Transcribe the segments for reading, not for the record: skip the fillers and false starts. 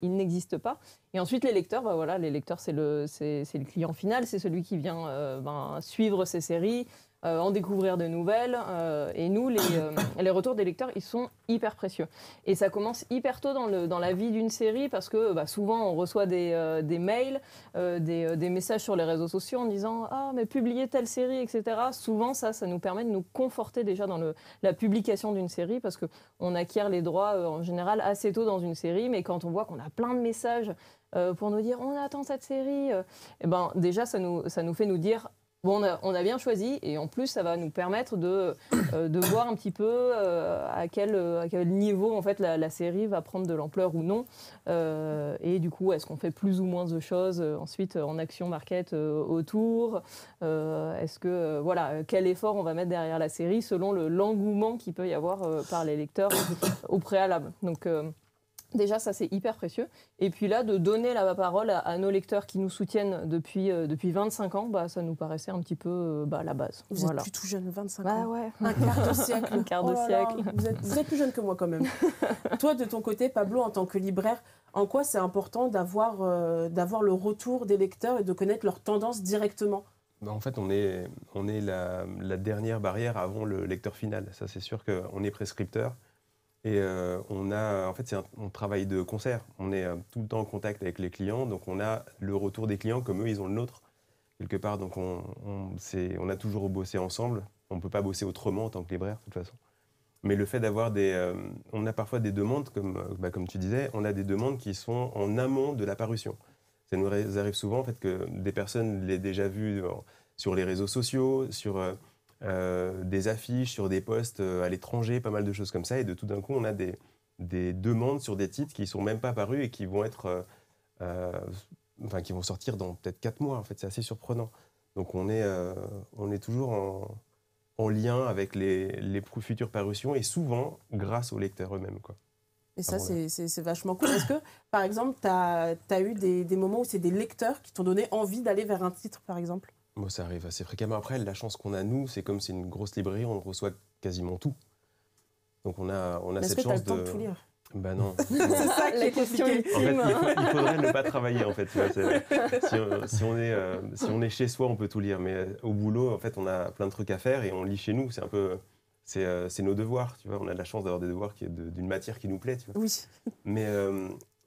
il n'existe pas. Et ensuite, les lecteurs, bah voilà, les lecteurs, c'est le client final, c'est celui qui vient suivre ces séries, en découvrir de nouvelles. Et nous, les retours des lecteurs, ils sont hyper précieux. Et ça commence hyper tôt dans la vie d'une série parce que souvent, on reçoit des mails, des messages sur les réseaux sociaux en disant « Ah, mais publiez telle série, etc. » Souvent, ça nous permet de nous conforter déjà dans la publication d'une série parce qu'on acquiert les droits en général assez tôt dans une série. Mais quand on voit qu'on a plein de messages pour nous dire « On attend cette série », et déjà, ça nous fait nous dire bon, on a bien choisi et en plus ça va nous permettre de voir un petit peu à quel niveau en fait la série va prendre de l'ampleur ou non et du coup est-ce qu'on fait plus ou moins de choses ensuite en action market autour est-ce que voilà quel effort on va mettre derrière la série selon l'engouement qu'il peut y avoir par les lecteurs au préalable. Donc déjà, ça, c'est hyper précieux. Et puis là, de donner la parole à nos lecteurs qui nous soutiennent depuis 25 ans, ça nous paraissait un petit peu la base. Vous êtes plus tout jeune, 25 ans. Ouais. Un quart de siècle. Un quart de siècle. Vous êtes plus jeune que moi quand même. Toi, de ton côté, Pablo, en tant que libraire, en quoi c'est important d'avoir le retour des lecteurs et de connaître leurs tendances directement ? En fait, on est la dernière barrière avant le lecteur final. Ça, c'est sûr qu'on est prescripteur. Et on travaille de concert. On est tout le temps en contact avec les clients, donc on a le retour des clients comme eux, ils ont le nôtre, quelque part. Donc on a toujours bossé ensemble. On ne peut pas bosser autrement en tant que libraire, de toute façon. Mais le fait d'avoir on a parfois des demandes, comme tu disais, on a des demandes qui sont en amont de la parution. Ça nous arrive souvent en fait, que des personnes l'aient déjà vu sur les réseaux sociaux, sur des affiches, sur des posts à l'étranger, pas mal de choses comme ça. Et de tout d'un coup, on a des demandes sur des titres qui ne sont même pas parus et qui vont qui vont sortir dans peut-être 4 mois. En fait, c'est assez surprenant. Donc on est toujours en lien avec les futures parutions et souvent grâce aux lecteurs eux-mêmes, quoi. Et ça, c'est vachement cool. Est-ce que, par exemple, tu as eu des moments où c'est des lecteurs qui t'ont donné envie d'aller vers un titre, par exemple ? Moi, ça arrive assez fréquemment. Après, la chance qu'on a, nous, c'est comme c'est une grosse librairie, on reçoit quasiment tout. Donc on a cette chance de... Est-ce que tu as le temps de tout lire ? Ben non. C'est ça qui est question ultime. En fait, il faudrait ne pas travailler, en fait. Tu vois, si on est chez soi, on peut tout lire. Mais au boulot, en fait, on a plein de trucs à faire et on lit chez nous. C'est un peu... C'est nos devoirs, tu vois. On a de la chance d'avoir des devoirs d'une matière qui nous plaît, tu vois. Oui. Mais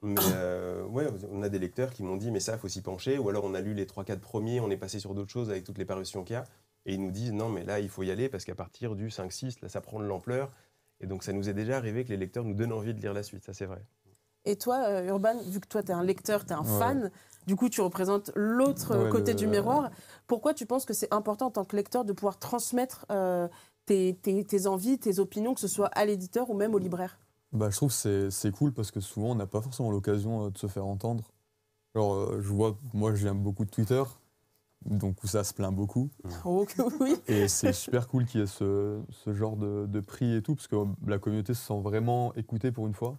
ouais, on a des lecteurs qui m'ont dit « mais ça, il faut s'y pencher ». Ou alors on a lu les 3-4 premiers, on est passé sur d'autres choses avec toutes les parutions qu'il y a. Et ils nous disent « non, mais là, il faut y aller parce qu'à partir du 5-6, là, ça prend de l'ampleur ». Et donc ça nous est déjà arrivé que les lecteurs nous donnent envie de lire la suite, ça c'est vrai. Et toi, Urban, vu que toi, tu es un lecteur, tu es un fan, du coup, tu représentes l'autre côté du miroir. Pourquoi tu penses que c'est important en tant que lecteur de pouvoir transmettre tes envies, tes opinions, que ce soit à l'éditeur ou même au libraire ? Je trouve que c'est cool parce que souvent, on n'a pas forcément l'occasion de se faire entendre. Alors, moi, j'aime beaucoup Twitter, donc où ça se plaint beaucoup. Oh, oui. Et c'est super cool qu'il y ait ce genre de prix et tout, parce que la communauté se sent vraiment écoutée pour une fois.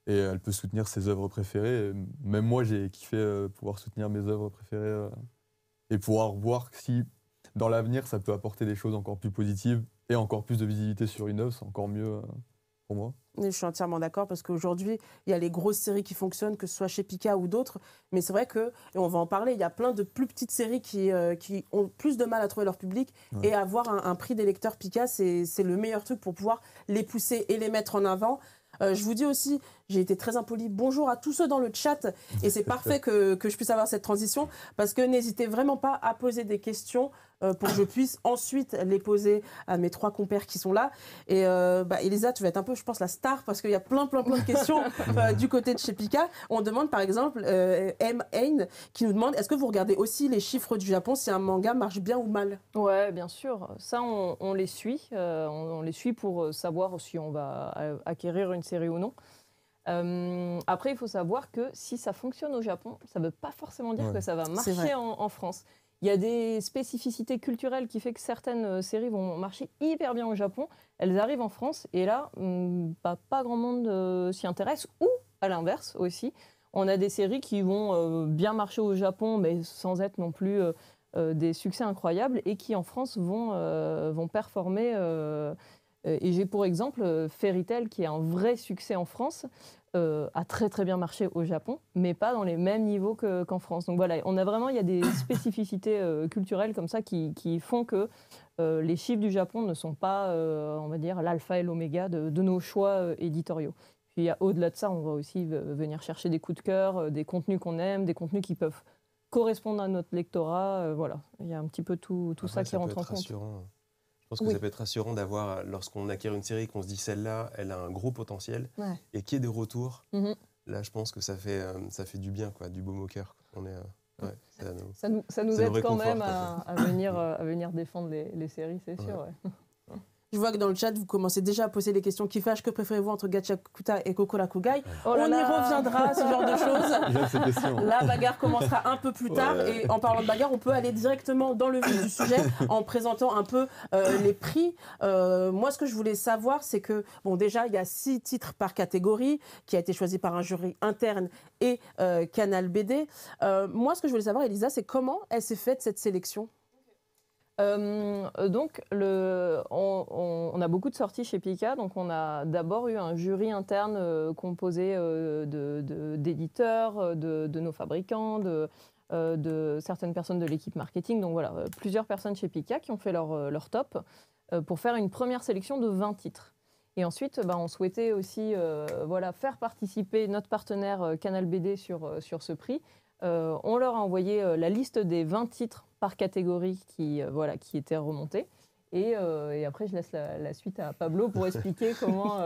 Et elle peut soutenir ses œuvres préférées. Et même moi, j'ai kiffé pouvoir soutenir mes œuvres préférées et pouvoir voir si, dans l'avenir, ça peut apporter des choses encore plus positives et encore plus de visibilité sur une œuvre, c'est encore mieux pour moi. Je suis entièrement d'accord parce qu'aujourd'hui, il y a les grosses séries qui fonctionnent, que ce soit chez Pika ou d'autres. Mais c'est vrai que, et on va en parler, il y a plein de plus petites séries qui ont plus de mal à trouver leur public. Ouais. Et avoir un prix des lecteurs Pika, c'est le meilleur truc pour pouvoir les pousser et les mettre en avant. Je vous dis aussi, j'ai été très impolie, bonjour à tous ceux dans le chat, et c'est parfait que je puisse avoir cette transition, parce que n'hésitez vraiment pas à poser des questions pour que je puisse ensuite les poser à mes 3 compères qui sont là. Et Elisa, tu vas être un peu, je pense, la star, parce qu'il y a plein de questions du côté de chez Pika. On demande par exemple, M. Ain, qui nous demande, est-ce que vous regardez aussi les chiffres du Japon, si un manga marche bien ou mal ? Ouais, bien sûr. Ça, on les suit. On les suit pour savoir si on va acquérir une série ou non. Après, il faut savoir que si ça fonctionne au Japon, ça ne veut pas forcément dire que ça va marcher en France. Il y a des spécificités culturelles qui font que certaines séries vont marcher hyper bien au Japon. Elles arrivent en France et là, pas grand monde s'y intéresse. Ou, à l'inverse aussi, on a des séries qui vont bien marcher au Japon, mais sans être non plus des succès incroyables et qui, en France, vont performer. Et j'ai pour exemple Fairy Tail qui est un vrai succès en France. a très très bien marché au Japon, mais pas dans les mêmes niveaux qu'en France. Donc voilà, il y a des spécificités culturelles comme ça qui font que les chiffres du Japon ne sont pas, on va dire, l'alpha et l'oméga de nos choix éditoriaux. Puis au-delà de ça, on va aussi venir chercher des coups de cœur, des contenus qu'on aime, des contenus qui peuvent correspondre à notre lectorat. Voilà, il y a un petit peu tout ça qui rentre en compte. Je pense que ça peut être rassurant d'avoir, lorsqu'on acquiert une série, qu'on se dit celle-là, elle a un gros potentiel, et qu'il y ait des retours. Là, je pense que ça fait du bien, quoi, du baume au cœur. Ça nous aide quand même à venir défendre les séries, c'est sûr. Ouais. Je vois que dans le chat, vous commencez déjà à poser les questions qui fâchent. Que préférez-vous entre Gachakuta et Kokurakugai? On y reviendra, ce genre de choses. La bagarre commencera un peu plus tard. Ouais. Et en parlant de bagarre, on peut aller directement dans le vif du sujet en présentant un peu les prix. Moi, ce que je voulais savoir, c'est que, bon, déjà, il y a 6 titres par catégorie qui a été choisi par un jury interne et Canal BD. Moi, ce que je voulais savoir, Elisa, c'est comment elle s'est faite cette sélection? Donc, on a beaucoup de sorties chez Pika. Donc, on a d'abord eu un jury interne composé d'éditeurs, de nos fabricants, de certaines personnes de l'équipe marketing. Donc, voilà, plusieurs personnes chez Pika qui ont fait leur top pour faire une première sélection de 20 titres. Et ensuite, on souhaitait aussi faire participer notre partenaire Canal BD sur ce prix. On leur a envoyé la liste des 20 titres par catégorie qui étaient remontés. Et après, je laisse la suite à Pablo pour expliquer comment...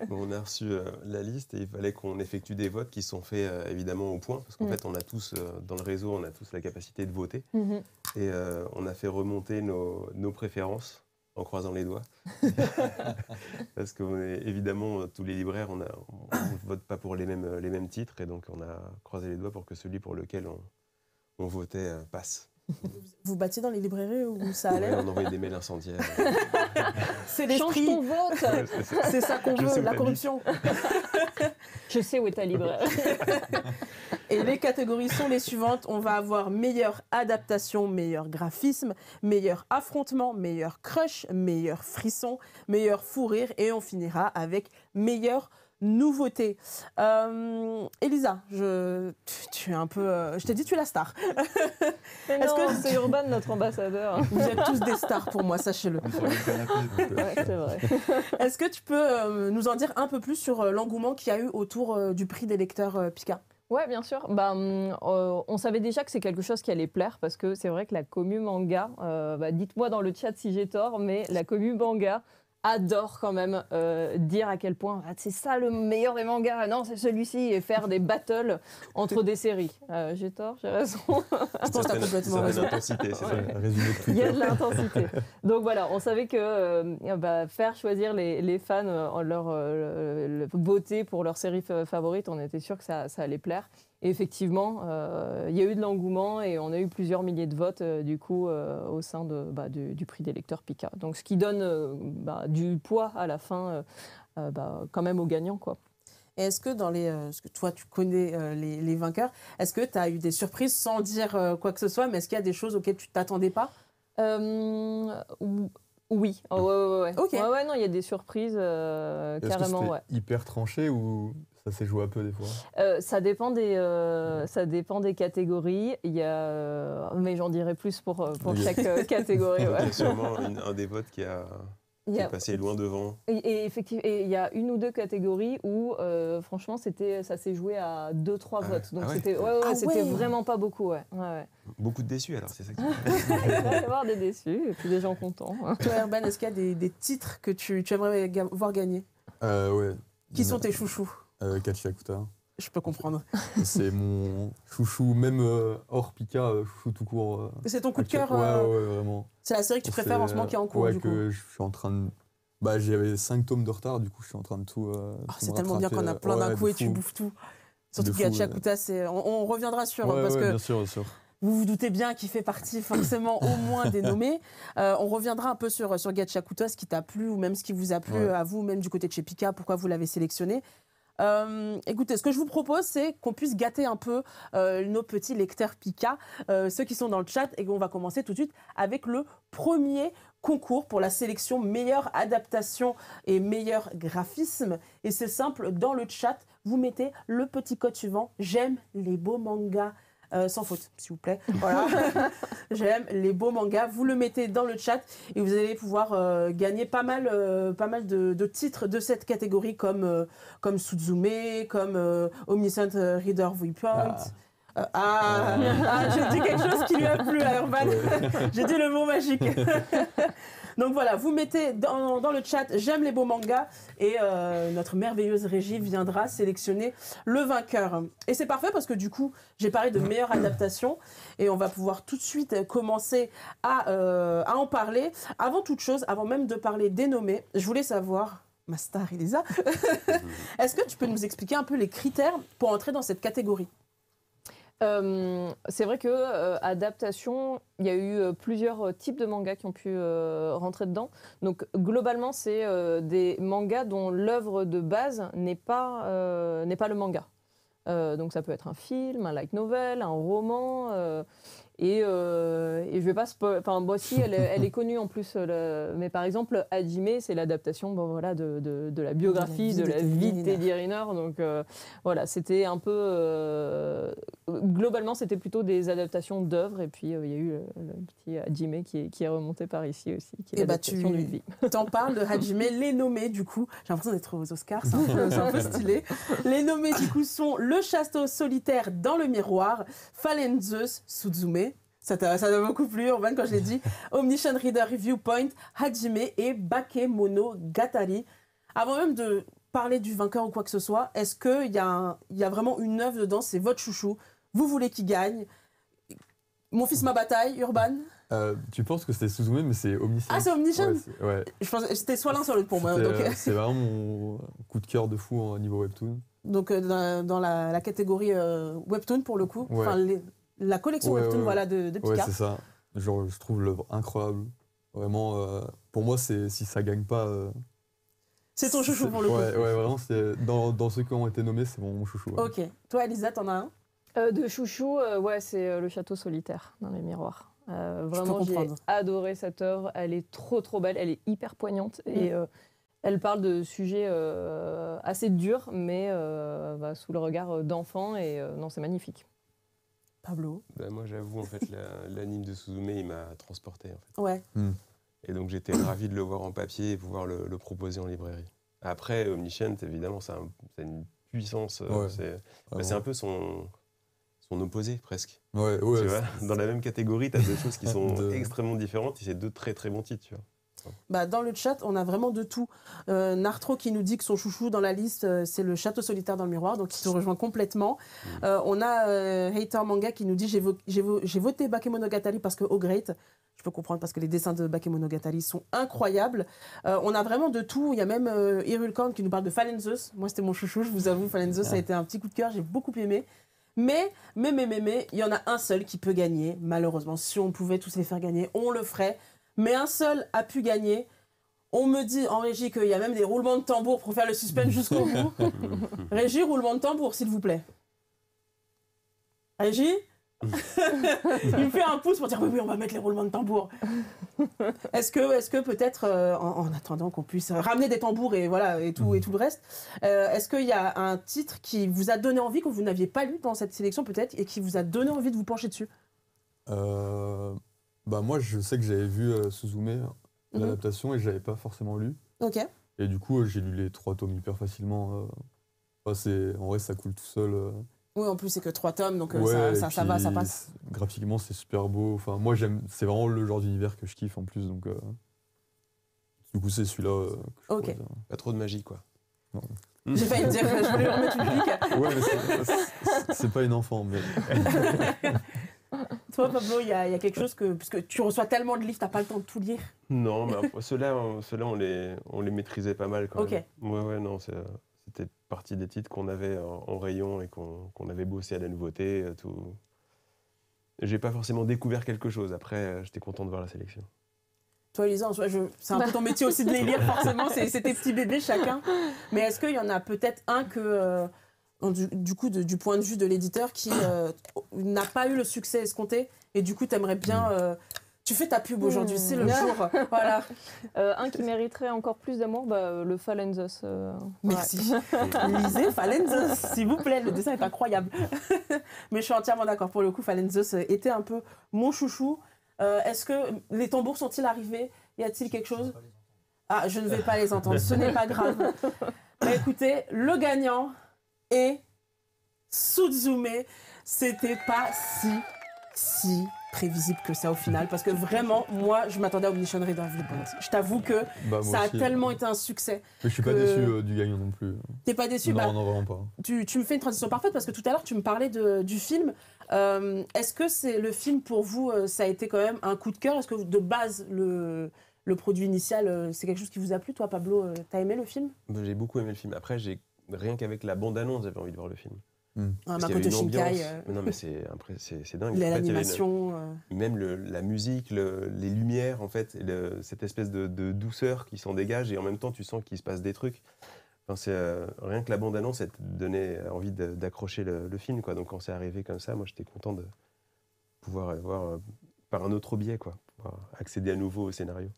On a reçu la liste et il fallait qu'on effectue des votes qui sont faits évidemment au point. Parce qu'en fait, on a tous, dans le réseau, on a tous la capacité de voter. Et on a fait remonter nos préférences en croisant les doigts. Parce que évidemment, tous les libraires, on ne vote pas pour les mêmes titres. Et donc, on a croisé les doigts pour que celui pour lequel on votait passe. Vous battiez dans les librairies où ça allait? On envoyait des mails incendiaires. C'est l'esprit. Change ton vote. C'est ça qu'on veut, la corruption. Je sais où est ta librairie. Et les catégories sont les suivantes. On va avoir meilleure adaptation, meilleur graphisme, meilleur affrontement, meilleur crush, meilleur frisson, meilleur fou rire. Et on finira avec meilleure nouveauté. Elisa, tu es un peu... je t'ai dit, tu es la star. C'est Urban, notre ambassadeur. Vous êtes tous des stars pour moi, sachez-le. Ouais, c'est vrai. Est-ce que tu peux nous en dire un peu plus sur l'engouement qu'il y a eu autour du prix des lecteurs Pika? Ouais, bien sûr. On savait déjà que c'est quelque chose qui allait plaire parce que c'est vrai que la commu manga, dites-moi dans le chat si j'ai tort, mais la commu manga adore quand même dire à quel point c'est ça le meilleur des mangas, non c'est celui-ci, et faire des battles entre des séries. J'ai tort, j'ai raison. Je pense que tu as complètement raison. Il y a de l'intensité. Donc voilà, on savait que faire choisir les fans leur voter pour leur série favorite, on était sûr que ça allait plaire. Et effectivement, il y a eu de l'engouement et on a eu plusieurs milliers de votes au sein du prix des lecteurs Pika. Donc ce qui donne du poids à la fin quand même aux gagnants, quoi. Et est-ce que parce que toi tu connais les vainqueurs, est-ce que tu as eu des surprises sans dire quoi que ce soit, mais est-ce qu'il y a des choses auxquelles tu ne t'attendais pas? Oui. Ouais. Okay. Ouais, non, il y a des surprises carrément. Est-ce que c'était hyper tranché ou ça s'est joué un peu des fois? Ça dépend des catégories. Il y a, mais j'en dirai plus pour chaque catégorie. Il y a sûrement un des votes qui est passé loin devant. Et effectivement, il y a une ou deux catégories où, franchement, ça s'est jouoi à 2-3 votes. Donc c'était vraiment pas beaucoup. Ouais. Beaucoup de déçus alors, c'est ça que il va y avoir des déçus et puis des gens contents. Toi, Urban, est-ce qu'il y a des titres que tu aimerais voir gagner? Ouais. Qui sont tes chouchous? Gachakuta. Je peux comprendre. C'est mon chouchou, même hors Pika, chouchou tout court. C'est ton coup de cœur? Ouais, vraiment. C'est la série que tu préfères en ce moment qui est en cours, du coup? Ouais, je suis en train de... j'avais 5 tomes de retard, du coup je suis en train de tout... c'est tellement bien qu'on a plein d'un coup et tu bouffes tout. Surtout Gachakuta, on reviendra sur... parce que bien sûr. Vous vous doutez bien qu'il fait partie forcément au moins des nommés. On reviendra un peu sur Gachakuta, ce qui t'a plu ou même ce qui vous a plu à vous, même du côté de chez Pika, pourquoi vous l'avez sélectionné. Écoutez, ce que je vous propose, c'est qu'on puisse gâter un peu nos petits lecteurs Pika, ceux qui sont dans le chat, et on va commencer tout de suite avec le premier concours pour la sélection meilleure adaptation et meilleur graphisme. Et c'est simple, dans le chat, vous mettez le petit code suivant, j'aime les beaux mangas. Sans faute, s'il vous plaît. Voilà. J'aime les beaux mangas. Vous le mettez dans le chat et vous allez pouvoir gagner pas mal de titres de cette catégorie comme Suzume, comme Omniscient Reader Viewpoint. J'ai dit quelque chose qui lui a plu à Urban. J'ai dit le mot magique. Donc voilà, vous mettez dans le chat j'aime les beaux mangas et notre merveilleuse régie viendra sélectionner le vainqueur. Et c'est parfait parce que du coup, j'ai parlé de meilleure adaptation et on va pouvoir tout de suite commencer à en parler. Avant toute chose, avant même de parler des nommés, je voulais savoir, ma star Elisa, est-ce que tu peux nous expliquer un peu les critères pour entrer dans cette catégorie ? C'est vrai que adaptation, il y a eu plusieurs types de mangas qui ont pu rentrer dedans. Donc globalement, c'est des mangas dont l'œuvre de base n'est pas le manga. Donc ça peut être un film, un light novel, un roman. Et je vais pas enfin moi aussi elle est connue en plus mais par exemple Hajime c'est l'adaptation de la biographie de la vie de Teddy Riner donc voilà c'était un peu globalement c'était plutôt des adaptations d'œuvres et puis il y a eu le petit Hajime qui est remonté par ici aussi qui est l'adaptation d'une vie. T'en parles de Hajime, les nommés du coup j'ai l'impression d'être aux Oscars c'est un peu stylé. Les nommés du coup sont Le Château Solitaire dans le Miroir, Fallen Zeus, Suzume. Ça t'a beaucoup plu, Urban, quand je l'ai dit. Omniscient Reader Viewpoint, Hajime et Bakemonogatari. Avant même de parler du vainqueur ou quoi que ce soit, est-ce qu'il y a vraiment une œuvre dedans, c'est votre chouchou, vous voulez qu'il gagne? Mon fils, ma bataille, Urban? Tu penses que c'était Suzume, mais c'est Omniscient. Ah, c'est Omniscient? Ouais. Je pense que c'était soit l'un, soit l'autre pour moi. C'est vraiment mon coup de cœur de fou au niveau webtoon. Donc, dans la catégorie webtoon, pour le coup, la collection webtoon voilà, de Pika. Ouais, c'est ça. Genre, je trouve l'œuvre incroyable. Vraiment, pour moi, si ça gagne pas... c'est ton chouchou pour le coup. Ouais, vraiment, dans ceux qui ont été nommés, c'est mon chouchou. Ouais. Ok. Toi, Elisa, t'en as un? De chouchou, c'est Le Château Solitaire dans les miroirs. Vraiment, j'ai adoré cette œuvre. Elle est trop belle. Elle est hyper poignante. Et elle parle de sujets assez durs, mais sous le regard d'enfants. Et non, c'est magnifique. Pablo? Moi, j'avoue, en fait, l'anime de Suzume, il m'a transporté. En fait. Ouais. Et donc, j'étais ravi de le voir en papier et pouvoir le proposer en librairie. Après, Omniscient, évidemment, c'est une puissance. C'est un peu son opposé, presque. Ouais, tu vois, dans la même catégorie, tu as deux choses qui sont extrêmement différentes et c'est deux très très bons titres. Tu vois. Dans le chat, on a vraiment de tout. Nartro qui nous dit que son chouchou dans la liste, c'est Le Château Solitaire dans le Miroir, donc il te rejoint complètement. On a Hater Manga qui nous dit j'ai voté Bakemonogatari parce que Great. Je peux comprendre parce que les dessins de Bakemonogatari sont incroyables. On a vraiment de tout. Il y a même Irulcorn qui nous parle de Fallen Zeus. Moi, c'était mon chouchou, je vous avoue. Fallen Zeus, ça a été un petit coup de cœur, j'ai beaucoup aimé. Mais, il y en a un seul qui peut gagner, malheureusement. Si on pouvait tous les faire gagner, on le ferait. Mais un seul a pu gagner. On me dit en régie qu'il y a même des roulements de tambour pour faire le suspense jusqu'au bout. Régie, roulement de tambour, s'il vous plaît. Régie? Il me fait un pouce pour dire oui, on va mettre les roulements de tambour. Est-ce que peut-être, en attendant qu'on puisse ramener des tambours et tout le reste, est-ce qu'il y a un titre qui vous a donné envie, que vous n'aviez pas lu dans cette sélection peut-être, et qui vous a donné envie de vous pencher dessus? Moi, je sais que j'avais vu Suzume, l'adaptation, et je l'avais pas forcément lu. Ok. Et du coup, j'ai lu les 3 tomes hyper facilement. En vrai, ça coule tout seul. Oui, en plus, c'est que 3 tomes, donc ça va, ça passe. Graphiquement, c'est super beau. Enfin, moi, c'est vraiment le genre d'univers que je kiffe en plus. Donc, du coup, c'est celui-là que je Pas trop de magie, quoi. Non. J'ai failli dire, je voulais lui remettre une pique. Ouais, mais c'est pas une enfant. Mais... Toi, Pablo, il y a quelque chose puisque tu reçois tellement de livres, t'as pas le temps de tout lire. Non, mais ceux-là, on les maîtrisait pas mal quand même. Ouais, non, c'était partie des titres qu'on avait en rayon et qu'on avait bossé à la nouveauté. Tout. J'ai pas forcément découvert quelque chose. Après, j'étais content de voir la sélection. Toi, Elisa, c'est un peu ton métier aussi de les lire, forcément. C'est tes petits bébés chacun. Mais est-ce qu'il y en a peut-être un que... du coup, du point de vue de l'éditeur qui n'a pas eu le succès escompté et du coup, t'aimerais bien... Tu fais ta pub aujourd'hui, c'est le jour. Voilà. Un qui mériterait encore plus d'amour, le Fallen Us. Merci. Lisez Fallen Us, s'il vous plaît. Le dessin est incroyable. Mais je suis entièrement d'accord. Pour le coup, Fallen Us était un peu mon chouchou. Est-ce que les tambours sont-ils arrivés? Y a-t-il quelque chose? Ah, je ne vais pas les entendre. Ce n'est pas grave. Mais écoutez, le gagnant est Suzume. C'était pas si prévisible que ça au final, parce que vraiment, moi, je m'attendais à Omniscient Ray dans Viewpoint. Je t'avoue que ça a tellement été un succès. Mais je suis pas déçu du gagnant non plus. T'es pas déçu? Non, non, vraiment pas. Tu me fais une transition parfaite, parce que tout à l'heure, tu me parlais du film. Est-ce que c'est le film, pour vous, ça a été quand même un coup de cœur? Est-ce que de base, le produit initial, c'est quelque chose qui vous a plu? Toi, Pablo, t'as aimé le film? J'ai beaucoup aimé le film. Après, rien qu'avec la bande-annonce, j'avais envie de voir le film. Makoto Shinkai. Non, mais c'est dingue. L'animation. Même la musique, les lumières, en fait, cette espèce de douceur qui s'en dégage, et en même temps, tu sens qu'il se passe des trucs. Enfin, rien que la bande-annonce, elle te donnait envie d'accrocher le film, quoi. Donc, quand c'est arrivé comme ça, moi, j'étais content de pouvoir voir par un autre biais, quoi, pouvoir accéder à nouveau au scénario.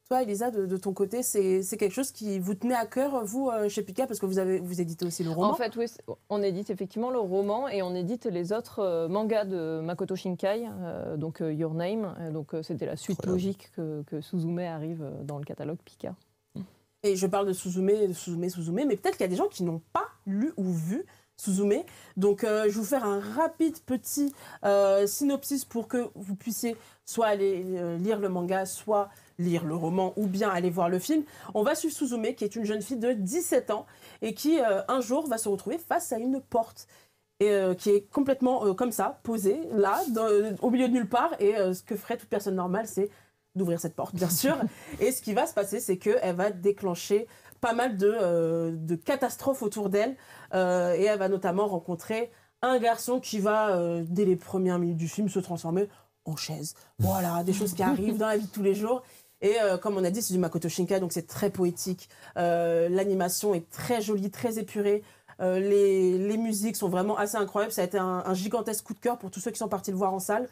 Toi, Elisa, de ton côté, c'est quelque chose qui vous tenait à cœur, vous, chez Pika, parce que vous éditez aussi le roman? En fait, oui, on édite effectivement le roman et on édite les autres mangas de Makoto Shinkai, donc Your Name. Donc c'était la suite logique que Suzume arrive dans le catalogue Pika. Et je parle de Suzume, mais peut-être qu'il y a des gens qui n'ont pas lu ou vu Suzume. Donc, je vais vous faire un rapide petit synopsis pour que vous puissiez soit aller lire le manga, soit lire le roman ou bien aller voir le film. On va suivre Suzume, qui est une jeune fille de 17 ans et qui, un jour, va se retrouver face à une porte et qui est complètement comme ça, posée, là, au milieu de nulle part. Et ce que ferait toute personne normale, c'est d'ouvrir cette porte, bien sûr. Et ce qui va se passer, c'est qu'elle va déclencher pas mal de catastrophes autour d'elle. Et elle va notamment rencontrer un garçon qui va, dès les premières minutes du film, se transformer en chaise. Voilà, des choses qui arrivent dans la vie de tous les jours. Et comme on a dit, c'est du Makoto Shinkai, donc c'est très poétique. L'animation est très jolie, très épurée. Les musiques sont vraiment assez incroyables. Ça a été un gigantesque coup de cœur pour tous ceux qui sont partis le voir en salle.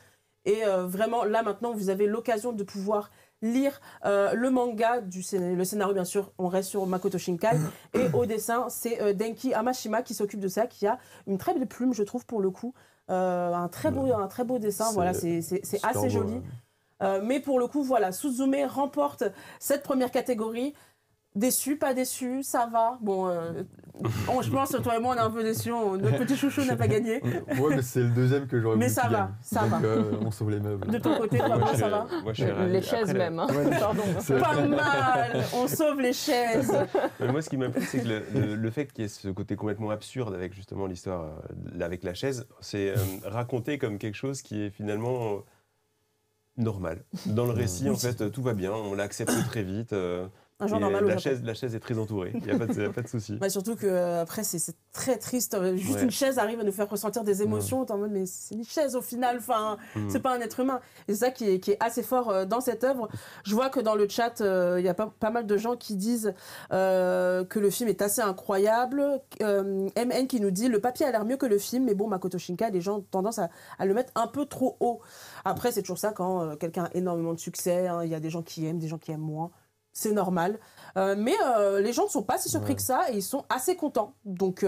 Et vraiment, là maintenant, vous avez l'occasion de pouvoir lire le manga, le scénario bien sûr, on reste sur Makoto Shinkai. Et au dessin, c'est Denki Amashima qui s'occupe de ça, qui a une très belle plume, je trouve, pour le coup. Un très beau dessin, voilà, c'est assez joli. Mais pour le coup, voilà, Suzume remporte cette première catégorie. Déçu, pas déçu, ça va. Bon, je pense que toi et moi, on est un peu déçus. Notre petit chouchou n'a pas gagné. Ouais, mais c'est le deuxième que j'aurais voulu. Mais ça va, ça va. On sauve les meubles. De ton côté, Pablo, ça va? Moi, je suis ravi. Les chaises Après, même. Hein. Pardon. Pas mal. On sauve les chaises. Mais moi, ce qui m'a plu, c'est que le fait qu'il y ait ce côté complètement absurde avec justement l'histoire avec la chaise, c'est raconté comme quelque chose qui est finalement normal. Dans le récit, en fait, tout va bien. On l'accepte très vite. Un genre normal la chaise est très entourée, il n'y a pas de souci. Bah surtout que après c'est très triste. Juste une chaise arrive à nous faire ressentir des émotions. T'es en mode mais c'est une chaise au final. Enfin, c'est pas un être humain. Et c'est ça qui est assez fort dans cette œuvre. Je vois que dans le chat, il y a pas mal de gens qui disent que le film est assez incroyable. MN qui nous dit le papier a l'air mieux que le film, mais bon, Makoto Shinkai, les gens ont tendance à le mettre un peu trop haut. Après, c'est toujours ça quand quelqu'un a énormément de succès. Il y a des gens qui aiment, des gens qui aiment moins. C'est normal. Mais les gens ne sont pas si surpris que ça et ils sont assez contents. Donc,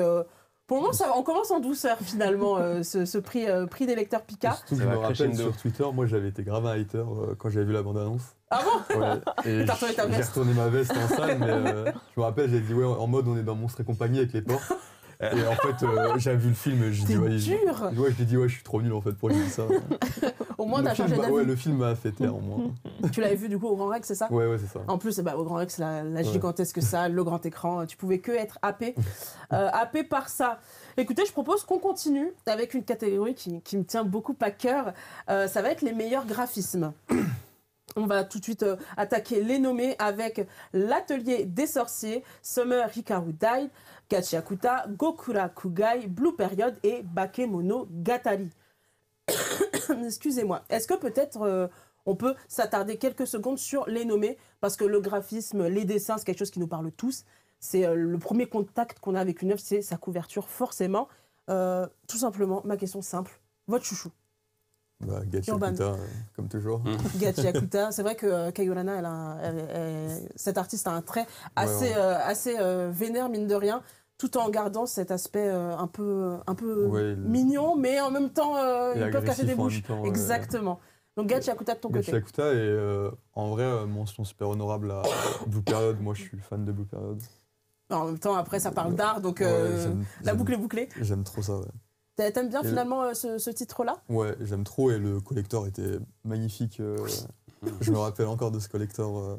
pour le moment, on commence en douceur, finalement, ce prix des lecteurs Pika. Surtout que je me rappelle sur Twitter, moi, j'avais été grave un hater quand j'avais vu la bande-annonce. Ah bon? Ouais. Et t'as retourné ta veste? J'ai retourné ma veste en salle, mais je me rappelle, j'ai dit, ouais, en mode, on est dans Monstres et compagnie avec les porcs. Et en fait, j'avais vu le film et j'ai dit, ouais, je l'ai dit, ouais, je suis trop nul en fait pour dire ça. Au moins, t'as changé d'avis. Ouais, le film m'a fait taire au moins. Tu l'avais vu du coup au Grand Rex, c'est ça? Ouais, c'est ça. En plus, au Grand Rex, la gigantesque salle, le grand écran, tu pouvais que être happé, happé par ça. Écoutez, je propose qu'on continue avec une catégorie qui me tient beaucoup à cœur. Ça va être les meilleurs graphismes. On va tout de suite attaquer les nommés avec l'Atelier des Sorciers, Summer Hikaru Dai, Gachiakuta, Gokura Kugai, Blue Period et Bakemonogatari. Excusez-moi. Est-ce que peut-être on peut s'attarder quelques secondes sur les nommés, parce que le graphisme, les dessins, c'est quelque chose qui nous parle tous. C'est le premier contact qu'on a avec une œuvre, c'est sa couverture, forcément. Tout simplement, ma question simple, votre chouchou? Gachi Urban. Akuta, comme toujours. Gachi Akuta. C'est vrai que Kayolana, cette artiste a un trait assez, vénère, mine de rien, tout en gardant cet aspect un peu mignon, mais en même temps, ils peuvent casser des bouches. Exactement. Donc Gachi Akuta de ton côté. Gachi Akuta et en vrai, mention super honorable à Blue Period. Moi, je suis fan de Blue Period. En même temps, après, ça parle d'art, donc la boucle est bouclée. J'aime trop ça, ouais. T'aimes bien finalement ce titre-là? Ouais, j'aime trop et le collector était magnifique. Je me rappelle encore de ce collector.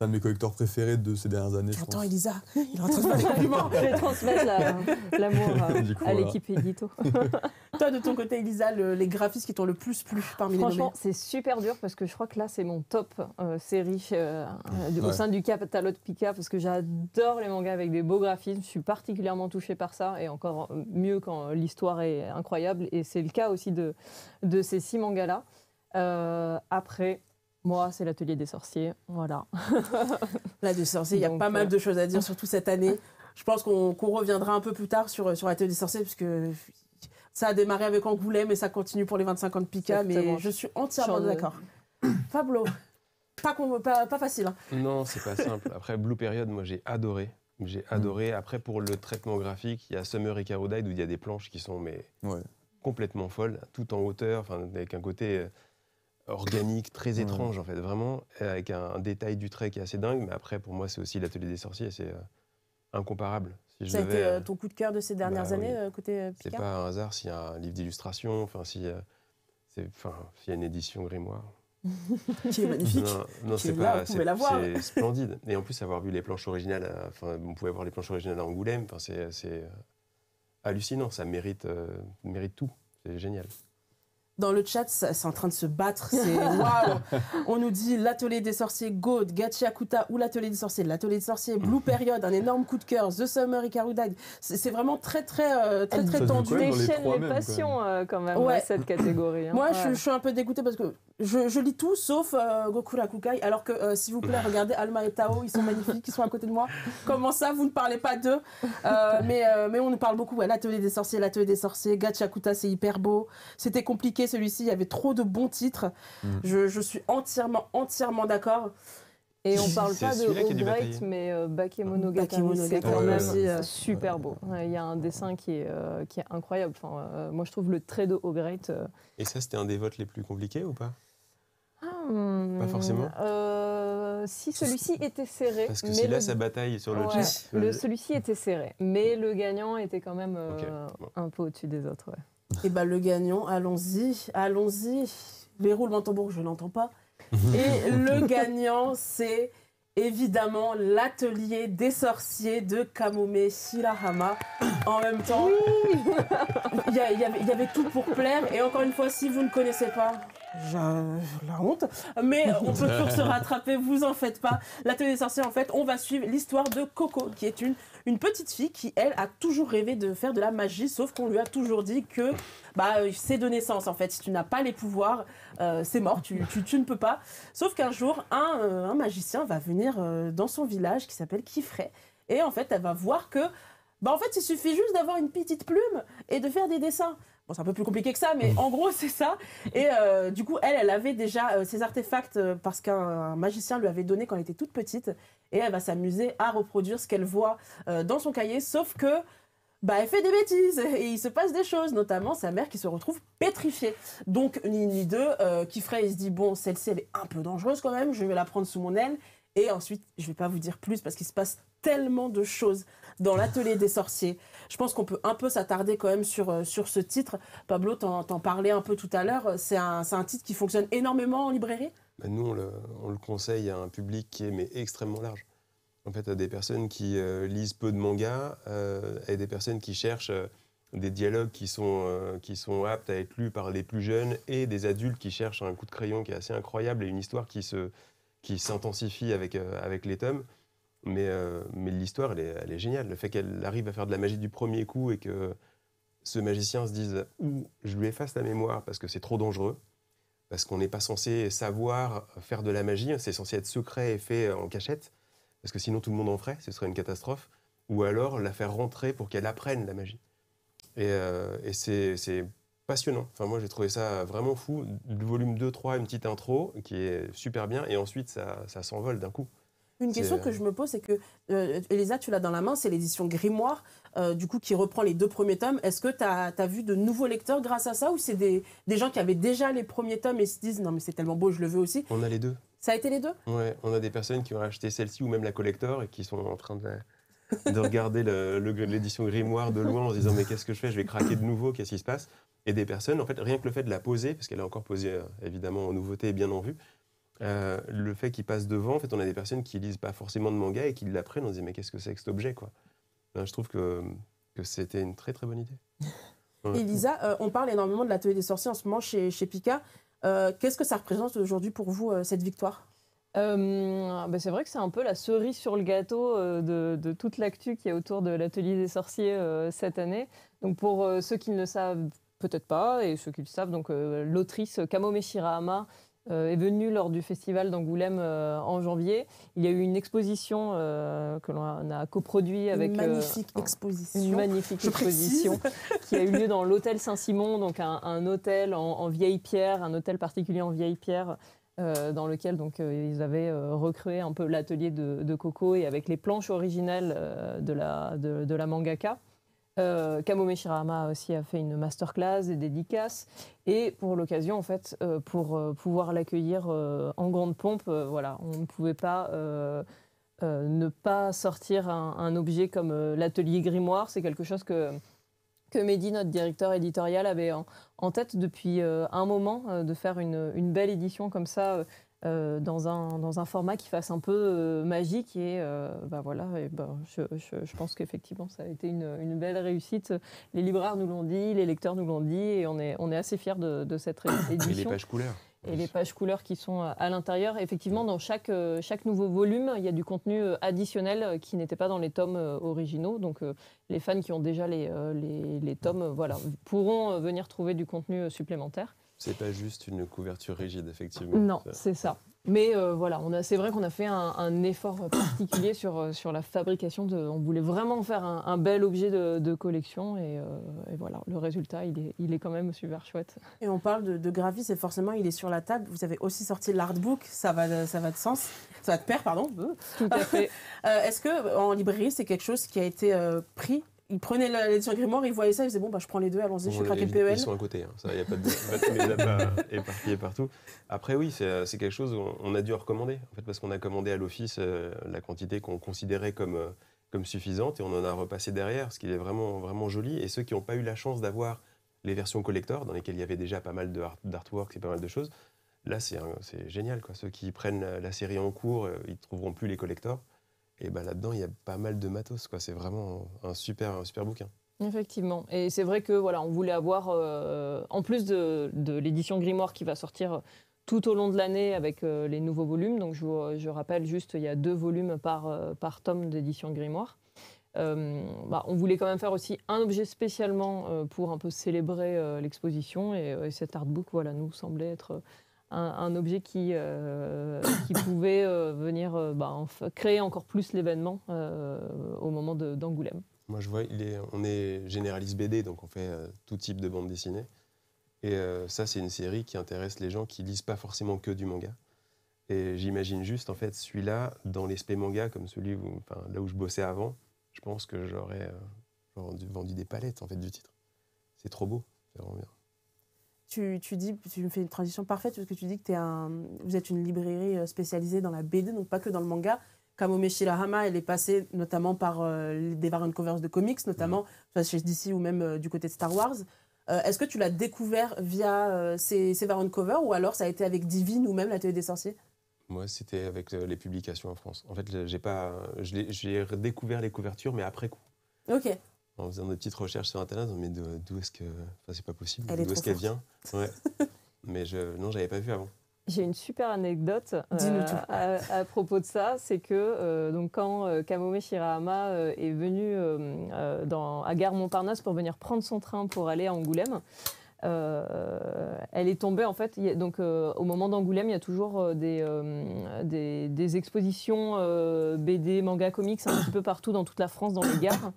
C'est un de mes collecteurs préférés de ces dernières années. J'entends Elisa, il est en train de faire des compliments. Je vais transmettre l'amour à l'équipe édito. Toi, de ton côté, Elisa, les graphismes qui t'ont le plus plu parmi les nommés? Franchement, c'est super dur parce que je crois que là, c'est mon top série au sein du catalogue Pika parce que j'adore les mangas avec des beaux graphismes. Je suis particulièrement touchée par ça et encore mieux quand l'histoire est incroyable. Et c'est le cas aussi de ces 6 mangas-là. Après... Moi, c'est l'Atelier des Sorciers, voilà. L'Atelier des Sorciers, il y a pas mal de choses à dire, surtout cette année. Je pense qu'on reviendra un peu plus tard sur l'Atelier des Sorciers, puisque ça a démarré avec Angoulême et ça continue pour les 25 ans de Pika, mais je suis entièrement d'accord. Pablo, pas facile. Hein. Non, c'est pas simple. Après, Blue Period, moi, j'ai adoré. J'ai adoré. Après, pour le traitement graphique, il y a Summer et Carodide où il y a des planches qui sont complètement folles, tout en hauteur, avec un côté... organique, très étrange en fait, vraiment, avec un détail du trait qui est assez dingue, mais après pour moi c'est aussi l'Atelier des Sorciers, c'est incomparable. Si ça a été ton coup de cœur de ces dernières années, côté Pika? C'est pas un hasard s'il y a un livre d'illustration, s'il y a une édition grimoire. Qui est magnifique. Non, c'est pas, c'est splendide. Et en plus avoir vu les planches originales, on pouvait voir les planches originales à Angoulême, c'est hallucinant, ça mérite tout, c'est génial. Dans le chat, c'est en train de se battre. C'est waouh! On nous dit l'Atelier des Sorciers, Goat, Gachi Akuta ou l'Atelier des Sorciers. L'Atelier des Sorciers, Blue Period, un énorme coup de cœur. The Summer et Carodide. C'est vraiment très tendu. Déchaîne les passions quand même, cette catégorie. Hein. Moi, je suis un peu dégoûtée parce que je lis tout sauf Goku Rakukai. Alors que, s'il vous plaît, regardez Alma et Tao, ils sont magnifiques, ils sont à côté de moi. Comment ça, vous ne parlez pas d'eux? Mais on nous parle beaucoup. Ouais, l'Atelier des Sorciers, Gachi Akuta, c'est hyper beau. C'était compliqué. Celui-ci, il y avait trop de bons titres. Je suis entièrement d'accord. Et on parle pas de O'Bright, mais Bakemonogatari, c'est quand même super beau. Il y a un dessin qui est incroyable. Moi, je trouve le trait de O'Bright... Et ça, c'était un des votes les plus compliqués ou pas? Pas forcément. Si celui-ci était serré. Parce que si là, ça bataille sur le chat. Celui-ci était serré, mais le gagnant était quand même un peu au-dessus des autres. Ouais. Et le gagnant, allons-y. Les roulements de tambour, je n'entends pas. Et le gagnant, c'est évidemment l'Atelier des Sorciers de Kamome Shirahama. En même temps, il y avait tout pour plaire. Et encore une fois, si vous ne connaissez pas, la honte, mais on peut toujours se rattraper, vous en faites pas. L'Atelier des Sorciers, en fait, on va suivre l'histoire de Coco, qui est une petite fille qui, elle, a toujours rêvé de faire de la magie, sauf qu'on lui a toujours dit que c'est de naissance, en fait. Si tu n'as pas les pouvoirs, c'est mort, tu ne peux pas. Sauf qu'un jour, un magicien va venir dans son village qui s'appelle Kifré. Et en fait, elle va voir que, en fait, il suffit juste d'avoir une petite plume et de faire des dessins. Bon, c'est un peu plus compliqué que ça, mais en gros, c'est ça. Et du coup, elle avait déjà ces artefacts parce qu'un magicien lui avait donné quand elle était toute petite. Et elle va s'amuser à reproduire ce qu'elle voit dans son cahier, sauf que elle fait des bêtises et il se passe des choses, notamment sa mère qui se retrouve pétrifiée. Donc, ni une ni deux, Kifré, il se dit, bon, celle-ci, elle est un peu dangereuse quand même, je vais la prendre sous mon aile. Et ensuite, je ne vais pas vous dire plus parce qu'il se passe tellement de choses dans l'Atelier des Sorciers. Je pense qu'on peut un peu s'attarder quand même sur ce titre. Pablo, t'en parlais un peu tout à l'heure. C'est un titre qui fonctionne énormément en librairie? Nous, on le conseille à un public qui est extrêmement large. En fait, à des personnes qui lisent peu de mangas, et des personnes qui cherchent des dialogues qui sont aptes à être lus par les plus jeunes, et des adultes qui cherchent un coup de crayon qui est assez incroyable et une histoire qui s'intensifie avec les tomes. Mais l'histoire, elle est géniale. Le fait qu'elle arrive à faire de la magie du premier coup et que ce magicien se dise « Ouh, je lui efface la mémoire parce que c'est trop dangereux », parce qu'on n'est pas censé savoir faire de la magie, c'est censé être secret et fait en cachette, parce que sinon tout le monde en ferait, ce serait une catastrophe, ou alors la faire rentrer pour qu'elle apprenne la magie. Et c'est passionnant. Enfin, moi, j'ai trouvé ça vraiment fou. Le volume 2-3, une petite intro qui est super bien, et ensuite, ça s'envole d'un coup. Une question que je me pose, c'est que, Elisa, tu l'as dans la main, c'est l'édition Grimoire, du coup, qui reprend les 2 premiers tomes. Est-ce que tu as vu de nouveaux lecteurs grâce à ça, ou c'est des gens qui avaient déjà les premiers tomes et se disent « Non, mais c'est tellement beau, je le veux aussi ». On a les deux. Ça a été les deux? Ouais, on a des personnes qui ont acheté celle-ci ou même la collector et qui sont en train de regarder l'édition Grimoire de loin en se disant mais qu'est-ce que je fais, je vais craquer de nouveau, qu'est-ce qui se passe? Et des personnes, en fait, rien que le fait de la poser, parce qu'elle est encore posée évidemment en nouveauté et bien en vue, le fait qu'ils passent devant, en fait, on a des personnes qui lisent pas forcément de manga et qui la prennent, on se dit mais qu'est-ce que c'est que cet objet, quoi. Je trouve que c'était une très très bonne idée. Ouais. Elisa, on parle énormément de l'Atelier des sorciers en ce moment chez Pika. Qu'est-ce que ça représente aujourd'hui pour vous, cette victoire? C'est vrai que c'est un peu la cerise sur le gâteau de toute l'actu qui est autour de l'Atelier des sorciers cette année. Donc pour ceux qui ne le savent peut-être pas et ceux qui le savent, donc l'autrice Kamome Shirahama est venue lors du festival d'Angoulême en janvier. Il y a eu une exposition que l'on a coproduit avec une magnifique exposition. Une magnifique exposition qui a eu lieu dans l'hôtel Saint-Simon, donc un hôtel en vieille pierre, un hôtel particulier en vieille pierre. Dans lequel donc, ils avaient recréé un peu l'atelier de Coco et avec les planches originales de la mangaka. Kamome Shirahama aussi a fait une masterclass, des dédicaces. Et pour l'occasion, en fait, pour pouvoir l'accueillir en grande pompe, voilà, on ne pouvait pas ne pas sortir un objet comme l'atelier Grimoire. C'est quelque chose que Mehdi, notre directeur éditorial, avait en tête depuis un moment, de faire une belle édition comme ça, dans un format qui fasse un peu magique. Et je pense qu'effectivement, ça a été une belle réussite. Les libraires nous l'ont dit, les lecteurs nous l'ont dit, et on est assez fiers de cette édition. Et les pages couleurs. Et les pages couleurs qui sont à l'intérieur. Effectivement, dans chaque nouveau volume, il y a du contenu additionnel qui n'était pas dans les tomes originaux. Donc, les fans qui ont déjà les tomes pourront venir trouver du contenu supplémentaire. C'est pas juste une couverture rigide, effectivement. Non, c'est ça. Mais c'est vrai qu'on a fait un effort particulier sur la fabrication. On voulait vraiment faire un bel objet de collection. Et voilà, le résultat, il est quand même super chouette. Et on parle de Gravis, et forcément, il est sur la table. Vous avez aussi sorti l'artbook, ça va de pair, pardon. Tout à fait. Est-ce qu'en librairie, c'est quelque chose qui a été pris? Il prenait l'édition Grimoire, il voyait ça, il disait bon, je prends les deux, allons-y, je suis craqué PEL. Ils sont à côté, hein. Ça, il n'y a pas de mes lapins éparpillés partout. Après, oui, c'est quelque chose qu'on a dû recommander, en fait, parce qu'on a commandé à l'office la quantité qu'on considérait comme suffisante, et on en a repassé derrière, ce qui est vraiment, vraiment joli. Et ceux qui n'ont pas eu la chance d'avoir les versions collector, dans lesquelles il y avait déjà pas mal d'artwork et pas mal de choses, là, c'est génial, quoi. Ceux qui prennent la série en cours, ils ne trouveront plus les collectors. Et là-dedans, il y a pas mal de matos, quoi. C'est vraiment un super bouquin. Effectivement. Et c'est vrai que on voulait avoir, en plus de l'édition Grimoire qui va sortir tout au long de l'année avec les nouveaux volumes. Donc je rappelle juste, il y a 2 volumes par tome d'édition Grimoire. On voulait quand même faire aussi un objet spécialement pour un peu célébrer l'exposition. Et cet artbook, nous semblait être un objet qui pouvait venir créer encore plus l'événement au moment d'Angoulême. Moi, je vois, on est généraliste BD, donc on fait tout type de bande dessinée. Et ça, c'est une série qui intéresse les gens qui lisent pas forcément que du manga. Et j'imagine juste, en fait, celui-là, dans l'aspect manga, comme là où je bossais avant, je pense que j'aurais vendu des palettes, en fait, du titre. C'est trop beau, c'est vraiment bien. Tu me fais une transition parfaite parce que tu dis que vous êtes une librairie spécialisée dans la BD, donc pas que dans le manga. Kamome Shirahama, elle est passée notamment par des variant covers de comics, notamment chez DC ou même du côté de Star Wars. Est-ce que tu l'as découvert via ces variant covers, ou alors ça a été avec Divine ou même l'Atelier des sorciers? Moi, c'était avec les publications en France. En fait, j'ai redécouvert les couvertures, mais après coup. Ok. En faisant des petites recherches sur Internet, mais d'où est-ce que... Enfin, c'est pas possible. D'où est-ce qu'elle vient? Ouais. Mais non, j'avais pas vu avant. J'ai une super anecdote à propos de ça. C'est que quand Kamome Shirahama est venue à Gare Montparnasse pour venir prendre son train pour aller à Angoulême, elle est tombée, en fait, au moment d'Angoulême, il y a toujours des expositions BD, manga, comics un petit peu partout dans toute la France, dans les gares.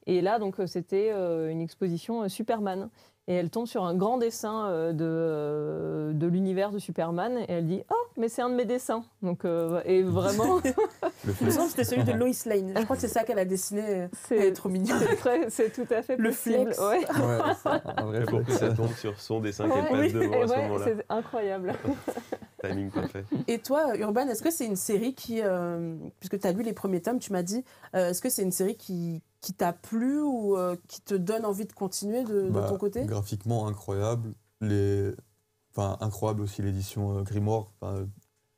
Et là, donc, c'était une exposition Superman. Et elle tombe sur un grand dessin de l'univers de Superman. Et elle dit « Oh, mais c'est un de mes dessins !» Donc, et vraiment... Il me semble que c'était celui de Lois Lane. Je crois que c'est ça qu'elle a dessiné. Elle est trop mignonne. C'est tout à fait Le possible. flex. Ouais. Ouais, c'est un vrai Pour que flex. ça tombe sur son dessin qu'elle Ouais, passe oui. devant à ce Ouais, moment-là. c'est incroyable. Timing parfait. Et toi, Urban, est-ce que c'est une série qui, puisque tu as lu les premiers tomes, tu m'as dit, est-ce que c'est une série qui t'a plu ou qui te donne envie de continuer de ton côté? Graphiquement incroyable, incroyable aussi l'édition Grimoire.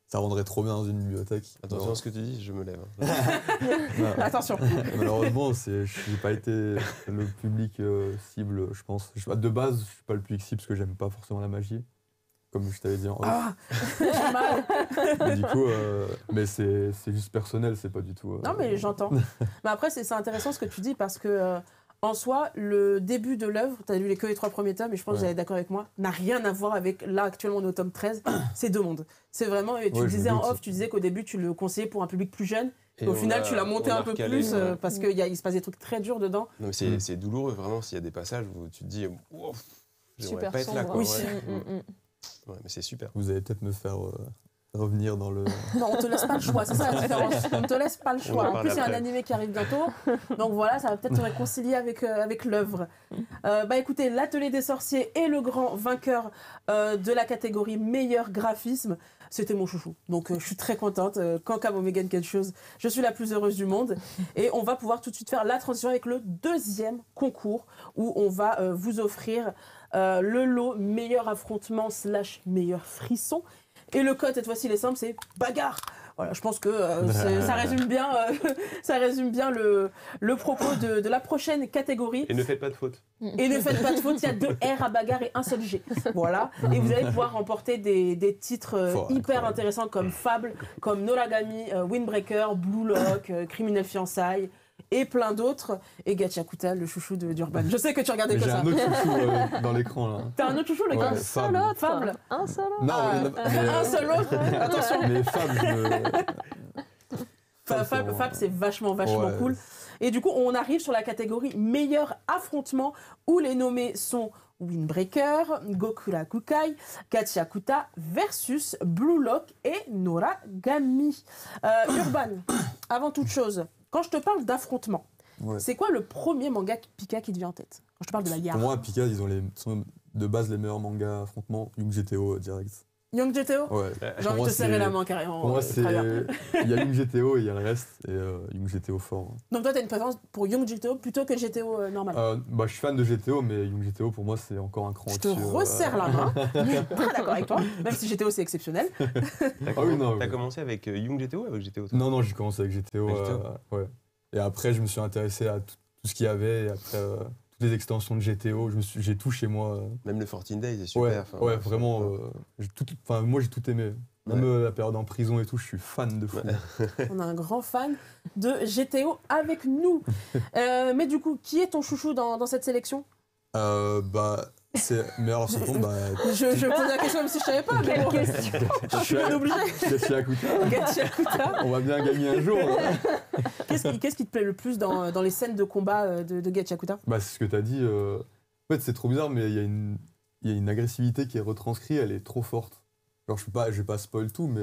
Ça rendrait trop bien dans une bibliothèque. Attention à ce que tu dis, je me lève. Non, Attention. malheureusement, je n'ai pas été le public cible, je pense. De base, je suis pas le public cible parce que j'aime pas forcément la magie, comme je t'avais dit en off. Ah, j'ai mal. Mais du coup, mais c'est juste personnel, c'est pas du tout. Non, mais j'entends. Mais après, c'est intéressant ce que tu dis parce que, en soi, le début de l'œuvre, tu as lu que les 3 premiers tomes, et je pense que vous allez être d'accord avec moi, n'a rien à voir avec, là, actuellement, on est au tome 13, c'est 2 mondes. C'est vraiment, et tu Ouais, le je disais me en doute. off, tu disais qu'au début, tu le conseillais pour un public plus jeune, et au on final, a- tu l'as monté on a un peu recalé, plus, ouais. parce qu'il se passe des trucs très durs dedans. Non, mais c'est douloureux, vraiment, s'il y a des passages où tu te dis, wow, j'aimerais Super pas être là. sombre. Quoi. Oui. Ouais. Ouais, mais c'est super. Vous allez peut-être me faire revenir dans le. Non, on te laisse pas le choix, c'est ça la différence. On ne te laisse pas le On choix. en En parle plus, il y a un après. animé qui arrive bientôt. Donc voilà, ça va peut-être te réconcilier avec l'œuvre. Écoutez, l'Atelier des sorciers est le grand vainqueur de la catégorie meilleur graphisme. C'était mon chouchou. Donc je suis très contente. Quand Kamome gagne quelque chose, je suis la plus heureuse du monde. Et on va pouvoir tout de suite faire la transition avec le deuxième concours où on va vous offrir le lot meilleur affrontement / meilleur frisson. Et le code, cette fois-ci, il est simple, c'est bagarre. Voilà, je pense que ça résume bien le propos de la prochaine catégorie. Et ne faites pas de faute. Et ne faites pas de faute, il y a 2 R à bagarre et un seul G. Voilà. Et vous allez pouvoir remporter des titres Fort, hyper incroyable. intéressants comme Fable, comme Noragami, Windbreaker, Blue Lock, Criminel Fiançailles et plein d'autres. Et Gachakuta, le chouchou d'Urban. Je sais que tu regardais Mais que j'ai ça. un autre chouchou dans l'écran là. T'as un autre chouchou, le gars Ouais, Un seul Fable. autre. Fable. Un seul autre. Non, Un seul autre. Attention. Mais Fable, Fab, c'est vachement Ouais. cool. Et du coup, on arrive sur la catégorie meilleur affrontement où les nommés sont Windbreaker, Gokura Kukai, Gachakuta versus Blue Lock et Noragami. Urban, avant toute chose, quand je te parle d'affrontement, Ouais. c'est quoi le premier manga Pika qui te vient en tête? Quand je te parle de la guerre. Pour moi, Pika, ils sont de base les meilleurs mangas affrontements. Young GTO direct. Young GTO? Ouais. J'ai Pour envie de moi, te serrer c'est- la main carrément. Pour moi, c'est. très bien. Il y a Young GTO et il y a le reste. Et Young GTO fort. Donc toi, tu as une préférence pour Young GTO plutôt que GTO normal? Je suis fan de GTO, mais Young GTO, pour moi, c'est encore un cran Je te au-dessus. resserre la main. Très d'accord avec toi, même si GTO c'est exceptionnel. Ah oui, non, T'as oui. commencé avec Young GTO ou avec GTO toi Non, j'ai commencé avec GTO. Avec GTO. Ouais. Et après, je me suis intéressé à tout ce qu'il y avait. Et après, toutes les extensions de GTO, j'ai tout chez moi. Même le 14 Days, c'est Ouais, super. Enfin, ouais, vraiment. Moi, j'ai tout aimé. Même Ouais. la période en prison et tout, je suis fan de fou. On a un grand fan de GTO avec nous. Mais du coup, qui est ton chouchou dans cette sélection? C'est meilleur affrontement. Je pose la question même si je savais pas. Mais Quelle bon, question. je suis bien obligée. Gachakuta. Gachakuta. On va bien gagner un jour. Là. Qu'est-ce qui te plaît le plus dans les scènes de combat de Gachakuta? C'est ce que tu as dit. En fait, c'est trop bizarre, mais il y a une agressivité qui est retranscrite, elle est trop forte. Genre, je vais pas spoil tout, mais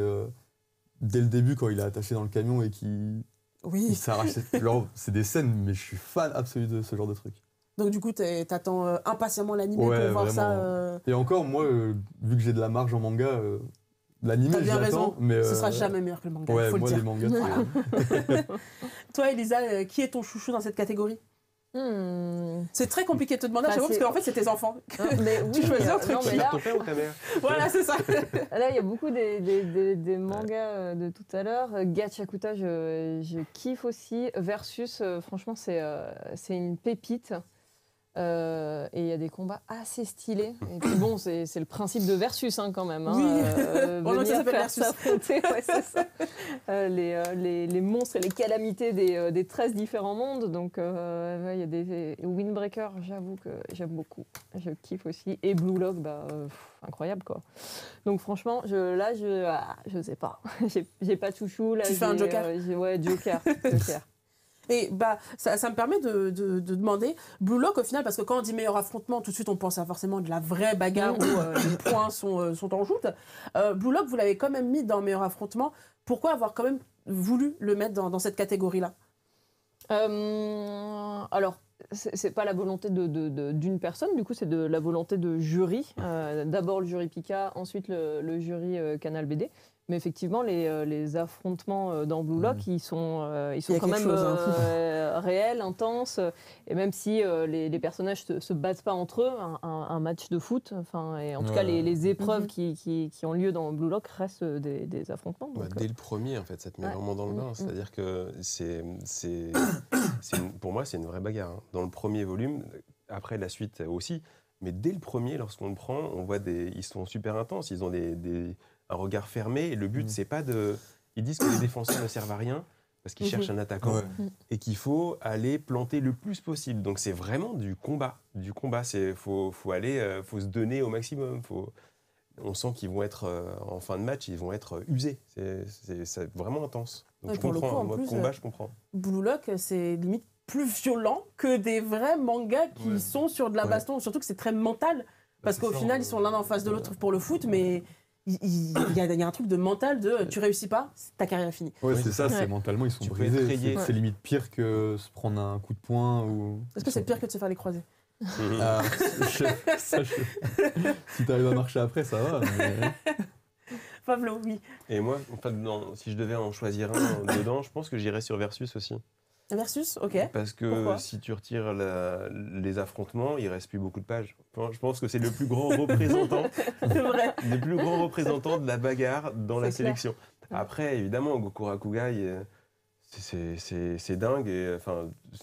dès le début, quand il est attaché dans le camion et qu'il Oui. s'arrache, c'est des scènes, mais je suis fan absolu de ce genre de truc. Donc du coup, t'attends impatiemment l'anime Ouais, pour voir vraiment. ça. Et encore, moi, vu que j'ai de la marge en manga, l'anime, T'as bien je l'attends, raison. mais Ce sera jamais meilleur que le manga, Ouais, faut moi, le les dire. mangas, Voilà. Toi, Elisa, qui est ton chouchou dans cette catégorie? C'est très compliqué de te demander à chaque fois parce qu'en fait, c'est tes enfants. Mais oui, Tu choisis un truc. non, mais C'est là, ton père ou ta mère Voilà, c'est ça. là, il y a beaucoup des mangas de tout à l'heure. Gachakuta, je kiffe aussi. Versus, franchement, c'est une pépite. Et il y a des combats assez stylés. Et puis bon, c'est le principe de Versus quand même. Hein. Oui. Venir Ça s'appelle faire Versus. s'affronter, ouais, c'est ça. Les monstres et les calamités des 13 différents mondes. Donc il y a des Windbreaker, j'avoue que j'aime beaucoup. Je kiffe aussi. Et Blue Lock, incroyable quoi. Donc franchement, je sais pas. J'ai pas de chouchou. Là, Tu fais un Joker ouais, Joker. Joker. Et ça me permet de demander, Blue Lock au final, parce que quand on dit meilleur affrontement, tout de suite on pense à forcément de la vraie bagarre où les points sont en joute. Blue Lock, vous l'avez quand même mis dans meilleur affrontement. Pourquoi avoir quand même voulu le mettre dans cette catégorie-là? Alors, c'est pas la volonté d'une personne, du coup c'est de la volonté de jury. D'abord le jury Pika, ensuite le jury Canal BD. Mais effectivement, les affrontements dans Blue Lock, ils sont quand même réels, intenses. Et même si les personnages se battent pas entre eux, un match de foot, et en tout cas les épreuves qui ont lieu dans Blue Lock restent des affrontements. Donc, dès le premier, en fait, ça te met vraiment dans le bain. C'est-à-dire que pour moi, c'est une vraie bagarre. Hein. Dans le premier volume, après la suite aussi, mais dès le premier, lorsqu'on le prend, on voit ils sont super intenses. Ils ont un regard fermé, et le but, c'est pas de... Ils disent que les défenseurs ne servent à rien, parce qu'ils cherchent un attaquant, et qu'il faut aller planter le plus possible. Donc c'est vraiment du combat. Faut se donner au maximum. On sent qu'ils vont être, en fin de match, ils vont être usés. C'est vraiment intense. Donc je comprends, je comprends. Blue Lock, c'est limite plus violent que des vrais mangas qui sont sur de la baston, surtout que c'est très mental, parce qu'au final, ils sont l'un en face de l'autre pour le foot, mais... Il y a un truc de mental tu réussis pas, ta carrière est finie. Ouais, c'est ça, c'est mentalement ils sont brisés. C'est limite pire que se prendre un coup de poing ou. Est-ce que c'est pire que de se faire les croisés? Si t'arrives à marcher après, ça va. Mais... Pablo, oui. Et moi, en fait, si je devais en choisir un dedans, je pense que j'irais sur Versus aussi. Versus, ok. Parce que si tu retires les affrontements, il reste plus beaucoup de pages. Je pense que c'est le plus grand représentant, le plus grand représentant de la bagarre dans la sélection. Après, évidemment, Gokurakugai, c'est dingue.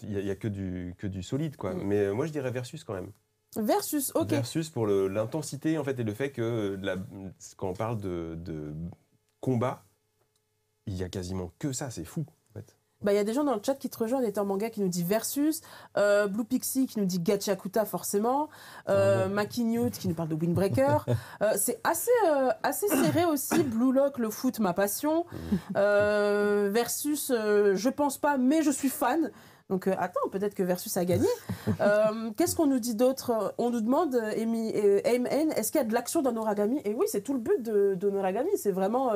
Il y a que du solide, quoi. Mais moi, je dirais Versus quand même. Versus, ok. Versus pour l'intensité, en fait, et le fait que quand on parle de combat, il y a quasiment que ça. C'est fou. Il y a des gens dans le chat qui te rejoignent, Éditeur Manga qui nous dit Versus, Blue Pixie qui nous dit Gachakuta forcément, Maki Newt qui nous parle de Windbreaker. C'est assez serré aussi, Blue Lock, le foot, ma passion. Versus, je pense pas, mais je suis fan. Donc attends, peut-être que Versus a gagné. Qu'est-ce qu'on nous dit d'autre? On nous demande, AMN, est-ce qu'il y a de l'action dans Noragami? Et oui, c'est tout le but de Noragami, c'est vraiment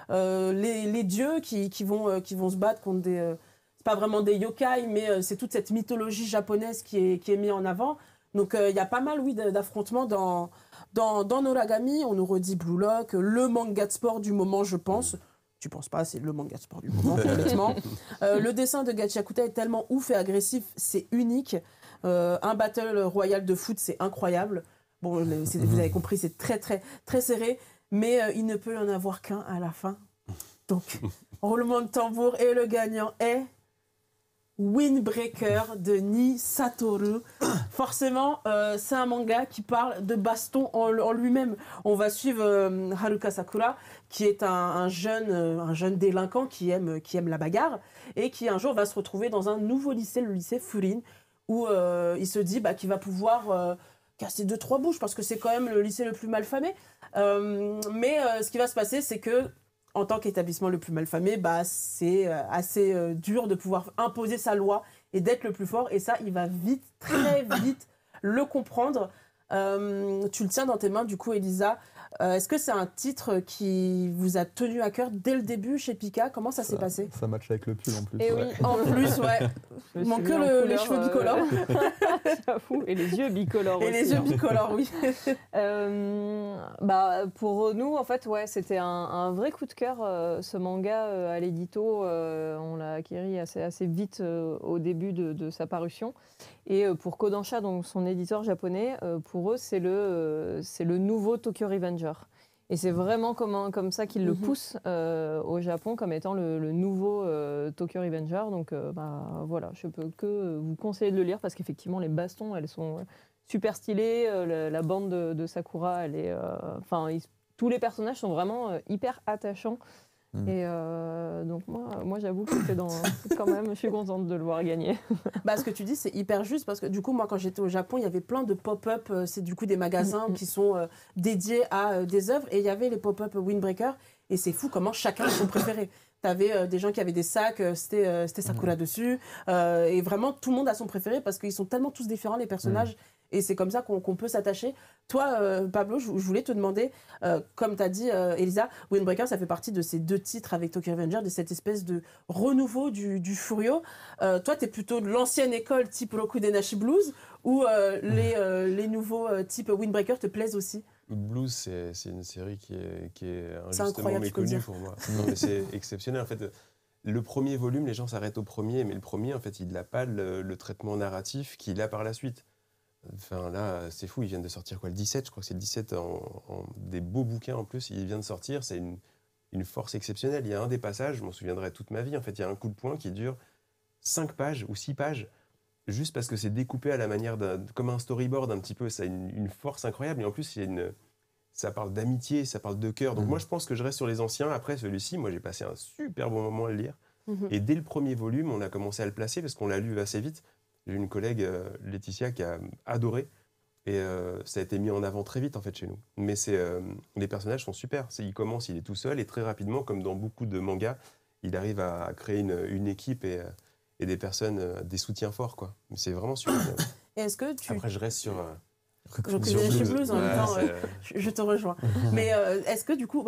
les dieux qui vont se battre contre des... c'est pas vraiment des yokai, mais c'est toute cette mythologie japonaise qui est mise en avant. Donc il y a pas mal, d'affrontements dans Noragami. On nous redit Blue Lock, le manga de sport du moment, je pense. Tu penses pas, c'est le manga de sport du moment, complètement. Le dessin de Gachakuta est tellement ouf et agressif, c'est unique. Un battle royal de foot, c'est incroyable. Bon, vous avez compris, c'est très, très, très serré. Mais il ne peut y en avoir qu'un à la fin. Donc, roulement de tambour, et le gagnant est Windbreaker de Nii Satoru. Forcément, c'est un manga qui parle de baston en lui-même. On va suivre Haruka Sakura, qui est un jeune délinquant qui aime la bagarre, et qui un jour va se retrouver dans un nouveau lycée, le lycée Furin, où il se dit qu'il va pouvoir... casser 2-3 bouches, parce que c'est quand même le lycée le plus malfamé. Mais ce qui va se passer, c'est que en tant qu'établissement le plus malfamé, c'est assez dur de pouvoir imposer sa loi et d'être le plus fort. Et ça, il va vite, très vite le comprendre. Tu le tiens dans tes mains, du coup, Elisa. Est-ce que c'est un titre qui vous a tenu à cœur dès le début chez Pika? Comment ça s'est passé? Ça match avec le pull en plus. Et oui, en plus, ouais. Il manque que les cheveux bicolores. J'avoue, et les yeux bicolores aussi. Et les yeux bicolores, oui. Pour nous, en fait, c'était un vrai coup de cœur, ce manga à l'édito. On l'a acquis assez vite au début de sa parution. Et pour Kodansha, donc son éditeur japonais, pour eux, c'est le nouveau Tokyo Revenger. Et c'est vraiment comme ça qu'ils le poussent au Japon, comme étant le nouveau Tokyo Revenger. Donc voilà, je peux que vous conseiller de le lire, parce qu'effectivement, les bastons, elles sont super stylées. La bande de Sakura, elle est... tous les personnages sont vraiment hyper attachants. Et donc moi j'avoue que quand même, je suis contente de le voir gagner. Ce que tu dis, c'est hyper juste, parce que du coup, moi, quand j'étais au Japon, il y avait plein de pop-up. C'est du coup des magasins qui sont dédiés à des œuvres. Et il y avait les pop-up Windbreaker. Et c'est fou comment chacun a son préféré. T'avais des gens qui avaient des sacs, c'était Sakura dessus. Et vraiment, tout le monde a son préféré parce qu'ils sont tellement tous différents, les personnages. Et c'est comme ça qu'on peut s'attacher. Toi, Pablo, je voulais te demander, comme tu as dit, Elisa, Windbreaker, ça fait partie de ces 2 titres avec Tokyo Revenger, de cette espèce de renouveau du Furio. Toi, tu es plutôt de l'ancienne école type Rokudenashi Blues ou les nouveaux type Windbreaker te plaisent aussi? Blues, c'est une série qui est injustement incroyable, méconnue pour moi. Non, mais c'est exceptionnel. En fait, le premier volume, les gens s'arrêtent au premier, mais le premier, en fait, il n'a pas le traitement narratif qu'il a par la suite. Enfin, là, c'est fou, ils viennent de sortir quoi, le 17, je crois que c'est le 17, des beaux bouquins en plus, il vient de sortir, c'est une force exceptionnelle. Il y a un des passages, je m'en souviendrai toute ma vie, en fait, il y a un coup de poing qui dure 5 pages ou 6 pages, juste parce que c'est découpé à la manière comme un storyboard un petit peu, ça a une force incroyable, et en plus, ça parle d'amitié, ça parle de cœur. Donc moi, je pense que je reste sur les anciens. Après celui-ci, moi, j'ai passé un super bon moment à le lire. Et dès le premier volume, on a commencé à le placer parce qu'on l'a lu assez vite. J'ai une collègue, Laetitia, qui a adoré. Et ça a été mis en avant très vite, en fait, chez nous. Mais les personnages sont super. Il commence, il est tout seul. Et très rapidement, comme dans beaucoup de mangas, il arrive à créer une équipe et des personnes, des soutiens forts, quoi. C'est vraiment super. Et est-ce que tu... Après, je reste sur... Rokudenashi Blues en même temps, je te rejoins. Mais est-ce que du coup,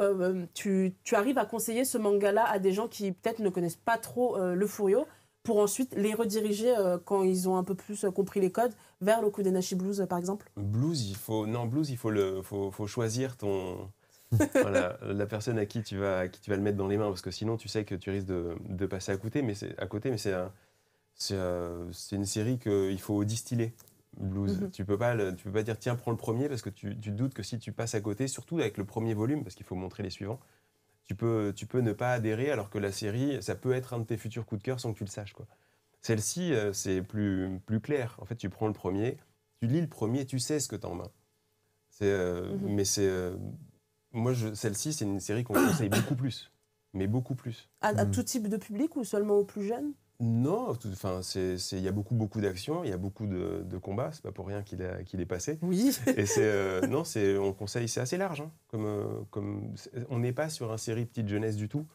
tu arrives à conseiller ce manga-là à des gens qui peut-être ne connaissent pas trop le Furio pour ensuite les rediriger quand ils ont un peu plus compris les codes vers le Rokudenashi Blues par exemple? Blues, il faut choisir voilà, la personne à qui tu vas le mettre dans les mains, parce que sinon tu sais que tu risques de passer à côté, mais c'est une série qu'il faut distiller. Blues. Tu peux pas dire tiens, prends le premier, parce que tu doutes que si tu passes à côté, surtout avec le premier volume, parce qu'il faut montrer les suivants, tu peux ne pas adhérer, alors que la série, ça peut être un de tes futurs coups de cœur sans que tu le saches, quoi. Celle-ci, c'est plus clair. En fait, tu prends le premier, tu lis le premier, tu sais ce que tu as en main. Mais celle-ci, c'est une série qu'on conseille beaucoup plus. Mais beaucoup plus. À tout type de public ou seulement aux plus jeunes? Non, il y a beaucoup d'actions, il y a beaucoup de combats, c'est pas pour rien qu'il est passé. Oui. Et on conseille, c'est assez large. Hein, on n'est pas sur un série petite jeunesse du tout.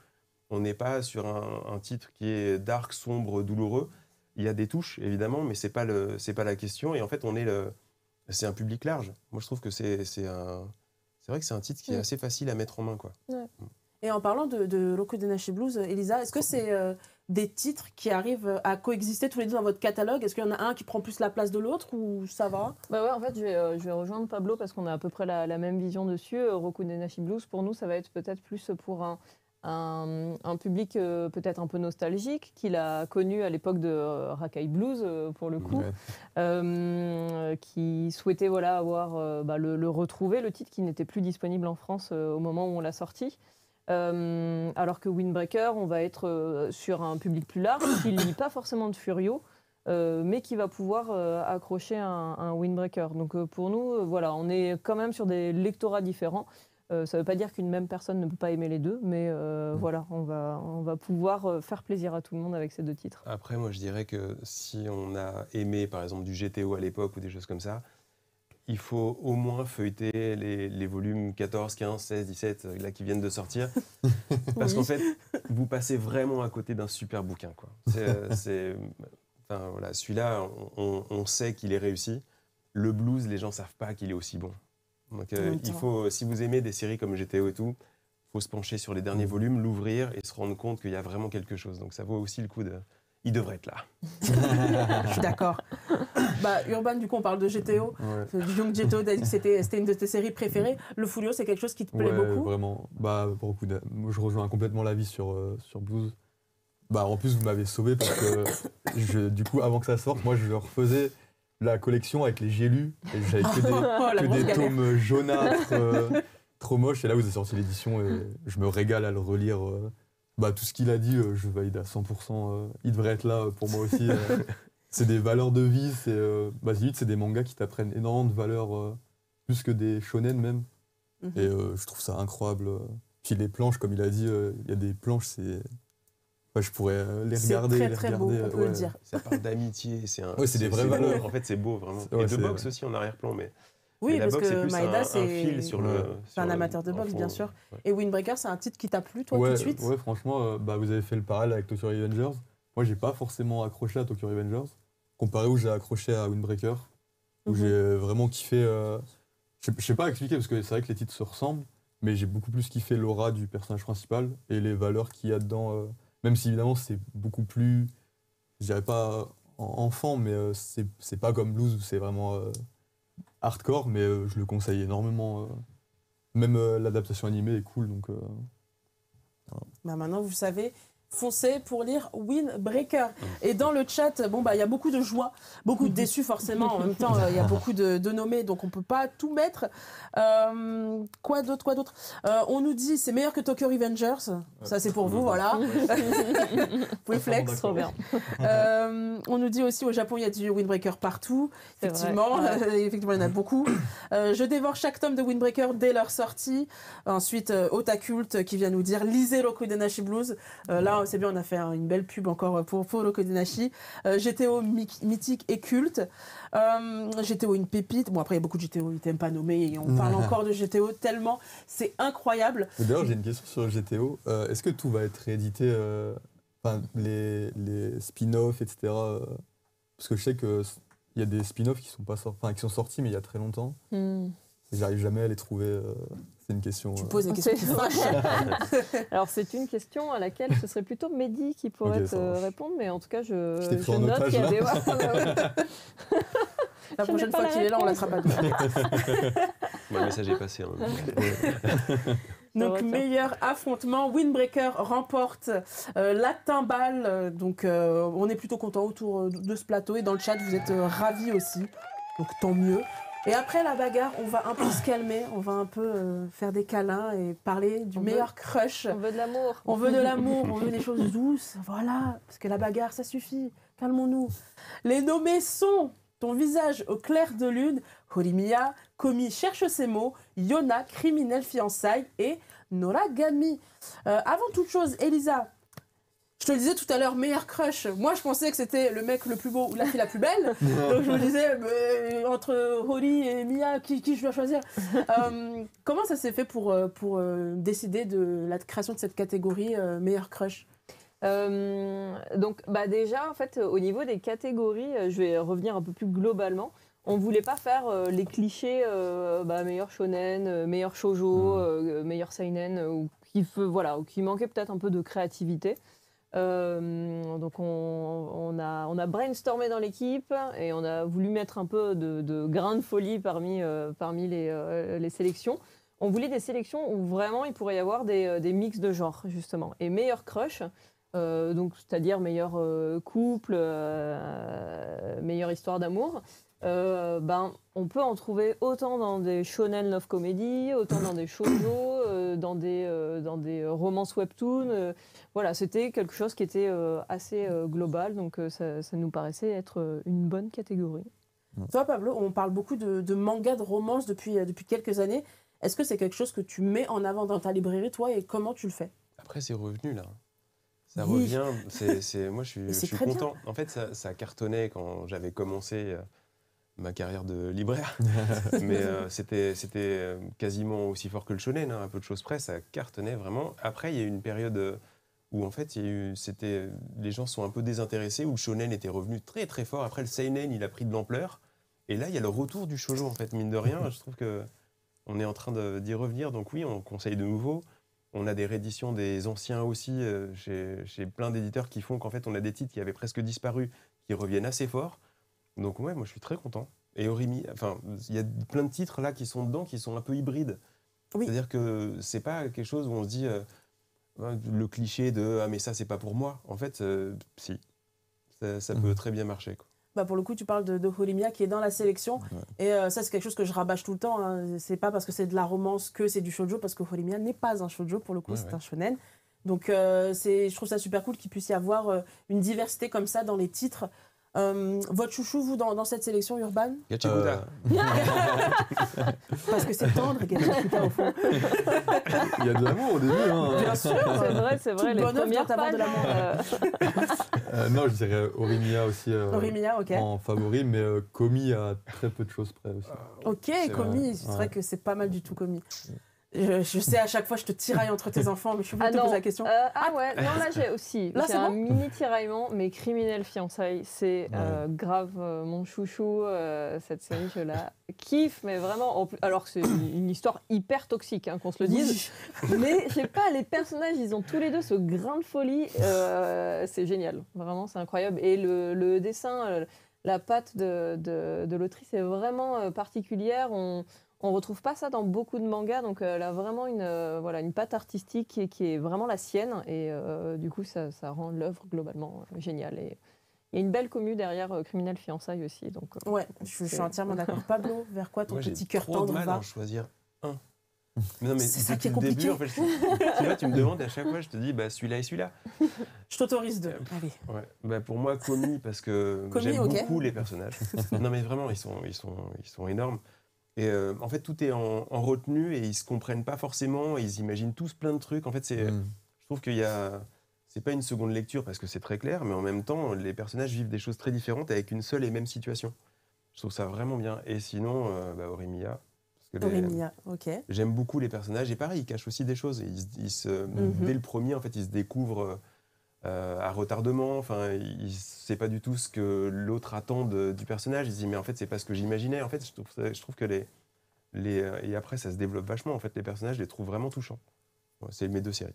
On n'est pas sur un titre qui est dark, sombre, douloureux. Il y a des touches, évidemment, mais c'est pas la question. Et en fait, c'est un public large. Moi, je trouve que c'est vrai que c'est un titre qui est assez facile à mettre en main, quoi. Ouais. Et en parlant de Rokudenashi Blues, Elisa, est-ce que c'est des titres qui arrivent à coexister tous les deux dans votre catalogue? Est-ce qu'il y en a un qui prend plus la place de l'autre ou ça va? Bah ouais, en fait, je vais rejoindre Pablo parce qu'on a à peu près la même vision dessus. Rokudenashi Blues, pour nous, ça va être peut-être plus pour un public peut-être un peu nostalgique, qu'il a connu à l'époque de Rakai Blues, pour le coup, qui souhaitait avoir le retrouver, le titre qui n'était plus disponible en France au moment où on l'a sorti. Alors que Windbreaker, on va être sur un public plus large, qui ne lit pas forcément de Furio, mais qui va pouvoir accrocher un Windbreaker. Donc pour nous, voilà, on est quand même sur des lectorats différents. Ça ne veut pas dire qu'une même personne ne peut pas aimer les deux, mais voilà, on va pouvoir faire plaisir à tout le monde avec ces 2 titres. Après, moi, je dirais que si on a aimé, par exemple, du GTO à l'époque ou des choses comme ça, il faut au moins feuilleter les volumes 14, 15, 16, 17, là, qui viennent de sortir. Parce qu'en fait, vous passez vraiment à côté d'un super bouquin, quoi. Voilà, celui-là, on sait qu'il est réussi. Le blues, les gens ne savent pas qu'il est aussi bon. Donc, il faut, si vous aimez des séries comme GTO et tout, il faut se pencher sur les derniers volumes, l'ouvrir et se rendre compte qu'il y a vraiment quelque chose. Donc ça vaut aussi le coup de... Il devrait être là. Je suis d'accord. Urban, du coup, on parle de GTO. Ouais. Young GTO, c'était une de tes séries préférées. Le Furio, c'est quelque chose qui te plaît beaucoup? Vraiment. Beaucoup. Moi, je rejoins complètement l'avis sur Blues. En plus, vous m'avez sauvé parce que, du coup, avant que ça sorte, moi, je refaisais la collection avec les j'ai lus. Et j'avais que des tomes jaunâtres, trop moches. Et là, vous avez sorti l'édition et je me régale à le relire. Tout ce qu'il a dit, je valide à 100%. Il devrait être là pour moi aussi. C'est des valeurs de vie. C'est des mangas qui t'apprennent énormément de valeurs, plus que des shonen même. Et je trouve ça incroyable. Puis les planches, comme il a dit, il y a des planches, je pourrais les regarder. C'est très beau, on peut le dire. Ça parle d'amitié. C'est des vraies valeurs. En fait, c'est beau, vraiment. Et de boxe aussi en arrière-plan. Mais Oui, Mais la parce boxe, c'est que plus Maeda, un c'est fil sur le. c'est un sur amateur de en boxe, fond, bien sûr. ouais. Et Windbreaker, c'est un titre qui t'a plu, toi, tout Ouais, de suite? ouais, franchement, vous avez fait le parallèle avec Tokyo Revengers. Moi, j'ai pas forcément accroché à Tokyo Revengers, comparé où j'ai accroché à Windbreaker, où Mhm. j'ai vraiment kiffé. Je sais pas expliquer, parce que c'est vrai que les titres se ressemblent, mais j'ai beaucoup plus kiffé l'aura du personnage principal et les valeurs qu'il y a dedans. Même si, évidemment, c'est beaucoup plus, je dirais pas enfant, mais c'est pas comme Blues où c'est vraiment hardcore, mais je le conseille énormément. Même l'adaptation animée est cool, donc. Bah maintenant, vous savez, foncez pour lire Windbreaker. Et dans le chat, bon, bah, il y a beaucoup de joie, beaucoup de déçus forcément. En même temps, il y a beaucoup de nommés, donc on ne peut pas tout mettre. Quoi d'autre On nous dit c'est meilleur que Tokyo Revengers. Ça, c'est pour vous, voilà. Vous pouvez flex. Trop bien. On nous dit aussi au Japon, il y a du Windbreaker partout. C'est Effectivement, vrai. effectivement, il y en a beaucoup. Je dévore chaque tome de Windbreaker dès leur sortie. Ensuite, Otakult qui vient nous dire lisez Rokudenashi Blues. Là, c'est bien, on a fait une belle pub encore pour Rokudenashi. GTO mythique et culte. GTO une pépite. Bon, après, il y a beaucoup de GTO, ils t'aiment pas nommés et on parle encore de GTO tellement c'est incroyable. D'ailleurs, j'ai une question sur le GTO. Est-ce que tout va être réédité, les spin-offs, etc. Parce que je sais qu'il y a des spin-offs qui sont pas qui sont sortis, mais il y a très longtemps. J'arrive jamais à les trouver. C'est une question. Tu poses des questions qui fâchent. Alors, c'est une question à laquelle ce serait plutôt Mehdi qui pourrait Ok, ça marche. répondre, mais en tout cas, Je t'ai pris je en note otage, qu'il y a là. des. Ouais, bah ouais. La Je prochaine n'ai pas fois la qu'il est là, on la réponse. sera pas. Le message est passé. Hein. Donc, Ça va, meilleur affrontement, Windbreaker remporte la timbale. Donc, on est plutôt content autour de ce plateau. Et dans le chat, vous êtes ravis aussi. Donc, tant mieux. Et après la bagarre, on va un peu se calmer. On va un peu faire des câlins et parler du meilleur crush. On veut de l'amour. On veut de l'amour, on veut des choses douces. Voilà. Parce que la bagarre, ça suffit. Calmons-nous. Les nommés sont Ton visage au clair de lune, Horimiya, Komi cherche ses mots, Yona, criminel fiançailles et Noragami. Avant toute chose, Elisa, je te le disais tout à l'heure, meilleur crush. Moi, je pensais que c'était le mec le plus beau ou la fille la plus belle. Donc, je me disais, entre Hori et Mia, qui je dois choisir Comment ça s'est fait pour décider de la création de cette catégorie meilleur crush? Donc, déjà, en fait, au niveau des catégories, je vais revenir un peu plus globalement. On voulait pas faire les clichés meilleur shonen, meilleur shoujo, meilleur seinen, ou qui manquait peut-être un peu de créativité. Donc on a brainstormé dans l'équipe et on a voulu mettre un peu de grain de folie parmi les sélections. On voulait des sélections où vraiment il pourrait y avoir des mix de genres, justement. Et meilleur crush, donc c'est-à-dire meilleur couple, meilleure histoire d'amour. On peut en trouver autant dans des shonen love comedy, autant dans des shoujo, dans des romances webtoon. Voilà, c'était quelque chose qui était assez global, donc ça nous paraissait être une bonne catégorie. Toi, Pablo, on parle beaucoup de mangas, de romances depuis quelques années. Est-ce que c'est quelque chose que tu mets en avant dans ta librairie, toi, et comment tu le fais? Après, c'est revenu là. Ça Oui. revient. Moi, je suis très content. En fait, ça cartonnait quand j'avais commencé ma carrière de libraire. Mais c'était quasiment aussi fort que le shonen, hein, un peu de choses près. Ça cartonnait vraiment. Après, il y a eu une période où en fait, les gens sont un peu désintéressés, où le shonen était revenu très très fort. Après, le seinen, il a pris de l'ampleur. Et là, il y a le retour du shoujo, en fait, mine de rien. Je trouve qu'on est en train d'y revenir. Donc oui, on conseille de nouveau. On a des rééditions des anciens aussi, chez plein d'éditeurs qui font qu'en fait, on a des titres qui avaient presque disparu, qui reviennent assez fort. Donc ouais, moi je suis très content. Et Orimi, il y a plein de titres là qui sont dedans, qui sont un peu hybrides. Oui. C'est-à-dire que c'est pas quelque chose où on se dit le cliché de « ah mais ça c'est pas pour moi ». En fait, si, ça peut très bien marcher, quoi. Pour le coup, tu parles de Horimiya qui est dans la sélection. Ouais. Et ça, c'est quelque chose que je rabâche tout le temps. Hein. C'est pas parce que c'est de la romance que c'est du shoujo, parce que Horimiya n'est pas un shoujo, pour le coup, c'est un shonen. Donc, je trouve ça super cool qu'il puisse y avoir une diversité comme ça dans les titres. Votre chouchou, vous, dans cette sélection urbaine? Gachikuta. Parce que c'est tendre, Gachikuta, au fond. Il y a de l'amour au début. Hein. Bien sûr. C'est vrai, Toute les bonne œuvre premières doit avoir de pages. Non, je dirais Orimiya aussi Orimiya, ok. en favori, mais Komi à très peu de choses près aussi. Ok, C'est Komi, c'est vrai que c'est pas mal du tout, Komi. Je sais, à chaque fois, je te tiraille entre tes enfants, mais je suis obligée de te poser la question. Ouais, non, là j'ai aussi. Là, J'ai c'est un bon mini tiraillement, mais Criminel Fiançailles, c'est grave mon chouchou. Cette série, je la kiffe, mais vraiment. Alors que c'est une histoire hyper toxique, hein, qu'on se le dise. Mais je sais pas, les personnages, ils ont tous les deux ce grain de folie. C'est génial, vraiment, c'est incroyable. Et le dessin, la patte de l'autrice est vraiment particulière. On retrouve pas ça dans beaucoup de mangas, donc elle a vraiment une patte artistique qui est vraiment la sienne, et du coup ça rend l'œuvre globalement géniale. Et il y a une belle commu derrière Criminel Fiançailles aussi. Donc, Ouais, je suis entièrement d'accord. Pablo, vers quoi ton Moi, petit cœur j'ai trop de tendre mal à va? en choisir un. Non, mais C'est ça qui est depuis le début, compliqué. en fait, tu vois, tu me demandes à chaque fois, je te dis, celui-là et celui-là. Je t'autorise deux. Allez. Ouais. Pour moi, Komi, parce que Komi, j'aime ok. beaucoup les personnages. Non, mais vraiment, ils sont énormes. Et en fait, tout est en retenue et ils se comprennent pas forcément. Ils imaginent tous plein de trucs. En fait, je trouve qu'il y a. C'est pas une seconde lecture parce que c'est très clair, mais en même temps, les personnages vivent des choses très différentes avec une seule et même situation. Je trouve ça vraiment bien. Et sinon, Orimiya. Orimiya, ok. J'aime beaucoup les personnages et pareil, ils cachent aussi des choses. Dès le premier, en fait, ils se découvrent à retardement. Enfin, il ne sait pas du tout ce que l'autre attend du personnage. Il se dit mais en fait c'est pas ce que j'imaginais. En fait, je trouve que et après ça se développe vachement. En fait, les personnages, je les trouve vraiment touchants. Ouais, c'est mes deux séries.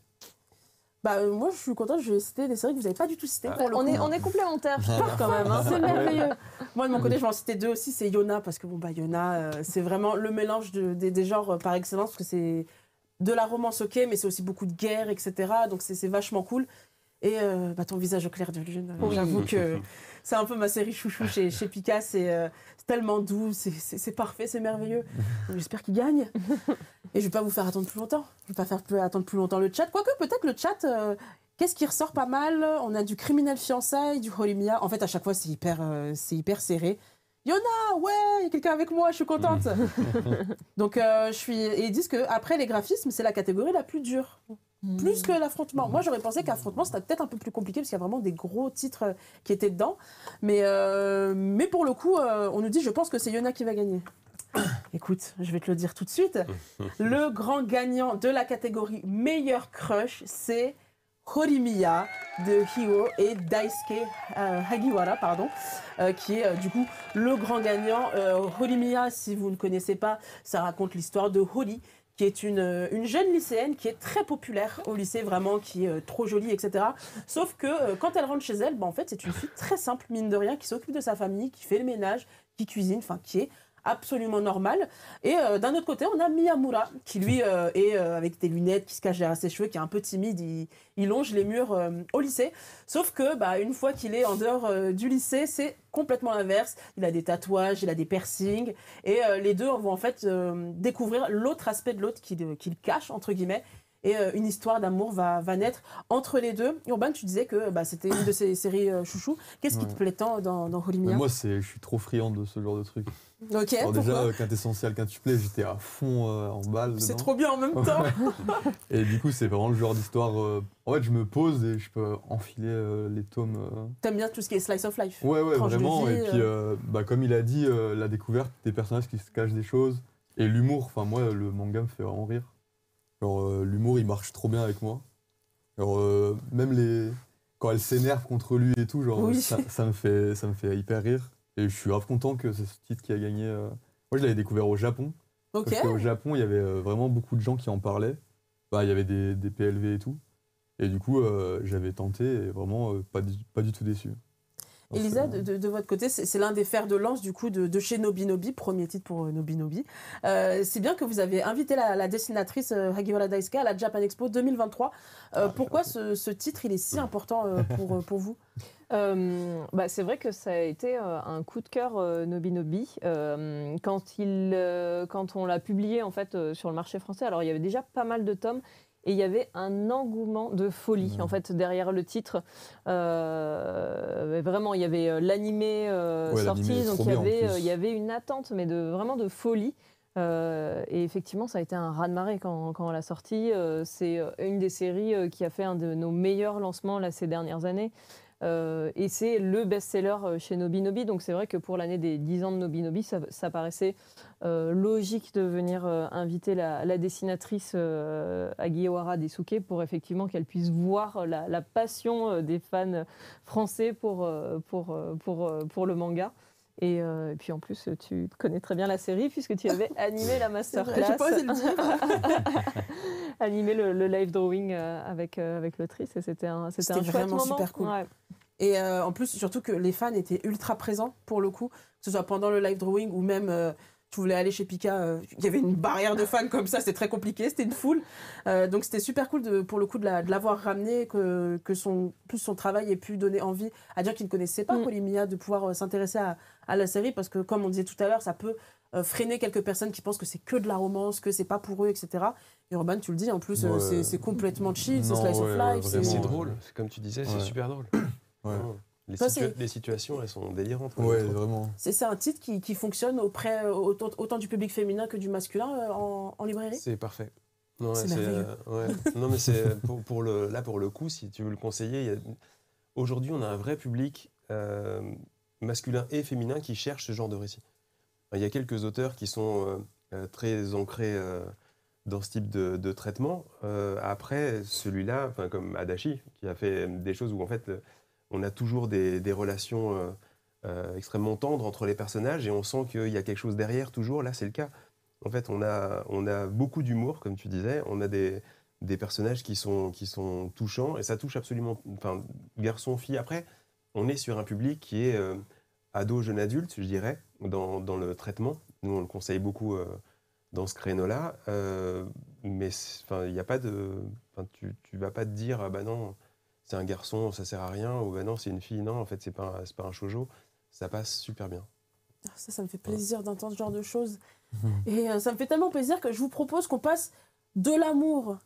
Moi, je suis contente, je vais citer des séries que vous n'avez pas du tout citées. Pour le coup. on est complémentaires, je trouve quand même. Hein. C'est merveilleux. Moi, de mon côté, je vais en citer deux aussi. C'est Yona, parce que Yona, c'est vraiment le mélange des genres par excellence, parce que c'est de la romance, ok, mais c'est aussi beaucoup de guerre, etc. Donc, c'est vachement cool. Et ton visage au clair de lune, j'avoue que c'est un peu ma série chouchou chez Pika. C'est tellement doux, c'est parfait, c'est merveilleux. J'espère qu'il gagne. Et je ne vais pas vous faire attendre plus longtemps. Je ne vais pas faire attendre plus longtemps le chat. Quoique, peut-être le chat, qu'est-ce qui ressort pas mal? On a du Criminel Fiançailles, du Orimiya. En fait, à chaque fois, c'est hyper serré. Yona, ouais, il y a quelqu'un avec moi, je suis contente. Donc, et ils disent qu'après les graphismes, c'est la catégorie la plus dure. Plus que l'affrontement. Moi, j'aurais pensé qu'affrontement, c'était peut-être un peu plus compliqué parce qu'il y a vraiment des gros titres qui étaient dedans. Mais pour le coup, on nous dit, je pense que c'est Yona qui va gagner. Écoute, je vais te le dire tout de suite. Le grand gagnant de la catégorie meilleur crush, c'est Orimiya de Hiro et Daisuke Hagiwara, qui est du coup le grand gagnant. Orimiya, si vous ne connaissez pas, ça raconte l'histoire de Hori, qui est une jeune lycéenne qui est très populaire au lycée, vraiment, qui est trop jolie, etc. Sauf que quand elle rentre chez elle, en fait, c'est une fille très simple, mine de rien, qui s'occupe de sa famille, qui fait le ménage, qui cuisine, enfin, qui est absolument normale. Et d'un autre côté, on a Miyamura, qui lui est avec des lunettes, qui se cache derrière ses cheveux, qui est un peu timide, il longe les murs au lycée. Sauf que, une fois qu'il est en dehors du lycée, c'est complètement l'inverse. Il a des tatouages, il a des piercings, et les deux vont en fait découvrir l'autre aspect de l'autre qu'il cache, entre guillemets. Et une histoire d'amour va naître entre les deux. Urban, tu disais que c'était une de ces séries chouchou. Qu'est-ce qui te plaît tant dans Orimiya? Moi, je suis trop friand de ce genre de truc. Ok, Alors pourquoi? déjà, Quintessentiel, Quintuplé, j'étais à fond en balle. C'est dedans. trop bien en même temps. Et du coup, c'est vraiment le genre d'histoire. En fait, je me pose et je peux enfiler les tomes. T'aimes bien tout ce qui est slice of life? Ouais, Tranche de vraiment. vie, Et puis, comme il a dit, la découverte des personnages qui se cachent des choses et l'humour. Enfin, moi, le manga me fait vraiment rire. Genre, l'humour, il marche trop bien avec moi. Genre, même quand elle s'énerve contre lui et tout, genre, Oui. ça me fait hyper rire. Et je suis grave content que c'est ce titre qui a gagné. Moi, je l'avais découvert au Japon. Ok. Parce qu'au Japon, il y avait vraiment beaucoup de gens qui en parlaient. Il y avait des PLV et tout. Et du coup, j'avais tenté et vraiment pas du tout déçu. Elisa, de votre côté, c'est l'un des fers de lance du coup de chez Nobinobi, premier titre pour Nobinobi. C'est bien que vous avez invité la dessinatrice Hagiwara Daisuke à la Japan Expo 2023. Pourquoi ce titre il est si important pour vous? C'est vrai que ça a été un coup de cœur Nobinobi. Quand on l'a publié en fait, sur le marché français, alors il y avait déjà pas mal de tomes. Et il y avait un engouement de folie en fait derrière le titre. Vraiment, il y avait l'animé sorti, donc il y avait une attente, mais vraiment de folie. Et effectivement, ça a été un raz-de-marée quand on l'a sorti. C'est une des séries qui a fait un de nos meilleurs lancements là, ces dernières années. Et c'est le best-seller chez Nobinobi. Donc c'est vrai que pour l'année des 10 ans de Nobinobi, ça paraissait logique de venir inviter la dessinatrice Agiwara Desuke pour effectivement qu'elle puisse voir la passion des fans français pour le manga. Et puis en plus, tu connais très bien la série puisque tu avais animé la masterclass. J'ai pas osé le dire. Animé le live drawing avec l'autrice et c'était un chouette vraiment moment. Super cool. Ouais. Et en plus, surtout que les fans étaient ultra présents pour le coup, que ce soit pendant le live drawing ou même tu voulais aller chez Pika, il y avait une barrière de fans comme ça, c'était très compliqué, c'était une foule. Donc c'était super cool pour le coup de l'avoir ramené, que son travail ait pu donner envie à dire qu'ils ne connaissaient pas Horimiya, de pouvoir s'intéresser à la série, parce que comme on disait tout à l'heure, ça peut freiner quelques personnes qui pensent que c'est que de la romance, que c'est pas pour eux, etc. Et Urban, tu le dis, en plus, c'est complètement chill, c'est slice of life. C'est drôle, comme tu disais, c'est super drôle. Ouais. Les situations, elles sont délirantes. Ouais, vraiment. C'est un titre qui fonctionne autant du public féminin que du masculin en librairie. C'est parfait. C'est merveilleux. Non, mais c'est pour le coup, si tu veux le conseiller, aujourd'hui, on a un vrai public masculin et féminin qui cherche ce genre de récit. Il y a quelques auteurs qui sont très ancrés dans ce type de traitement. Après, celui-là, comme Adachi, qui a fait des choses où en fait on a toujours des relations extrêmement tendres entre les personnages et on sent qu'il y a quelque chose derrière toujours. Là, c'est le cas. En fait, on a beaucoup d'humour, comme tu disais. On a des personnages qui sont touchants et ça touche absolument, garçon, fille. Après, on est sur un public qui est ado, jeune adulte, je dirais, dans le traitement. Nous, on le conseille beaucoup dans ce créneau-là. Mais il n'y a pas de... Tu vas pas te dire, ah bah non, c'est un garçon, ça sert à rien, ou bah non, c'est une fille. Non, en fait, c'est pas un shoujo. Ça passe super bien. Ça me fait plaisir d'entendre ce genre de choses. Et ça me fait tellement plaisir que je vous propose qu'on passe de l'amour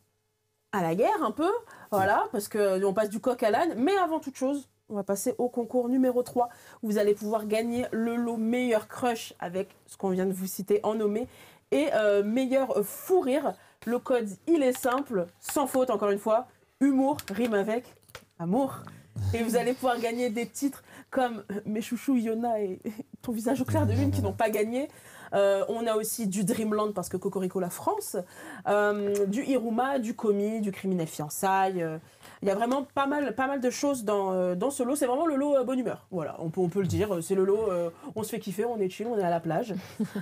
à la guerre un peu, voilà, parce qu'on passe du coq à l'âne. Mais avant toute chose, on va passer au concours numéro 3, où vous allez pouvoir gagner le lot meilleur crush avec ce qu'on vient de vous citer en nommé, et meilleur fou rire. Le code, il est simple, sans faute encore une fois, humour rime avec amour. Et vous allez pouvoir gagner des titres comme Mes chouchous Yona et Ton visage au clair de lune qui n'ont pas gagné. On a aussi du Dreamland parce que Cocorico la France, du Iruma, du Komi, du Criminel Fiançailles. Il y a vraiment pas mal de choses dans ce lot. C'est vraiment le lot bonne humeur. Voilà, on peut le dire. C'est le lot, on se fait kiffer, on est chill, on est à la plage.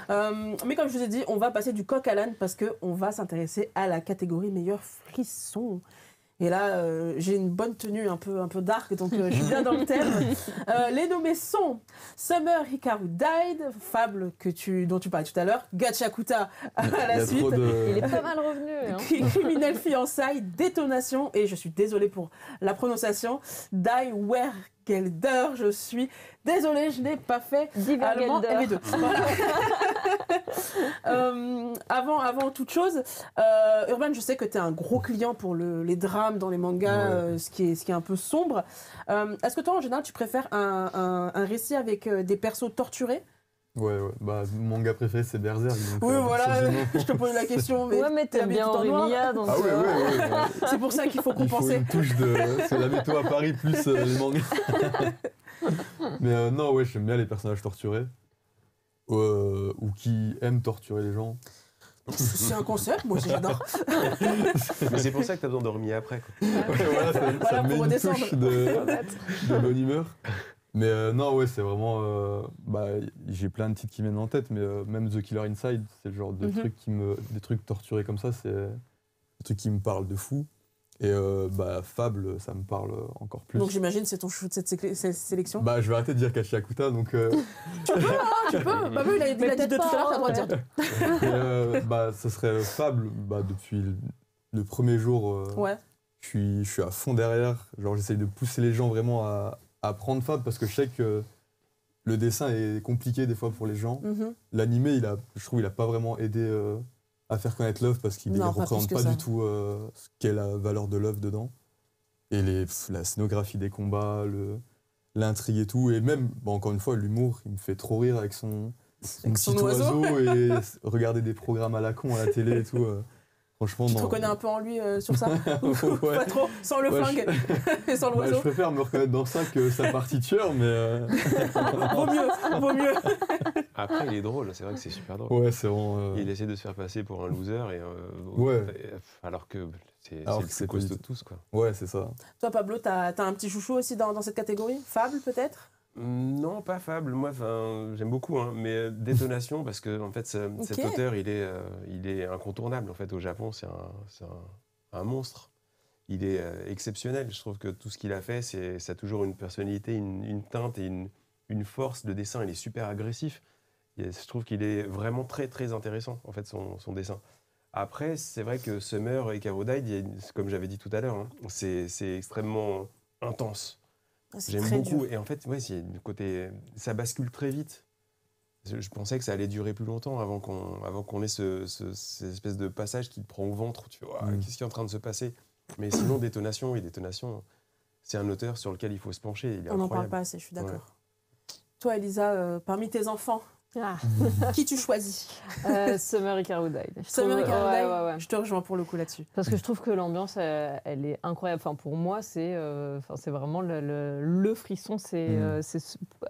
Mais comme je vous ai dit, on va passer du coq à l'âne parce qu'on va s'intéresser à la catégorie meilleur frisson. Et là, j'ai une bonne tenue un peu dark, donc je suis bien dans le thème. Les nommés sont Summer Hikaru Died, Fable dont tu parlais tout à l'heure, Gachakuta à la suite. Il est pas mal revenu. Hein. Criminel Fiançailles, Détonation, et je suis désolée pour la prononciation, Die Wergelder, je suis désolée, je n'ai pas fait allemand MV2. Voilà. Avant toute chose, Urban, je sais que tu es un gros client pour les drames dans les mangas, ce qui est un peu sombre. Est-ce que toi, en général, tu préfères un récit avec des persos torturés ? Ouais. Bah, mon manga préféré, c'est Berserk. Donc, oui, voilà, je te pose la question. Mais t'aimes bien Horimiya, donc... Ah ouais. C'est pour ça qu'il faut compenser. Il faut une touche de... C'est la météo à Paris plus les mangas. Mais non, j'aime bien les personnages torturés. Ou qui aiment torturer les gens. C'est un concept, moi aussi j'adore. Mais c'est pour ça que t'as besoin de dormir après. Quoi. Ça met une touche de bonne humeur. Mais non, c'est vraiment... j'ai plein de titres qui viennent en tête, mais même The Killer Inside, c'est le genre de trucs des trucs torturés comme ça, c'est des trucs qui me parlent de fou. Et Fable, ça me parle encore plus. Donc j'imagine c'est ton chou de cette sélection. Je vais arrêter de dire Gachakuta, donc... Tu peux. Bah oui, il a dit de tout à l'heure, t'as le droit de dire. Ça serait Fable, depuis le premier jour. Je suis à fond derrière. Genre j'essaye de pousser les gens vraiment apprendre Fab parce que je sais que le dessin est compliqué des fois pour les gens. Mhm. L'animé, je trouve, il a pas vraiment aidé à faire connaître l'œuvre parce qu'il ne Non, pas représente plus que pas ça. du tout ce qu'est la valeur de l'œuvre dedans. Et la scénographie des combats, l'intrigue et tout. Et même, encore une fois, l'humour, il me fait trop rire avec son son petit oiseau. et regarder des programmes à la con à la télé et tout. Franchement, Tu te non. reconnais un peu en lui sur ça Ouais. Pas trop, sans le Ouais, flingue et sans Ouais, je l'oiseau. préfère me reconnaître dans ça que sa partiture, mais Vaut mieux. Après, il est drôle, c'est vrai que c'est super drôle. ouais, c'est vraiment. Il essaie de se faire passer pour un loser, Ouais. alors que c'est Alors le que plus c'est pas costaud du de tous. Quoi. Ouais, c'est ça. Toi, Pablo, t'as un petit chouchou aussi dans cette catégorie? Fable, peut-être? Non, pas Fable. Moi, j'aime beaucoup, hein, mais Détonation, parce que en fait, cet auteur, il est incontournable. En fait, au Japon, c'est un monstre. Il est exceptionnel. Je trouve que tout ce qu'il a fait, ça a toujours une personnalité, une teinte et une force. Le dessin, il est super agressif. Je trouve qu'il est vraiment très, très intéressant, en fait, son dessin. Après, c'est vrai que Summer et Ikaru Died, comme j'avais dit tout à l'heure, hein, c'est extrêmement intense. C'est J'aime très beaucoup. dur. Et en fait, ouais, ça bascule très vite. Je pensais que ça allait durer plus longtemps avant qu'on ait cette espèce de passage qui te prend au ventre. Où tu vois, qu'est-ce qui est en train de se passer? Mais sinon, Détonation, c'est un auteur sur lequel il faut se pencher. Il est On n'en parle incroyable. pas assez, je suis d'accord. Ouais. Toi, Elisa, parmi tes enfants, qui tu choisis? Summer Ikaru Died. Summer Ikaru Died, ouais. je te rejoins pour le coup là-dessus. Parce que je trouve que l'ambiance, elle est incroyable. Enfin, pour moi, c'est vraiment le frisson.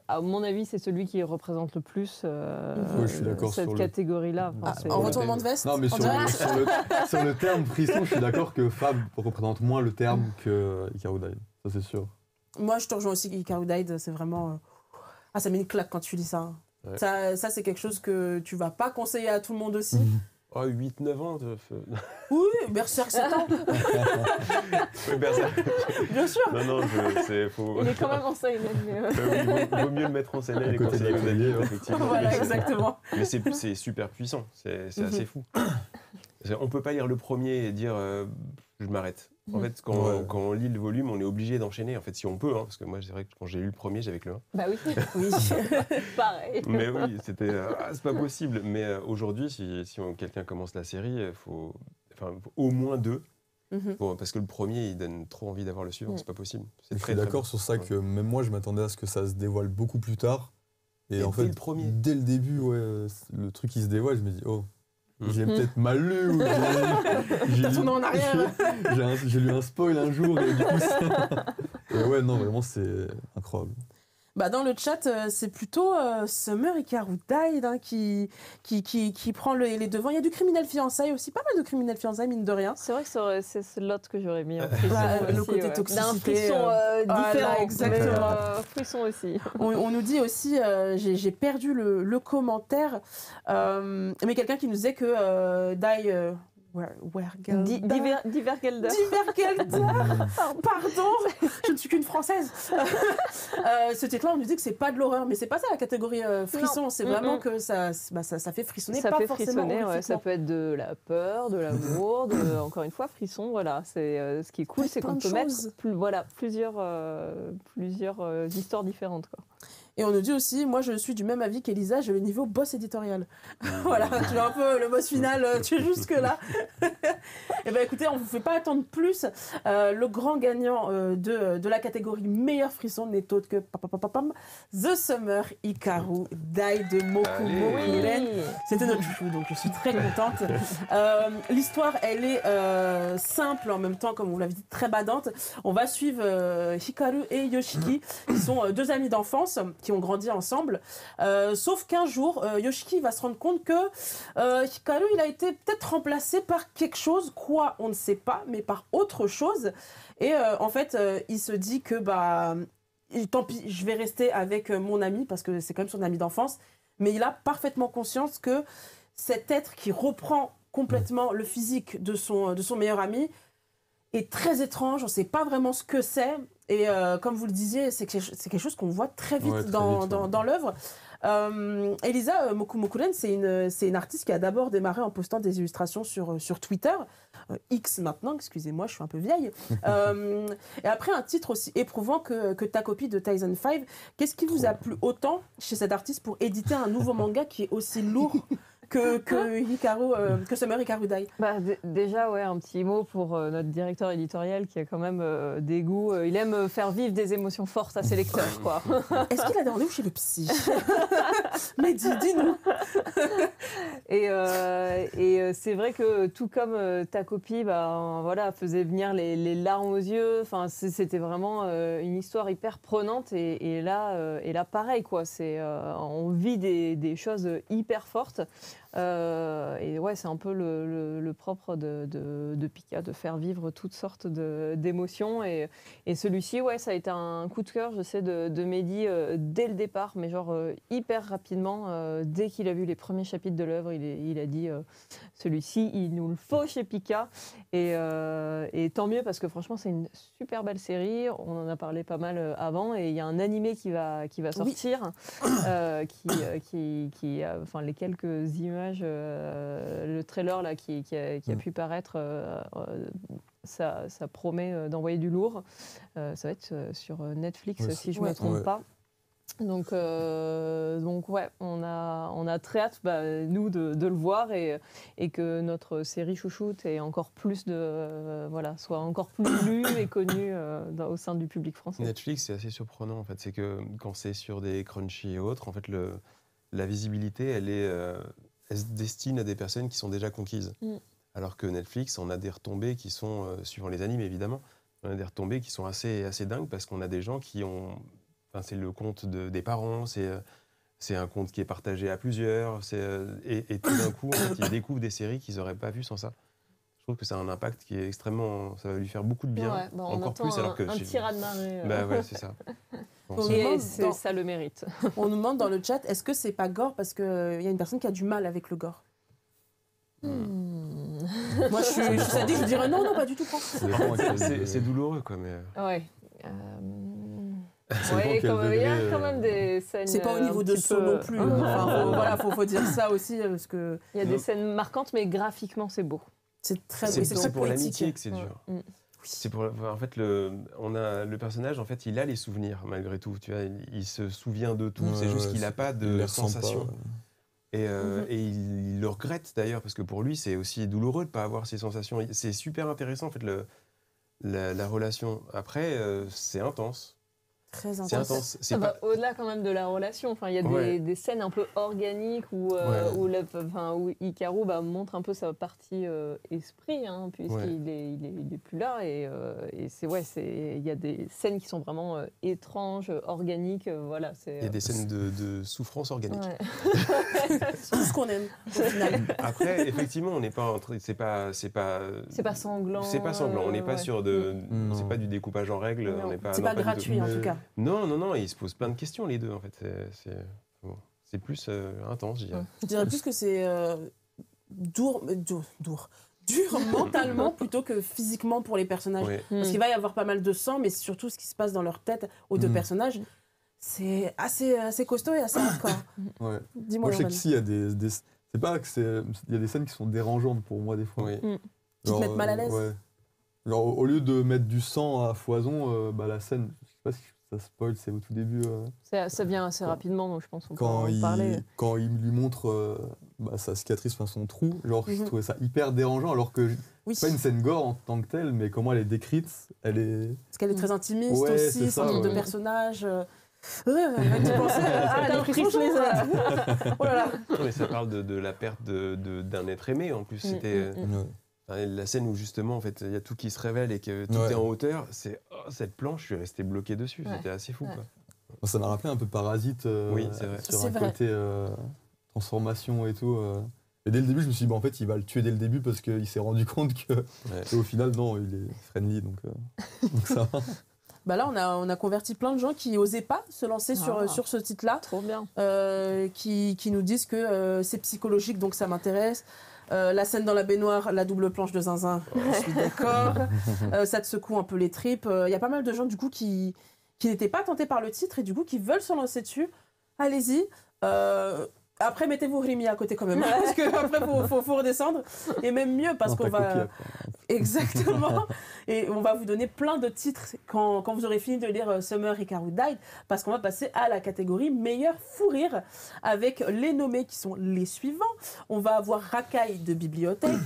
À mon avis, c'est celui qui représente le plus je suis d'accord cette sur le- catégorie-là. Enfin, c'est- En retournement de veste? Non, mais en sur direct sur le terme frisson, je suis d'accord que Fab représente moins le terme que Ikaru Died. Ça, c'est sûr. Moi, je te rejoins aussi. Ikaru Died, c'est vraiment. Ah, ça met une claque quand tu lis ça. Hein. Ouais. Ça, c'est quelque chose que tu vas pas conseiller à tout le monde aussi. Oh, 8-9 ans. Oui, Berserk 7 ans, Oui, Berserk. bien sûr. Non, faut... Il est quand même en scène. Mais, il vaut mieux le mettre en scène et les Côté conseiller aux d'atelier, amis, ouais. effectivement. Voilà, Mais exactement. Mais c'est super puissant, c'est assez fou. On peut pas lire le premier et dire je m'arrête. En fait, quand on lit le volume, on est obligé d'enchaîner. En fait, si on peut, hein, parce que moi, c'est vrai que quand j'ai lu le premier, j'avais que le 1. Bah oui, Oui. pareil. Mais oui, c'était c'est pas possible. Mais aujourd'hui, si quelqu'un commence la série, il faut au moins 2. Parce que le premier, il donne trop envie d'avoir le suivant. C'est pas possible. C'est Je très, suis très d'accord bon. sur ça Ouais. que même moi, je m'attendais à ce que ça se dévoile beaucoup plus tard. Et en dès fait, le premier. dès le début, le truc qui se dévoile, je me dis, oh, Mm. j'ai peut-être mal lu. Ou T'as tourné en arrière. j'ai lu un spoil un jour. Et du coup, et ouais, non, vraiment, c'est incroyable. Bah, dans le chat, c'est plutôt Summer Ikaru Died hein, qui prend les devants. Il y a du criminel fiançailles aussi, pas mal de criminel fiançailles, mine de rien. C'est vrai que c'est l'autre que j'aurais mis en Bah, frisson le aussi, côté ouais. toxicité, D'un frisson voilà, différent, exactement. mais frisson aussi. On nous dit aussi, j'ai perdu le commentaire, mais quelqu'un qui nous disait que Divergelder. Pardon, je ne suis qu'une française. Ce titre-là, on nous dit que c'est pas de l'horreur, mais c'est pas ça la catégorie frisson. Non. C'est vraiment que ça fait frissonner, Ça pas fait forcément frissonner, ouais. horrifiquement. Ça peut être de la peur, de l'amour, encore une fois, frisson, voilà. C'est, ce qui est cool, Ouais, c'est plein qu'on de peut mettre choses. plusieurs histoires différentes. Quoi. Et on nous dit aussi, moi je suis du même avis qu'Elisa, j'ai le niveau boss éditorial. Voilà, tu as un peu le boss final, tu es jusque là. Et ben écoutez, on ne vous fait pas attendre plus. Le grand gagnant de la catégorie meilleur frisson n'est autre que The Summer Ikaru Died de Mokumo Hiren. C'était notre chouchou, donc je suis très contente. L'histoire, elle est simple en même temps, comme vous l'avez dit, très badante. On va suivre Hikaru et Yoshiki, qui sont deux amis d'enfance, qui ont grandi ensemble. Sauf qu'un jour, Yoshiki va se rendre compte que Hikaru, il a été peut-être remplacé par quelque chose, quoi, on ne sait pas, mais par autre chose. Et en fait, il se dit que, tant pis, je vais rester avec mon ami, parce que c'est quand même son ami d'enfance. Mais il a parfaitement conscience que cet être qui reprend complètement le physique de son meilleur ami est très étrange, on ne sait pas vraiment ce que c'est. Et comme vous le disiez, c'est quelque chose qu'on voit très vite Ouais, très dans vite, ouais. dans l'œuvre. Elisa Mokumokulen, c'est une artiste qui a d'abord démarré en postant des illustrations sur Twitter, X maintenant, excusez-moi, je suis un peu vieille. Et après un titre aussi éprouvant que ta copie de Tyson 5, qu'est-ce qui vous a plu autant chez cette artiste pour éditer un nouveau manga qui est aussi lourd que Summer Hikaru Dai? Déjà, ouais, un petit mot pour notre directeur éditorial qui a quand même des goûts. Il aime faire vivre des émotions fortes à ses lecteurs, quoi. Est-ce qu'il a des rendez-vous chez le psy? Mais dis-nous. Et c'est vrai que tout comme ta copie, voilà, faisait venir les larmes aux yeux. Enfin, c'était vraiment une histoire hyper prenante. Et là, pareil, quoi. On vit des choses hyper fortes. Et ouais, c'est un peu le propre de Pika, de faire vivre toutes sortes d'émotions. Et celui-ci, ouais, ça a été un coup de cœur, je sais, de Mehdi dès le départ, mais genre hyper rapidement. Dès qu'il a vu les premiers chapitres de l'œuvre, il a dit celui-ci, il nous le faut chez Pika. Et tant mieux, parce que franchement, c'est une super belle série. On en a parlé pas mal avant. Et il y a un animé qui va sortir, qui enfin, les quelques images, le trailer là, qui a pu paraître, ça promet d'envoyer du lourd. Ça va être sur Netflix, si je ne me trompe pas. Donc ouais, on a très hâte, nous, de le voir et que notre série chouchoute ait encore plus soit encore plus lue et connue au sein du public français. Netflix, c'est assez surprenant en fait. C'est que quand c'est sur des Crunchy et autres, en fait, la visibilité, elle se destine à des personnes qui sont déjà conquises. Alors que Netflix, on a des retombées qui sont, suivant les animes évidemment, on a des retombées qui sont assez dingues parce qu'on a des gens qui ont... Enfin, c'est le compte des parents, c'est un compte qui est partagé à plusieurs, et tout d'un coup, en fait, ils découvrent des séries qu'ils n'auraient pas vues sans ça. Je trouve que ça a un impact qui est extrêmement... Ça va lui faire beaucoup de bien, on encore plus alors que... un petit raz-de-marée. Ouais, c'est ça. Et ça le mérite. On nous demande dans le chat, est-ce que c'est pas gore parce qu'il y a une personne qui a du mal avec le gore? Moi, je dirais non, pas du tout. C'est douloureux, quoi, mais... Ouais. Il y a quand même des scènes... C'est pas au niveau de saut non plus. Voilà, faut dire ça aussi, parce que... Il y a des scènes marquantes, mais graphiquement, c'est beau. C'est très pour poétique. l'amitié que c'est dur. C'est en fait, on a le personnage, en fait, il a les souvenirs malgré tout. Tu vois, il se souvient de tout. C'est juste qu'il n'a pas de sensations. Et il le regrette d'ailleurs parce que pour lui, c'est aussi douloureux de pas avoir ces sensations. C'est super intéressant en fait la relation. Après, c'est intense. Très intense. C'est intense. Ça va au-delà quand même de la relation. Enfin, il y a des scènes un peu organiques où Hikaru montre un peu sa partie esprit, puisqu'il est plus là. Et il y a des scènes qui sont vraiment étranges, organiques. Voilà, il y a des scènes de souffrance organique. C'est tout ce qu'on aime, au final. Après, effectivement, on n'est pas en train... C'est pas sanglant. C'est pas sanglant. On n'est pas sur de... C'est pas du découpage en règle. C'est pas gratuit, en tout cas. Non, ils se posent plein de questions, les deux, en fait. C'est plus intense, je dirais. Je dirais plus que c'est dur mentalement plutôt que physiquement pour les personnages. Oui. Parce qu'il va y avoir pas mal de sang, mais surtout ce qui se passe dans leur tête aux deux personnages, c'est assez costaud et assez hardcore. Ouais. Dis-moi, moi, je sais qu'ici, il y a c'est pas que il y a des scènes qui sont dérangeantes pour moi, des fois. Oui. Qui te mettent mal à l'aise. Ouais. Genre, au lieu de mettre du sang à foison, la scène, je sais pas si ça spoil, c'est au tout début. Ça vient assez rapidement, donc je pense qu'on peut en parler. Quand il lui montre sa cicatrice, son trou, genre, je trouvais ça hyper dérangeant, alors que c'est pas une scène gore en tant que telle, mais comment elle est décrite, elle est... Parce qu'elle est très intimiste aussi, son nombre de personnages... tu pensais la frissons les oh là là. Mais ça parle de la perte d'un être aimé, en plus. C'était... La scène où justement en fait il y a tout qui se révèle et que tout est en hauteur, cette planche, je suis resté bloqué dessus, c'était assez fou. Quoi. Ça m'a rappelé un peu Parasite c'est vrai. Sur un côté transformation et tout. Et dès le début, je me suis dit en fait il va le tuer dès le début parce qu'il s'est rendu compte que au final non, il est friendly donc ça va. Là, on a converti plein de gens qui n'osaient pas se lancer sur ce titre-là. Trop bien. Qui nous disent que c'est psychologique, donc ça m'intéresse. La scène dans la baignoire, la double planche de zinzin, je suis d'accord. Ça te secoue un peu les tripes. Il y a pas mal de gens du coup qui n'étaient pas tentés par le titre et du coup qui veulent se lancer dessus. Allez-y. Après, mettez-vous Rimi à côté quand même, parce qu'après, faut redescendre. Et même mieux, parce qu'on va... Exactement. Et on va vous donner plein de titres quand vous aurez fini de lire Summer Hikaru Died, parce qu'on va passer à la catégorie meilleur fou rire, avec les nommés qui sont les suivants. On va avoir Rakai de Bibliothèque,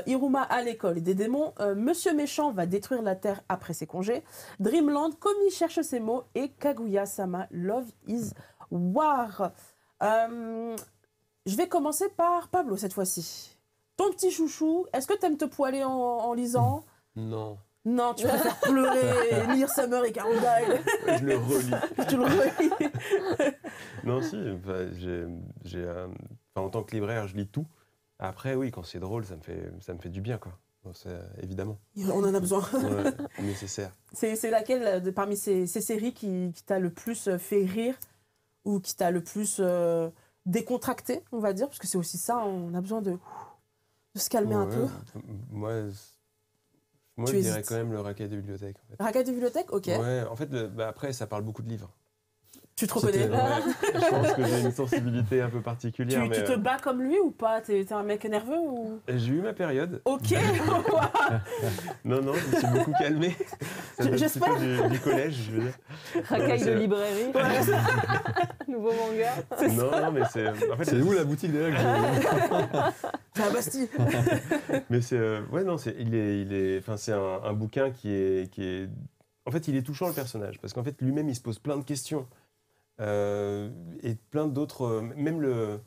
Iruma à l'école des démons, Monsieur Méchant va détruire la Terre après ses congés, Dreamland, Komi cherche ses mots, et Kaguya-sama Love is War. Je vais commencer par Pablo cette fois-ci. Ton petit chouchou, est-ce que tu aimes te poiler en lisant? Non. Non, tu préfères pleurer, lire Summer Hikaru Died. Je le relis. Tu le relis. Non, si, en tant que libraire, je lis tout. Après, oui, quand c'est drôle, ça me fait du bien, quoi. Bon, évidemment. On en a besoin. Ouais, nécessaire. C'est laquelle, parmi ces séries qui t'a le plus fait rire ou qui t'a le plus décontracté, on va dire, parce que c'est aussi ça, on a besoin de se calmer un peu. Moi je dirais quand même le Rakai de Bibliothèque. En fait. Rakai de Bibliothèque, ok. Ouais, en fait, après, ça parle beaucoup de livres. Tu te reconnais? Je pense que j'ai une sensibilité un peu particulière. Tu te bats comme lui ou pas? T'es un mec nerveux ou... J'ai eu ma période. Ok. Non, je me suis beaucoup calmé. J'espère. Du collège, je veux dire. Racaille de librairie. Nouveau manga. Non, mais c'est... En fait, c'est où la boutique derrière que C'est à Bastille. Mais c'est... ouais, non, c'est un bouquin qui est... En fait, il est touchant, le personnage. Parce qu'en fait, lui-même, il se pose plein de questions. Et plein d'autres... Même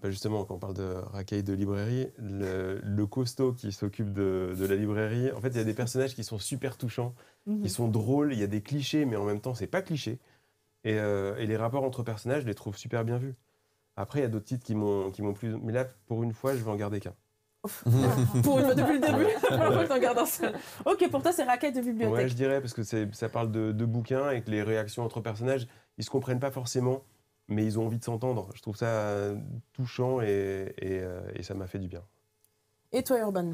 justement, quand on parle de Rakai de librairie, le costaud qui s'occupe de la librairie, en fait, il y a des personnages qui sont super touchants, qui sont drôles, il y a des clichés, mais en même temps, c'est pas cliché. Et les rapports entre personnages, je les trouve super bien vus. Après, il y a d'autres titres qui m'ont plus... Mais là, pour une fois, je vais en garder qu'un. Pour une fois, depuis le début, t'en gardes un seul. Ok, pour toi, c'est Rakai de Bibliothèque. Ouais, je dirais, parce que ça parle de bouquins et que les réactions entre personnages, ils se comprennent pas forcément, mais ils ont envie de s'entendre. Je trouve ça touchant et ça m'a fait du bien. Et toi, Urban,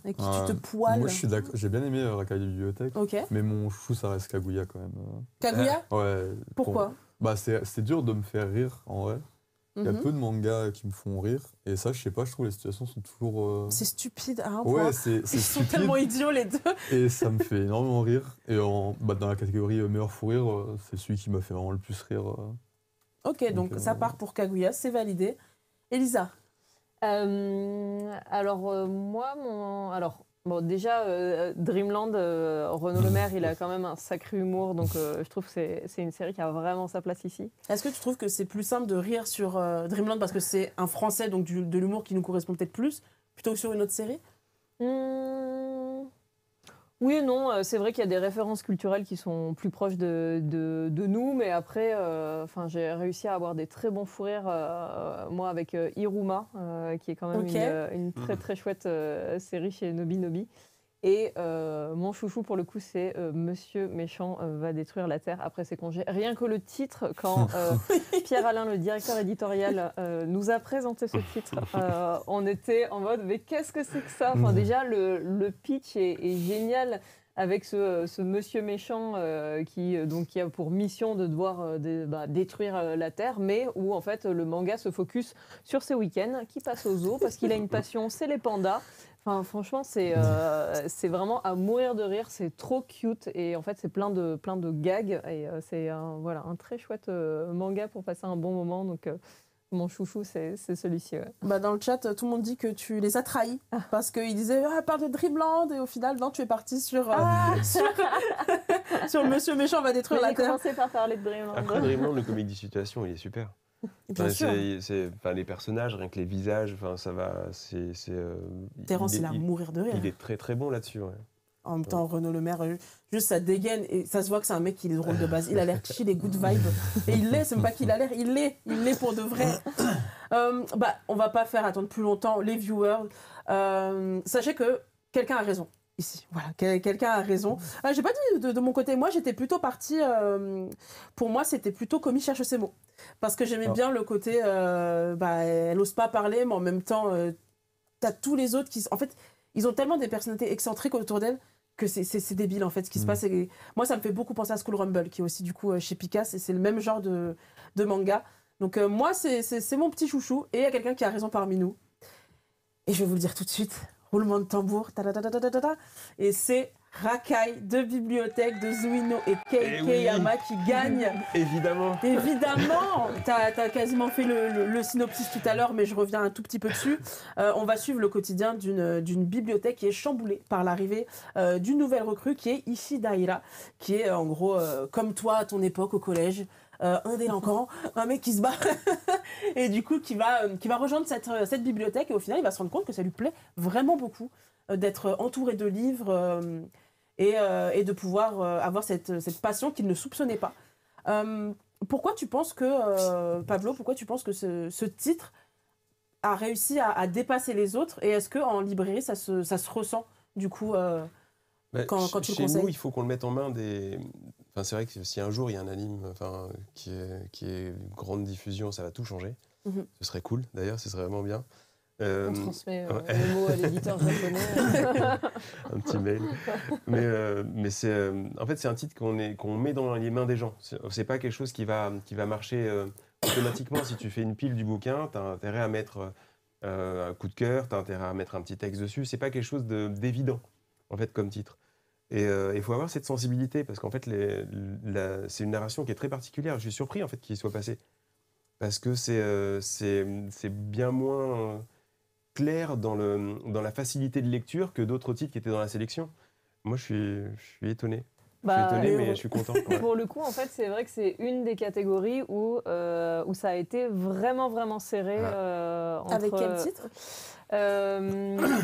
avec qui tu te poiles? Moi, je suis d'accord. J'ai bien aimé Rakai de Bibliothèque. Ok. Mais mon chou, ça reste Kaguya quand même. Kaguya? Ouais. Pourquoi? C'est dur de me faire rire, en vrai. Il y a peu de mangas qui me font rire. Et ça, je sais pas, je trouve les situations sont toujours... C'est stupide, hein? Ouais, c'est Ils sont tellement idiots, les deux. Et ça me fait énormément rire. Et dans la catégorie meilleur fou rire, c'est celui qui m'a fait vraiment le plus rire. Ok, donc ça part pour Kaguya, c'est validé. Elisa? Bon, déjà, Dreamland, Renaud Lemaire, il a quand même un sacré humour, donc je trouve que c'est une série qui a vraiment sa place ici. Est-ce que tu trouves que c'est plus simple de rire sur Dreamland parce que c'est un français, donc de l'humour qui nous correspond peut-être plus, plutôt que sur une autre série? Oui et non, c'est vrai qu'il y a des références culturelles qui sont plus proches de nous, mais après, j'ai réussi à avoir des très bons fous rires, moi, avec Iruma, qui est quand même une très très chouette série chez Nobi Nobi. Et mon chouchou, pour le coup, c'est Monsieur Méchant va détruire la Terre après ses congés. Rien que le titre, quand Pierre Alain, le directeur éditorial, nous a présenté ce titre, on était en mode « mais qu'est-ce que c'est que ça ?» Enfin, déjà, le pitch est génial avec ce Monsieur Méchant qui a pour mission de devoir détruire la Terre, mais où en fait le manga se focus sur ses week-ends, qui passe au zoo parce qu'il a une passion, c'est les pandas. Enfin, franchement, c'est vraiment à mourir de rire, c'est trop cute et en fait c'est plein de gags et c'est un très chouette manga pour passer un bon moment. Donc mon chouchou, c'est celui-ci. Ouais. Dans le chat, tout le monde dit que tu les as trahis parce qu'ils disaient parle de Dreamland et au final, non, tu es parti sur sur Monsieur Méchant va détruire la Terre. J'ai commencé par parler de Dreamland. Après Dreamland, le comique de situation, il est super. Bien sûr. Les personnages, rien que les visages, ça va. Terrence, il a à mourir de rire. Il est très très bon là-dessus. Ouais. En même temps, Renaud Lemaire, juste ça dégaine et ça se voit que c'est un mec qui est drôle de base. Il a l'air chill et good vibe. Et il l'est, c'est même pas qu'il a l'air, il l'est pour de vrai. On va pas faire attendre plus longtemps les viewers. Sachez que quelqu'un a raison. Ici, voilà, quelqu'un a raison. J'ai pas dit de mon côté, moi j'étais plutôt partie, pour moi c'était plutôt Komi cherche ses mots. Parce que j'aimais bien le côté, elle ose pas parler, mais en même temps, t'as tous les autres qui... En fait, ils ont tellement des personnalités excentriques autour d'elle que c'est débile en fait ce qui se passe. Moi ça me fait beaucoup penser à School Rumble, qui est aussi du coup chez Picas, et c'est le même genre de manga. Donc moi, c'est mon petit chouchou. Et il y a quelqu'un qui a raison parmi nous. Et je vais vous le dire tout de suite. Roulement de tambour. Et c'est Rakai de Bibliothèque de Zuino et Keikeyama qui gagne. Évidemment. Évidemment. T'as quasiment fait le synopsis tout à l'heure, mais je reviens un tout petit peu dessus. On va suivre le quotidien d'une bibliothèque qui est chamboulée par l'arrivée d'une nouvelle recrue qui est Ishidaira, qui est en gros comme toi à ton époque au collège. Un délinquant, un mec qui se bat et du coup qui va rejoindre cette bibliothèque et au final il va se rendre compte que ça lui plaît vraiment beaucoup d'être entouré de livres et de pouvoir avoir cette passion qu'il ne soupçonnait pas. Pourquoi tu penses que, Pablo, ce titre a réussi à dépasser les autres et est-ce qu'en librairie ça se ressent du coup quand tu le conseilles? Chez nous, il faut qu'on le mette en main des... Enfin, c'est vrai que si un jour il y a un anime qui est grande diffusion, ça va tout changer. Ce serait cool, d'ailleurs, ce serait vraiment bien. On transmet le mot à l'éditeur japonais. Un petit mail. Mais c'est, en fait, c'est un titre qu'on met dans les mains des gens. C'est pas quelque chose qui va marcher automatiquement. Si tu fais une pile du bouquin, tu as intérêt à mettre un coup de cœur, tu as intérêt à mettre un petit texte dessus. C'est pas quelque chose d'évident, en fait, comme titre. Et il faut avoir cette sensibilité parce qu'en fait, c'est une narration qui est très particulière. Je suis surpris en fait qu'il soit passé parce que c'est bien moins clair dans la facilité de lecture que d'autres titres qui étaient dans la sélection. Moi, je suis étonné. Je suis étonné, mais je suis content. Ouais. Pour le coup, en fait, c'est vrai que c'est une des catégories où ça a été vraiment, vraiment serré. Avec quel titre ?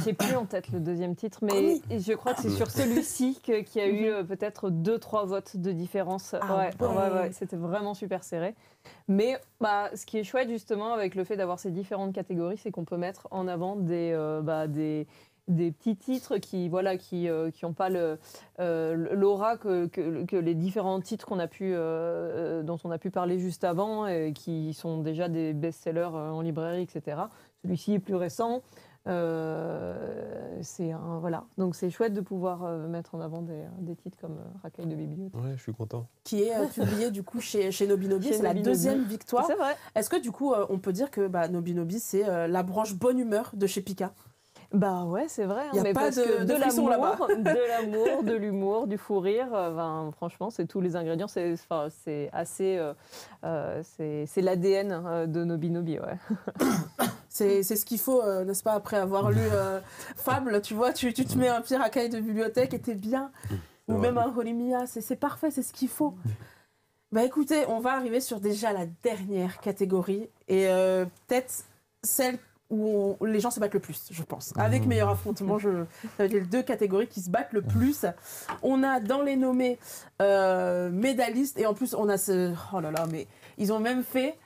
J'ai plus en tête le deuxième titre, mais je crois que c'est sur celui-ci qu'il y a eu peut-être 2-3 votes de différence. Ouais, c'était vraiment super serré. Mais ce qui est chouette justement avec le fait d'avoir ces différentes catégories, c'est qu'on peut mettre en avant des petits titres qui ont pas l'aura que les différents titres dont on a pu parler juste avant et qui sont déjà des best-sellers en librairie, etc. Celui-ci est plus récent. Donc c'est chouette de pouvoir mettre en avant des titres comme Rakai de Bibliothèque. Ouais, je suis content. Qui est publié du coup chez Nobinobi. C'est la deuxième victoire. C'est vrai. Est-ce que du coup on peut dire que Nobinobi c'est la branche bonne humeur de chez Pika? Bah ouais, c'est vrai. Il n'y a pas de l'amour là-bas. De l'amour, de l'humour, du fou rire. Franchement, c'est tous les ingrédients. C'est assez. C'est l'ADN de Nobinobi, ouais. C'est ce qu'il faut, n'est-ce pas, après avoir lu Fable, tu vois, tu te mets un petit Rakai de Bibliothèque et t'es bien. Ou même un Horimiya, c'est parfait, c'est ce qu'il faut. Écoutez, on va arriver sur déjà la dernière catégorie et peut-être celle où les gens se battent le plus, je pense. Avec Meilleur Affrontement, avec les deux catégories qui se battent le plus. On a dans les nommés médaillistes et en plus on a oh là là, mais ils ont même fait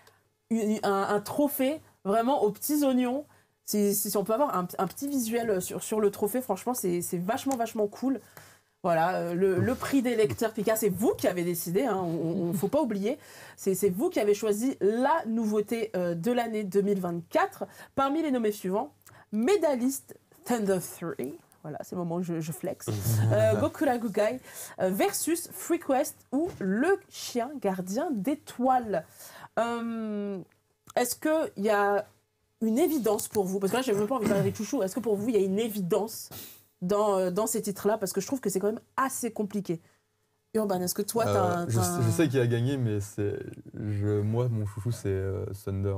un trophée vraiment aux petits oignons. Si on peut avoir un petit visuel sur le trophée, franchement, c'est vachement cool. Voilà, le prix des lecteurs Pika, c'est vous qui avez décidé, hein, on faut pas oublier. C'est vous qui avez choisi la nouveauté de l'année 2024. Parmi les nommés suivants, médailliste Thunder 3, voilà, c'est le moment où je flex, Gokuragugai versus FreeQuest ou Le Chien Gardien d'Étoiles. Est-ce qu'il y a une évidence pour vous? Parce que là, j'ai même pas envie de parler des chouchous. Est-ce que pour vous, il y a une évidence dans ces titres-là? Parce que je trouve que c'est quand même assez compliqué. Urban, est-ce que toi, t'as je sais qui a gagné, mais moi, mon chouchou, c'est Thunder.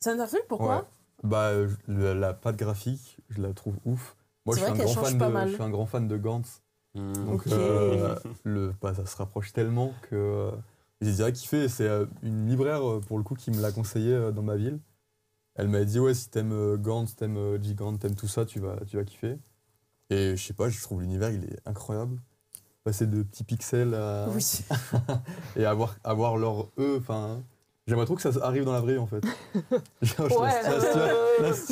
Thunder 3, pourquoi? Ouais. La patte graphique, je la trouve ouf. Moi, je suis un grand fan de Gantz. Donc, ça se rapproche tellement que j'ai direct kiffé. C'est une libraire, pour le coup, qui me l'a conseillé dans ma ville. Elle m'a dit, ouais, si t'aimes Gantz, t'aimes Gigant, t'aimes tout ça, tu vas kiffer. Et je sais pas, je trouve l'univers, il est incroyable. Passer de petits pixels à... Oui. et avoir leur enfin... J'aimerais trop que ça arrive dans la vraie vie, en fait.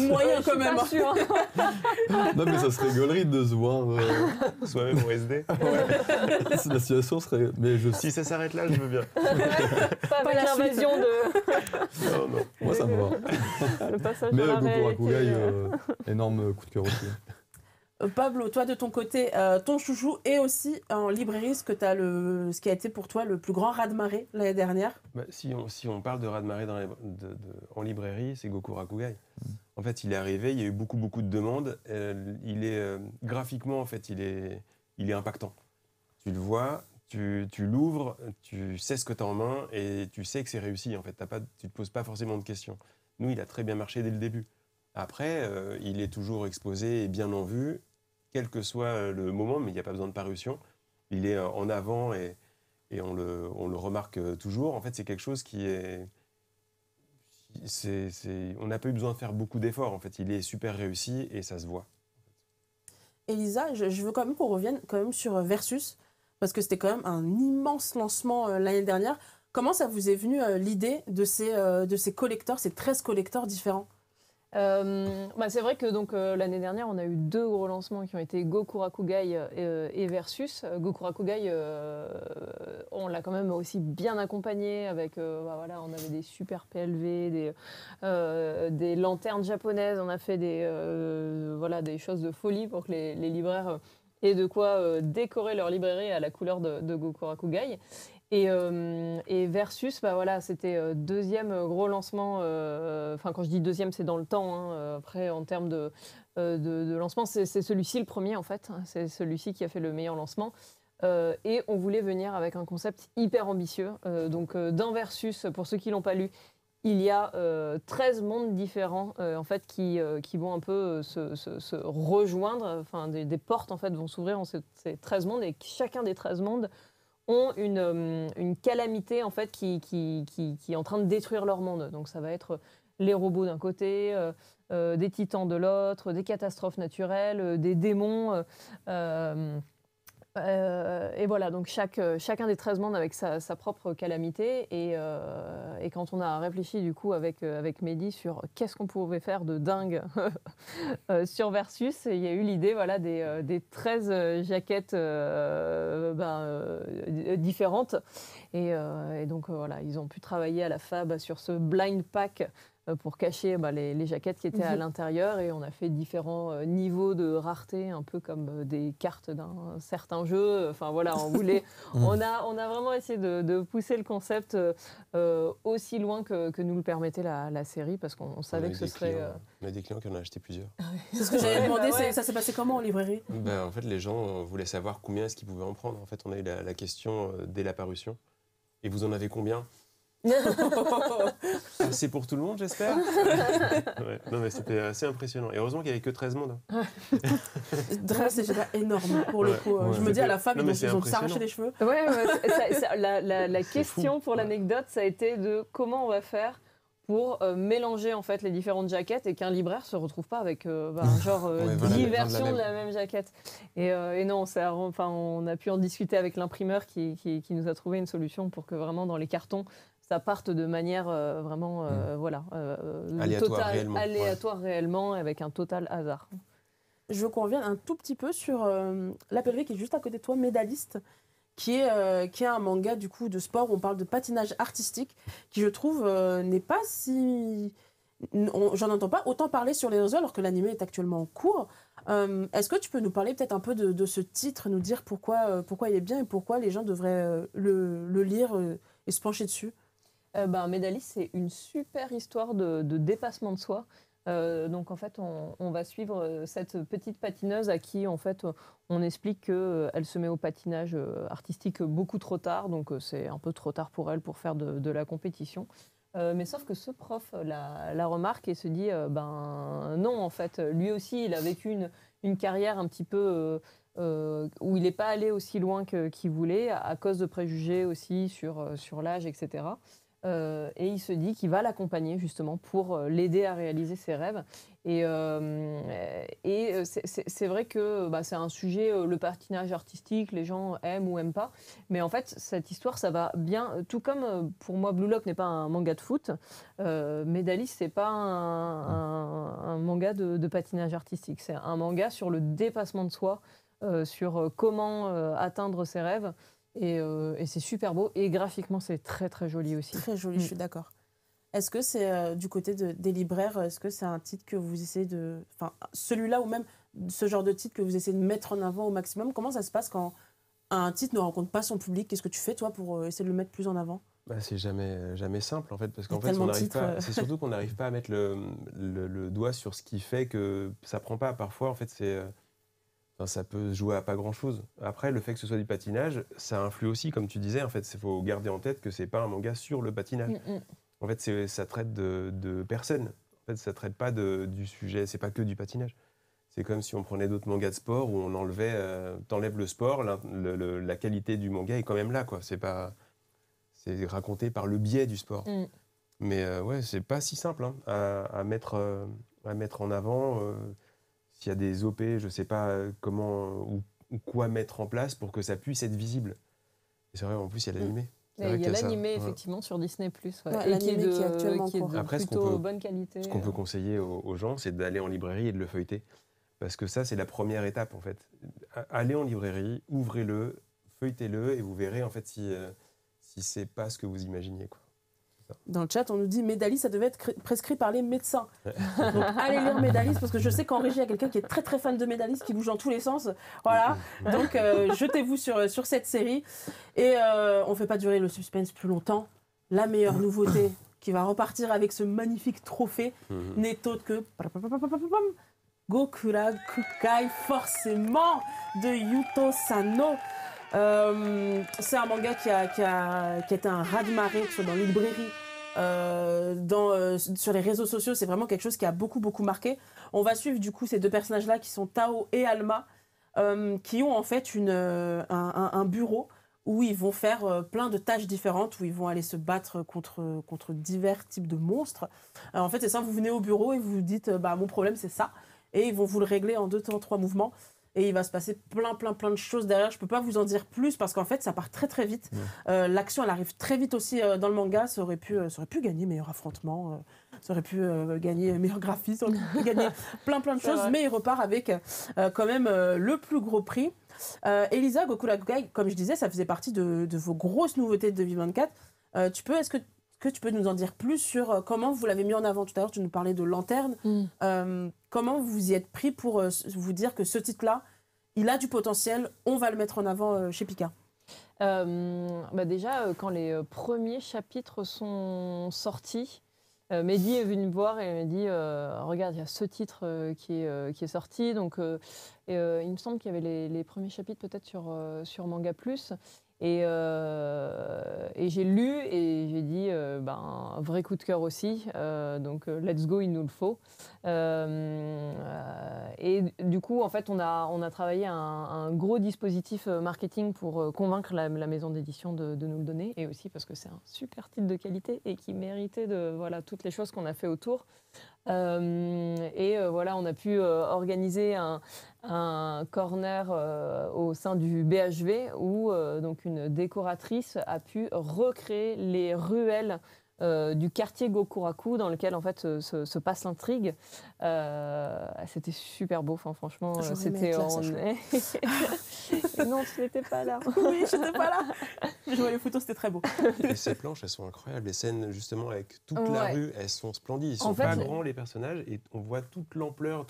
Moyen quand même. Non, mais ça serait gaulerie de se voir... Soi-même au SD. Ouais. La situation serait... Si ça s'arrête là, je veux bien. Pas l'invasion de... Non. Moi, ça me va. Le passage mais dans la réalité. Gokuragugai, énorme coup de cœur aussi. Pablo, toi de ton côté, ton chouchou et aussi en librairie, ce qui a été pour toi le plus grand raz-de-marée l'année dernière. Si on parle de raz-de-marée en librairie, c'est Goku Rakugai. En fait, il est arrivé, il y a eu beaucoup de demandes. Graphiquement, en fait, il est impactant. Tu le vois, tu l'ouvres, tu sais ce que tu as en main et tu sais que c'est réussi. En fait, tu te poses pas forcément de questions. Nous, il a très bien marché dès le début. Après, il est toujours exposé et bien en vue, quel que soit le moment, mais il n'y a pas besoin de parution. Il est en avant et on le remarque toujours. En fait, c'est quelque chose qui est... on n'a pas eu besoin de faire beaucoup d'efforts. En fait, il est super réussi et ça se voit. Elisa, je veux quand même qu'on revienne quand même sur Versus, parce que c'était quand même un immense lancement l'année dernière. Comment ça vous est venu l'idée de ces collecteurs, ces 13 collecteurs différents? C'est vrai que donc l'année dernière, on a eu 2 gros lancements qui ont été Goku Rakugai et Versus. Goku Rakugai, on l'a quand même aussi bien accompagné avec, voilà, on avait des super PLV, des lanternes japonaises, on a fait des choses de folie pour que les libraires aient de quoi décorer leur librairie à la couleur de Goku Rakugai. Et Versus, voilà, c'était deuxième gros lancement. Enfin, quand je dis deuxième, c'est dans le temps. Hein, après, en termes de lancement, c'est celui-ci le premier, en fait. C'est celui-ci qui a fait le meilleur lancement. Et on voulait venir avec un concept hyper ambitieux. Donc, dans Versus, pour ceux qui ne l'ont pas lu, il y a 13 mondes différents en fait, qui vont un peu se rejoindre. Enfin, des portes en fait, vont s'ouvrir dans ces 13 mondes. Et chacun des 13 mondes ont une calamité en fait, qui est en train de détruire leur monde. Donc ça va être les robots d'un côté, des titans de l'autre, des catastrophes naturelles, des démons. Et voilà, donc chacun des 13 mondes avec sa propre calamité. Et quand on a réfléchi du coup avec Mehdi sur qu'est-ce qu'on pouvait faire de dingue sur Versus, il y a eu l'idée voilà, des 13 jaquettes différentes. Et donc voilà, ils ont pu travailler à la Fab sur ce blind pack pour cacher les jaquettes qui étaient à l'intérieur, et on a fait différents niveaux de rareté, un peu comme des cartes d'un certain jeu. Enfin voilà, on a vraiment essayé de pousser le concept aussi loin que nous le permettait la série, parce qu'on savait que ce serait... On a des clients qui en ont acheté plusieurs. C'est ce que j'avais demandé, ça s'est passé comment en librairie? En fait, les gens voulaient savoir combien est-ce qu'ils pouvaient en prendre. En fait, on a eu la question dès la parution. Et vous en avez combien? C'est pour tout le monde, j'espère. Ouais. Non, mais c'était assez impressionnant. Et heureusement qu'il n'y avait que 13 mondes. 13, c'est déjà énorme pour le coup. Je me dis à la femme, ils ont s'arraché les cheveux. La question pour l'anecdote, ça a été de comment on va faire pour mélanger en fait les différentes jaquettes et qu'un libraire se retrouve pas avec 10 versions de la même jaquette. Et non, on a pu en discuter avec l'imprimeur qui nous a trouvé une solution pour que vraiment dans les cartons ça parte de manière vraiment aléatoire réellement, avec un total hasard. Je veux qu'on revienne un tout petit peu sur l'APLV qui est juste à côté de toi, Médailliste, qui est un manga du coup de sport où on parle de patinage artistique, qui je trouve n'est pas si... J'en entends pas autant parler sur les réseaux alors que l'anime est actuellement en cours. Est-ce que tu peux nous parler peut-être un peu de ce titre, nous dire pourquoi il est bien et pourquoi les gens devraient le lire et se pencher dessus? Médailliste, c'est une super histoire de dépassement de soi. Donc en fait, on va suivre cette petite patineuse à qui en fait on explique qu'elle se met au patinage artistique beaucoup trop tard, donc c'est un peu trop tard pour elle pour faire de la compétition. Mais sauf que ce prof la remarque et se dit non, en fait, lui aussi il a vécu une carrière un petit peu où il n'est pas allé aussi loin qu'il voulait à cause de préjugés aussi sur l'âge, etc. Et il se dit qu'il va l'accompagner justement pour l'aider à réaliser ses rêves. Et c'est vrai que c'est un sujet, le patinage artistique, les gens aiment ou aiment pas. Mais en fait, cette histoire, ça va bien. Tout comme pour moi, Blue Lock n'est pas un manga de foot, Médailliste, c'est pas un manga de patinage artistique. C'est un manga sur le dépassement de soi, sur comment atteindre ses rêves. Et c'est super beau. Et graphiquement, c'est très, très joli aussi. Très joli, je suis d'accord. Est-ce que c'est du côté des libraires, est-ce que c'est un titre que vous essayez de... Enfin, celui-là ou même ce genre de titre que vous essayez de mettre en avant au maximum. Comment ça se passe quand un titre ne rencontre pas son public? Qu'est-ce que tu fais, toi, pour essayer de le mettre plus en avant? C'est jamais simple, en fait, parce qu'en Il y a fait, tellement de titres. c'est surtout qu'on n'arrive pas à mettre le doigt sur ce qui fait que ça prend pas. Parfois, en fait, ça peut se jouer à pas grand-chose. Après, le fait que ce soit du patinage, ça influe aussi, comme tu disais. En fait, il faut garder en tête que c'est pas un manga sur le patinage. En fait, ça traite de personnes. En fait, ça traite pas du sujet. C'est pas que du patinage. C'est comme si on prenait d'autres mangas de sport où on t'enlèves le sport, la qualité du manga est quand même là, quoi. C'est raconté par le biais du sport. Mais ouais, c'est pas si simple hein, à mettre en avant. S'il y a des OP, je sais pas comment ou quoi mettre en place pour que ça puisse être visible. Et c'est vrai, en plus, il y a l'animé. Il y a l'animé, effectivement, sur Disney+. Ouais, et qui est actuellement Après, plutôt bonne qualité. Ce qu'on peut conseiller aux gens, c'est d'aller en librairie et de le feuilleter. Parce que ça, c'est la première étape, en fait. Allez en librairie, ouvrez-le, feuilletez-le, et vous verrez, en fait, si c'est pas ce que vous imaginiez, quoi. Dans le chat, on nous dit Médalis, ça devait être prescrit par les médecins. Donc, allez lire Médalis, parce que je sais qu'en régie, il y a quelqu'un qui est très très fan de Médalis, qui bouge dans tous les sens. Voilà. Donc, jetez-vous sur cette série. Et on ne fait pas durer le suspense plus longtemps. La meilleure nouveauté qui va repartir avec ce magnifique trophée n'est autre que Gokura Kukai, forcément, de Yuto Sano. C'est un manga qui a été un raz-de-marée, que ce soit dans les librairies, sur les réseaux sociaux. C'est vraiment quelque chose qui a beaucoup marqué. On va suivre du coup ces deux personnages-là qui sont Tao et Alma, qui ont en fait un bureau où ils vont faire plein de tâches différentes, où ils vont aller se battre contre divers types de monstres. Alors, en fait, c'est ça, vous venez au bureau et vous vous dites mon problème c'est ça, et ils vont vous le régler en 2 temps 3 mouvements. Et il va se passer plein de choses derrière. Je ne peux pas vous en dire plus parce qu'en fait, ça part très très vite. L'action, elle arrive très vite aussi dans le manga. Ça aurait pu gagner meilleur affrontement, ça aurait pu gagner meilleur graphisme, ça aurait pu gagner plein de choses. Mais il repart avec quand même le plus gros prix. Elisa, Gokura Kukai, comme je disais, ça faisait partie de vos grosses nouveautés de 2024. Est-ce que tu peux nous en dire plus sur comment vous l'avez mis en avant? Tout à l'heure, tu nous parlais de Lanterne. Comment vous y êtes pris pour vous dire que ce titre-là, il a du potentiel, on va le mettre en avant chez Pika? Déjà, quand les premiers chapitres sont sortis, Mehdi est venu me voir et m'a dit regarde, il y a ce titre qui est sorti. Donc, il me semble qu'il y avait les premiers chapitres peut-être sur Manga Plus. Et j'ai lu et j'ai dit un vrai coup de cœur aussi, donc let's go, il nous le faut. Et du coup, en fait, on a travaillé un gros dispositif marketing pour convaincre la maison d'édition de nous le donner, et aussi parce que c'est un super titre de qualité et qui méritait toutes les choses qu'on a fait autour. Voilà, on a pu organiser un corner au sein du BHV où donc une décoratrice a pu recréer les ruelles du quartier Gokuraku dans lequel en fait se passe l'intrigue. C'était super beau, franchement. C'était non, tu n'étais pas là. Oui, je n'étais pas là. Je vois les photos, c'était très beau. Et ces planches, elles sont incroyables. Les scènes justement avec toute la rue, elles sont splendides. Ils sont pas grands, les personnages, et on voit toute l'ampleur.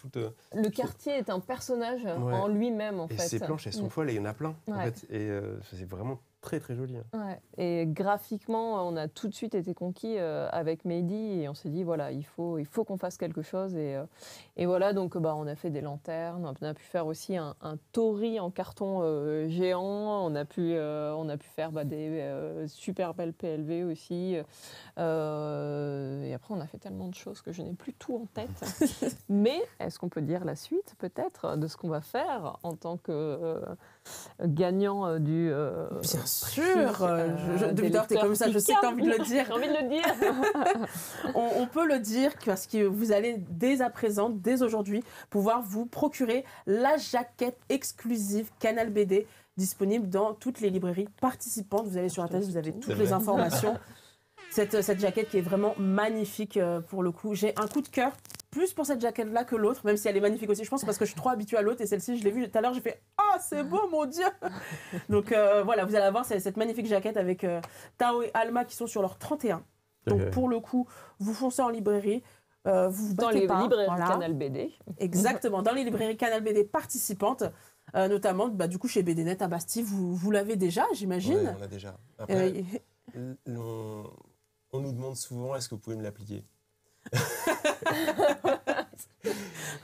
Le quartier est un personnage en lui-même, en fait. Et ces planches, elles sont folles, et il y en a plein. En fait, et c'est vraiment très très joli. Ouais. Et graphiquement, on a tout de suite été conquis avec Mehdi, et on s'est dit voilà, il faut qu'on fasse quelque chose. Et voilà, donc on a fait des lanternes, on a pu faire aussi un tori en carton géant, on a pu faire des super belles PLV aussi. Et après, on a fait tellement de choses que je n'ai plus tout en tête. Mais est-ce qu'on peut dire la suite, peut-être, de ce qu'on va faire en tant que gagnant du... Bien sûr, depuis lors, t'es comme ça, je sais que t'as envie de le dire. J'ai envie de le dire. On peut le dire parce que vous allez dès à présent, dès aujourd'hui, pouvoir vous procurer la jaquette exclusive Canal BD disponible dans toutes les librairies participantes. Vous allez sur Internet, vous avez toutes les informations. Cette jaquette qui est vraiment magnifique pour le coup. J'ai un coup de cœur plus pour cette jaquette-là que l'autre, même si elle est magnifique aussi. Je pense parce que je suis trop habituée à l'autre, et celle-ci, je l'ai vue tout à l'heure, j'ai fait « Ah, c'est beau, mon Dieu !» Donc voilà, vous allez avoir cette magnifique jaquette avec Tao et Alma qui sont sur leur 31. Donc pour le coup, vous foncez en librairie, vous Dans battez les pas. librairies Voilà. Canal BD. Exactement, dans les librairies Canal BD participantes, notamment du coup chez BDnet à Bastille, vous l'avez déjà, j'imagine. Ouais, on l'a déjà. Après, Euh, on nous demande souvent est-ce que vous pouvez me l'appliquer.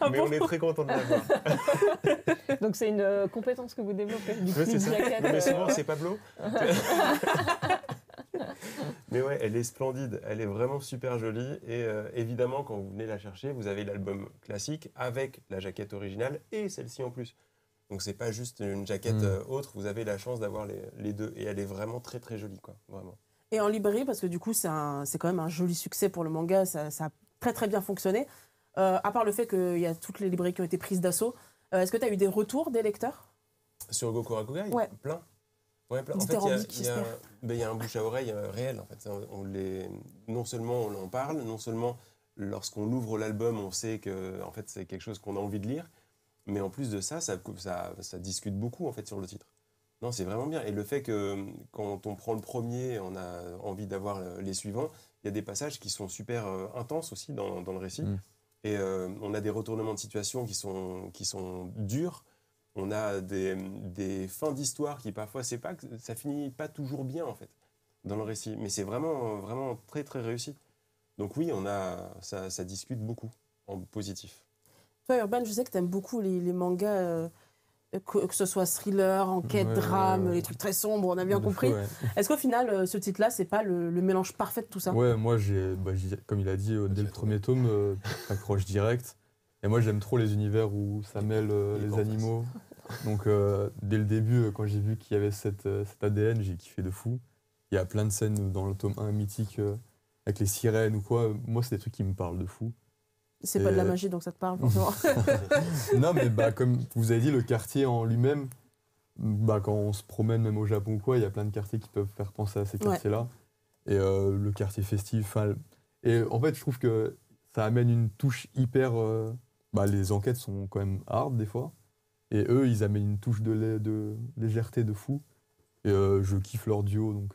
Ah Mais bon on est très content de l'avoir. Donc c'est une compétence que vous développez. Du Ouais, c'est ça. jacket, Non, mais souvent, c'est Pablo. Mais ouais, elle est splendide. Elle est vraiment super jolie. Et évidemment, quand vous venez la chercher, vous avez l'album classique avec la jaquette originale et celle-ci en plus. Donc c'est pas juste une jaquette autre. Vous avez la chance d'avoir les deux. Et elle est vraiment très très jolie, quoi. Vraiment. Et en librairie, parce que du coup c'est quand même un joli succès pour le manga, ça a très très bien fonctionné. À part le fait qu'il y a toutes les librairies qui ont été prises d'assaut, est-ce que tu as eu des retours des lecteurs? Sur Gokura Kugai, Ouais. plein. Ouais, plein. En fait, Dithyrambique, il y a un bouche à oreille réel. En fait. Non seulement on en parle, non seulement lorsqu'on ouvre l'album, on sait que en fait, c'est quelque chose qu'on a envie de lire, mais en plus de ça, ça discute beaucoup en fait, sur le titre. Non, c'est vraiment bien. Et le fait que quand on prend le premier, on a envie d'avoir les suivants, il y a des passages qui sont super intenses aussi dans le récit. Et on a des retournements de situation qui sont durs. On a des fins d'histoire qui parfois, ça finit pas toujours bien en fait dans le récit. Mais c'est vraiment, vraiment très très réussi. Donc oui, ça discute beaucoup en positif. Toi Urban, je sais que tu aimes beaucoup les mangas, que ce soit thriller, enquête, drame, les trucs très sombres, on a bien compris. Est-ce qu'au final, ce titre-là, c'est pas le mélange parfait de tout ça? Ouais, moi, comme il a dit, dès le premier tome, t'accroches direct. Et moi, j'aime trop les univers où ça mêle les animaux. Donc, dès le début, quand j'ai vu qu'il y avait cet ADN, j'ai kiffé de fou. Il y a plein de scènes dans le tome 1 mythique avec les sirènes ou quoi. Moi, c'est des trucs qui me parlent de fou. C'est pas de la magie, donc ça te parle forcément. Non, mais comme vous avez dit, le quartier en lui-même, quand on se promène même au Japon ou quoi, il y a plein de quartiers qui peuvent faire penser à ces quartiers-là. Et le quartier festif. Et en fait, je trouve que ça amène une touche hyper... les enquêtes sont quand même hard des fois. Et eux, ils amènent une touche de légèreté de fou. Et je kiffe leur duo, donc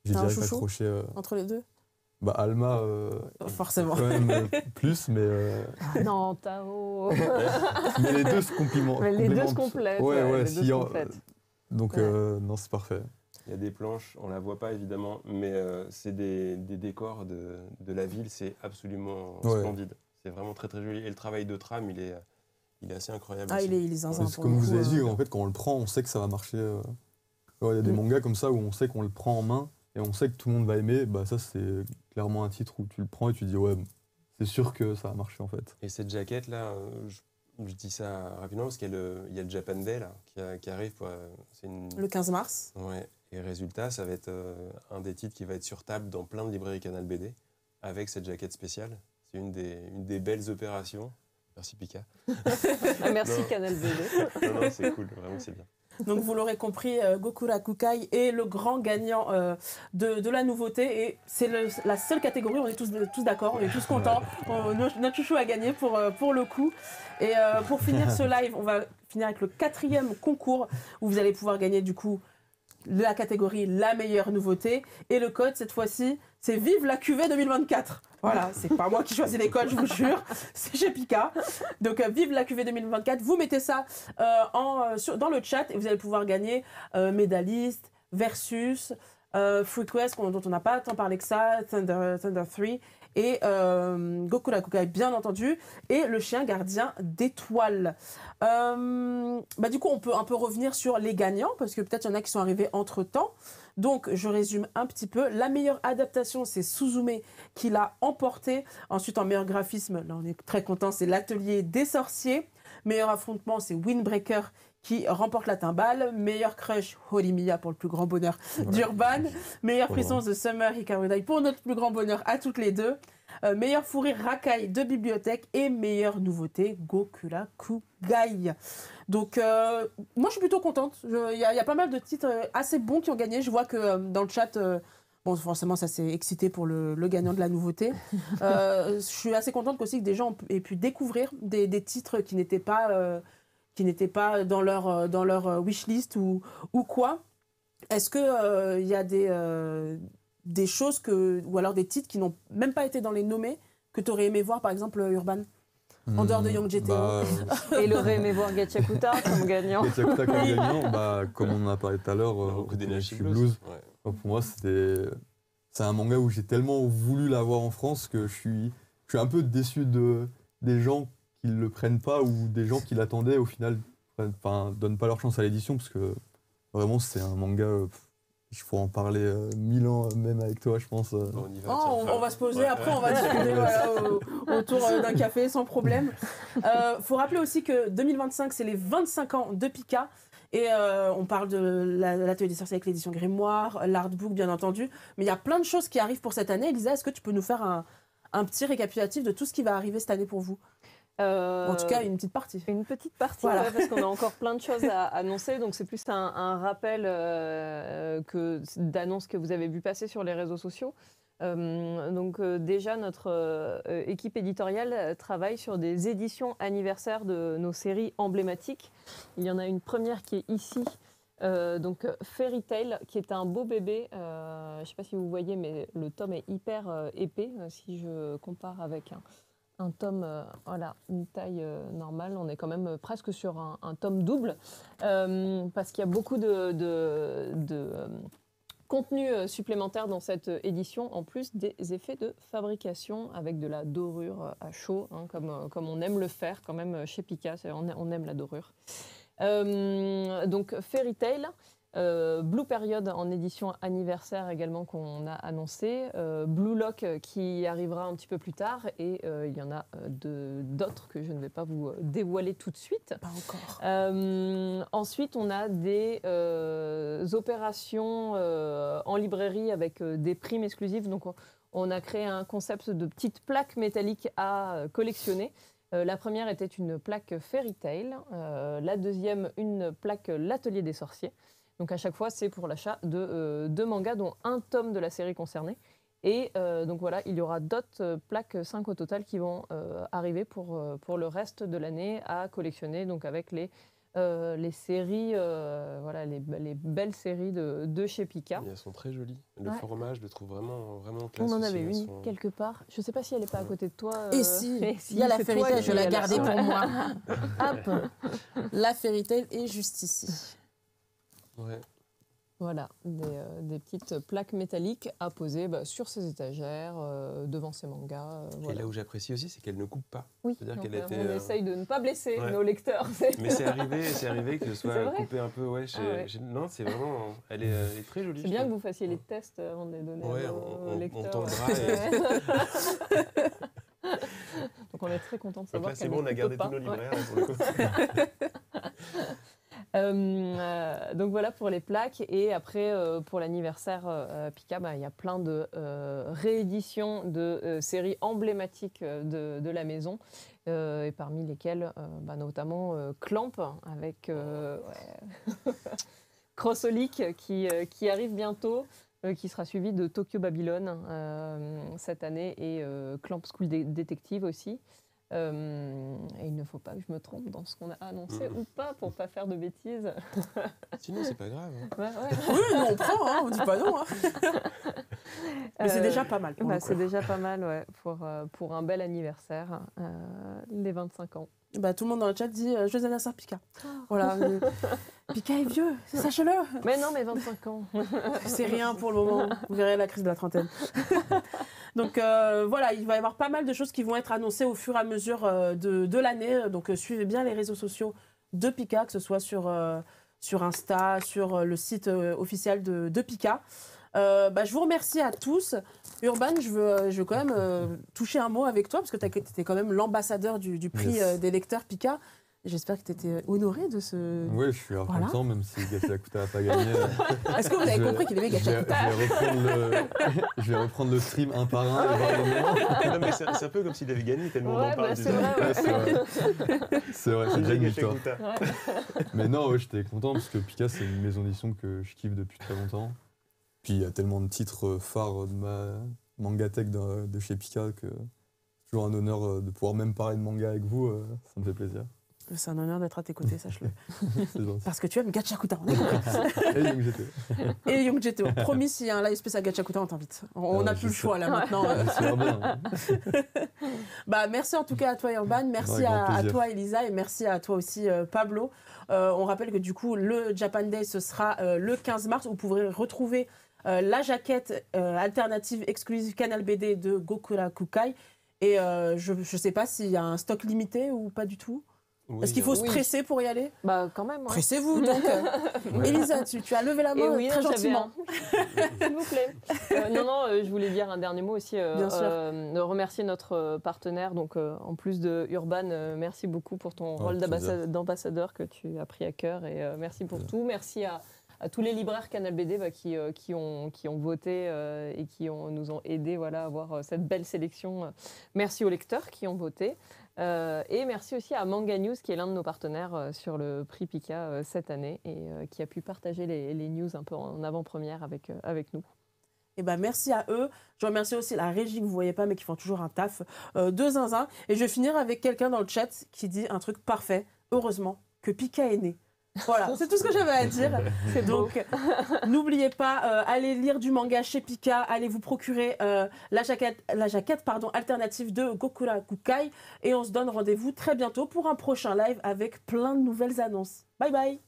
j'ai direct accroché. Entre les deux? Alma, forcément. Quand même plus, mais... Non, Tao. mais les deux se complimentent. Mais les deux se complètent. Donc, non, c'est parfait. Il y a des planches, on la voit pas évidemment, mais c'est des décors de la ville, c'est absolument splendide. C'est vraiment très très joli. Et le travail de trame, il est assez incroyable. Ah, il est zinzin. Comme vous avez dit, en fait, quand on le prend, on sait que ça va marcher. Il y a des mangas comme ça où on sait qu'on le prend en main et on sait que tout le monde va aimer. Ça, c'est clairement un titre où tu le prends et tu dis ouais, c'est sûr que ça va marcher en fait. Et cette jaquette là, je dis ça rapidement parce qu'il y a le Japan Day là, qui arrive. Le 15 mars. Ouais. Et résultat, ça va être un des titres qui va être sur table dans plein de librairies Canal BD avec cette jaquette spéciale. C'est une des belles opérations. Merci Pika. Merci Canal BD. Non, c'est cool, vraiment c'est bien. Donc vous l'aurez compris, Gokura Kukai est le grand gagnant de la nouveauté et c'est la seule catégorie, on est tous d'accord, on est tous contents, notre chouchou a gagné pour le coup. Et pour finir ce live, on va finir avec le 4e concours où vous allez pouvoir gagner du coup la catégorie la meilleure nouveauté et le code cette fois-ci c'est Vive la cuvée 2024. Voilà, c'est pas moi qui choisis les codes, je vous jure, c'est chez Pika. Donc Vive la cuvée 2024, vous mettez ça dans le chat et vous allez pouvoir gagner Médailliste, Versus, Frequest dont on n'a pas tant parlé que ça, Thunder 3 et Gokura Kukai bien entendu et le chien gardien d'étoiles. Du coup on peut un peu revenir sur les gagnants parce que peut-être il y en a qui sont arrivés entre temps. Donc je résume un petit peu. La meilleure adaptation c'est Suzume qui l'a emporté. Ensuite en meilleur graphisme, là on est très content, c'est l'Atelier des sorciers. Meilleur affrontement c'est Windbreaker qui remporte la timbale. Meilleur crush, Horimiya pour le plus grand bonheur d'Urban. Meilleure puissance de Summer Hikarudai pour notre plus grand bonheur à toutes les deux. Meilleur fou rire Rakai de bibliothèque et meilleure nouveauté Gokura Kugai. Donc moi je suis plutôt contente. Il y a pas mal de titres assez bons qui ont gagné. Je vois que dans le chat, forcément ça s'est excité pour le gagnant de la nouveauté. Je suis assez contente aussi que des gens aient pu découvrir des titres qui n'étaient pas dans leur wishlist ou quoi. Est-ce que il y a des choses ou alors des titres qui n'ont même pas été dans les nommés que tu aurais aimé voir, par exemple, Urban, en dehors de Young GTO. Et il aurait aimé voir Gatchakuta comme gagnant. Gatchakuta comme gagnant, comme on en a parlé tout à l'heure, Kudenashi Blues. Ouais. Pour moi, c'est un manga où j'ai tellement voulu l'avoir en France que je suis un peu déçu des gens qui ne le prennent pas ou des gens qui l'attendaient au final donnent pas leur chance à l'édition parce que vraiment c'est un manga il faut en parler 1000 ans même avec toi je pense. Bon, on va se poser après on va discuter autour d'un café sans problème. Faut rappeler aussi que 2025 c'est les 25 ans de Pika et on parle de l'atelier des sorciers avec l'édition Grimoire, l'artbook bien entendu, mais il y a plein de choses qui arrivent pour cette année. Elisa, est-ce que tu peux nous faire un petit récapitulatif de tout ce qui va arriver cette année pour vous? En tout cas, une petite partie. Une petite partie, voilà. parce qu'on a encore plein de choses à annoncer. Donc, c'est plus un rappel d'annonces que vous avez vu passer sur les réseaux sociaux. Déjà, notre équipe éditoriale travaille sur des éditions anniversaires de nos séries emblématiques. Il y en a une première qui est ici. Fairy Tail, qui est un beau bébé. Je ne sais pas si vous voyez, mais le tome est hyper épais. Si je compare avec un tome, une taille normale, on est quand même presque sur un tome double, parce qu'il y a beaucoup de contenu supplémentaire dans cette édition, en plus des effets de fabrication avec de la dorure à chaud, comme on aime le faire quand même chez Pika, on aime la dorure. Fairy Tail, Blue Period en édition anniversaire également qu'on a annoncé, Blue Lock qui arrivera un petit peu plus tard et il y en a d'autres que je ne vais pas vous dévoiler tout de suite. Pas encore. Ensuite, on a des opérations en librairie avec des primes exclusives. Donc, on a créé un concept de petites plaques métalliques à collectionner. La première était une plaque Fairy Tail, la deuxième une plaque L'Atelier des Sorciers. Donc à chaque fois, c'est pour l'achat de 2 mangas, dont un tome de la série concernée. Et il y aura d'autres plaques 5 au total qui vont arriver pour le reste de l'année à collectionner, donc avec les séries, les belles séries de chez Pika. Et elles sont très jolies. Le format, je le trouve vraiment classe. On en avait une quelque part. Je ne sais pas si elle n'est pas à côté de toi. Et si, il y a la Fairy Tail, je l'ai gardée pour moi. Hop, la Fairy Tail est juste ici. Ouais. Voilà, des petites plaques métalliques à poser sur ses étagères, devant ses mangas. Et là où j'apprécie aussi, c'est qu'elle ne coupe pas. Oui, on essaye de ne pas blesser nos lecteurs. Mais c'est arrivé que ce soit coupé un peu. Non, c'est vraiment... Elle est très jolie. C'est bien que vous fassiez les tests avant de les donner aux lecteurs. On tendra. Donc on est très contents de savoir qu'elle ne coupe pas. C'est bon, on a gardé tous nos libraires pour le coup. Donc voilà pour les plaques et après pour l'anniversaire Pika, il y a plein de rééditions de séries emblématiques de la maison et parmi lesquelles notamment Clamp avec Crossolik qui arrive bientôt, qui sera suivi de Tokyo Babylon cette année et Clamp School Detective aussi. Et il ne faut pas que je me trompe dans ce qu'on a annoncé ou pas pour pas faire de bêtises. Sinon c'est pas grave. Oui, nous on prend, on dit pas non. Mais c'est déjà pas mal. C'est déjà pas mal pour un bel anniversaire, les 25 ans. Tout le monde dans le chat dit joyeux anniversaire Pika. Voilà, Pika est vieux, sachez-le. Mais non, mais 25 ans. C'est rien pour le moment. Vous verrez la crise de la trentaine. Donc il va y avoir pas mal de choses qui vont être annoncées au fur et à mesure de l'année. Donc suivez bien les réseaux sociaux de Pika, que ce soit sur Insta, sur le site officiel de Pika. Je vous remercie à tous. Urban, je veux quand même toucher un mot avec toi, parce que tu étais quand même l'ambassadeur du prix des lecteurs Pika. J'espère que tu étais honoré de ce... Oui, je suis content, même si Gatchakuta n'a pas gagné. Est-ce que vous avez compris qu'il aimait Gatchakuta? Je vais reprendre le stream un par un et voir le moment. Non, mais c'est un peu comme s'il avait gagné, tellement on en parle. C'est vrai. C'est vrai, c'est déjà une victoire. Mais non, j'étais content, parce que Pika, c'est une maison d'édition que je kiffe depuis très longtemps. Puis il y a tellement de titres phares de ma mangatech de chez Pika que c'est toujours un honneur de pouvoir même parler de manga avec vous, ça me fait plaisir. C'est un honneur d'être à tes côtés, sache-le. C'est gentil. Parce que tu aimes Gachakuta, on est compris. Et donc j'étais. Et Young GTO. Promis, s'il y a un live spécial Gachakuta, on t'invite. On n'a je plus le sais. choix là maintenant. C'est vraiment. Bah, merci en tout cas à toi Urban, merci Ouais, grand à plaisir. toi Elisa et merci à toi aussi Pablo. On rappelle que du coup le Japan Day ce sera le 15 mars. Vous pourrez retrouver la jaquette alternative exclusive Canal BD de Gokura Kukai. Et je ne sais pas s'il y a un stock limité ou pas du tout. Oui, Est-ce qu'il faut se Oui. presser pour y aller? Bah quand même. Hein. Pressez-vous donc. Elisa, tu as levé la Et main oui, très j'avais gentiment. S'il vous plaît. Je voulais dire un dernier mot aussi. Bien sûr. De remercier notre partenaire. Donc, en plus de Urban, merci beaucoup pour ton Ouais, rôle plaisir. d'ambassadeur que tu as pris à cœur. Et merci pour Plaisir. tout. Merci à tous les libraires Canal BD qui ont voté et nous ont aidés à avoir cette belle sélection. Merci aux lecteurs qui ont voté. Et merci aussi à Manga News, qui est l'un de nos partenaires sur le prix Pika cette année et qui a pu partager les news un peu en avant-première avec nous. Et ben merci à eux. Je remercie aussi la régie que vous ne voyez pas mais qui font toujours un taf de zinzin. Et je vais finir avec quelqu'un dans le chat qui dit un truc parfait. Heureusement que Pika est né. Voilà, c'est tout ce que j'avais à dire. C'est beau. Donc, n'oubliez pas, allez lire du manga chez Pika, allez vous procurer la jaquette alternative de Gokura Kukai. Et on se donne rendez-vous très bientôt pour un prochain live avec plein de nouvelles annonces. Bye bye!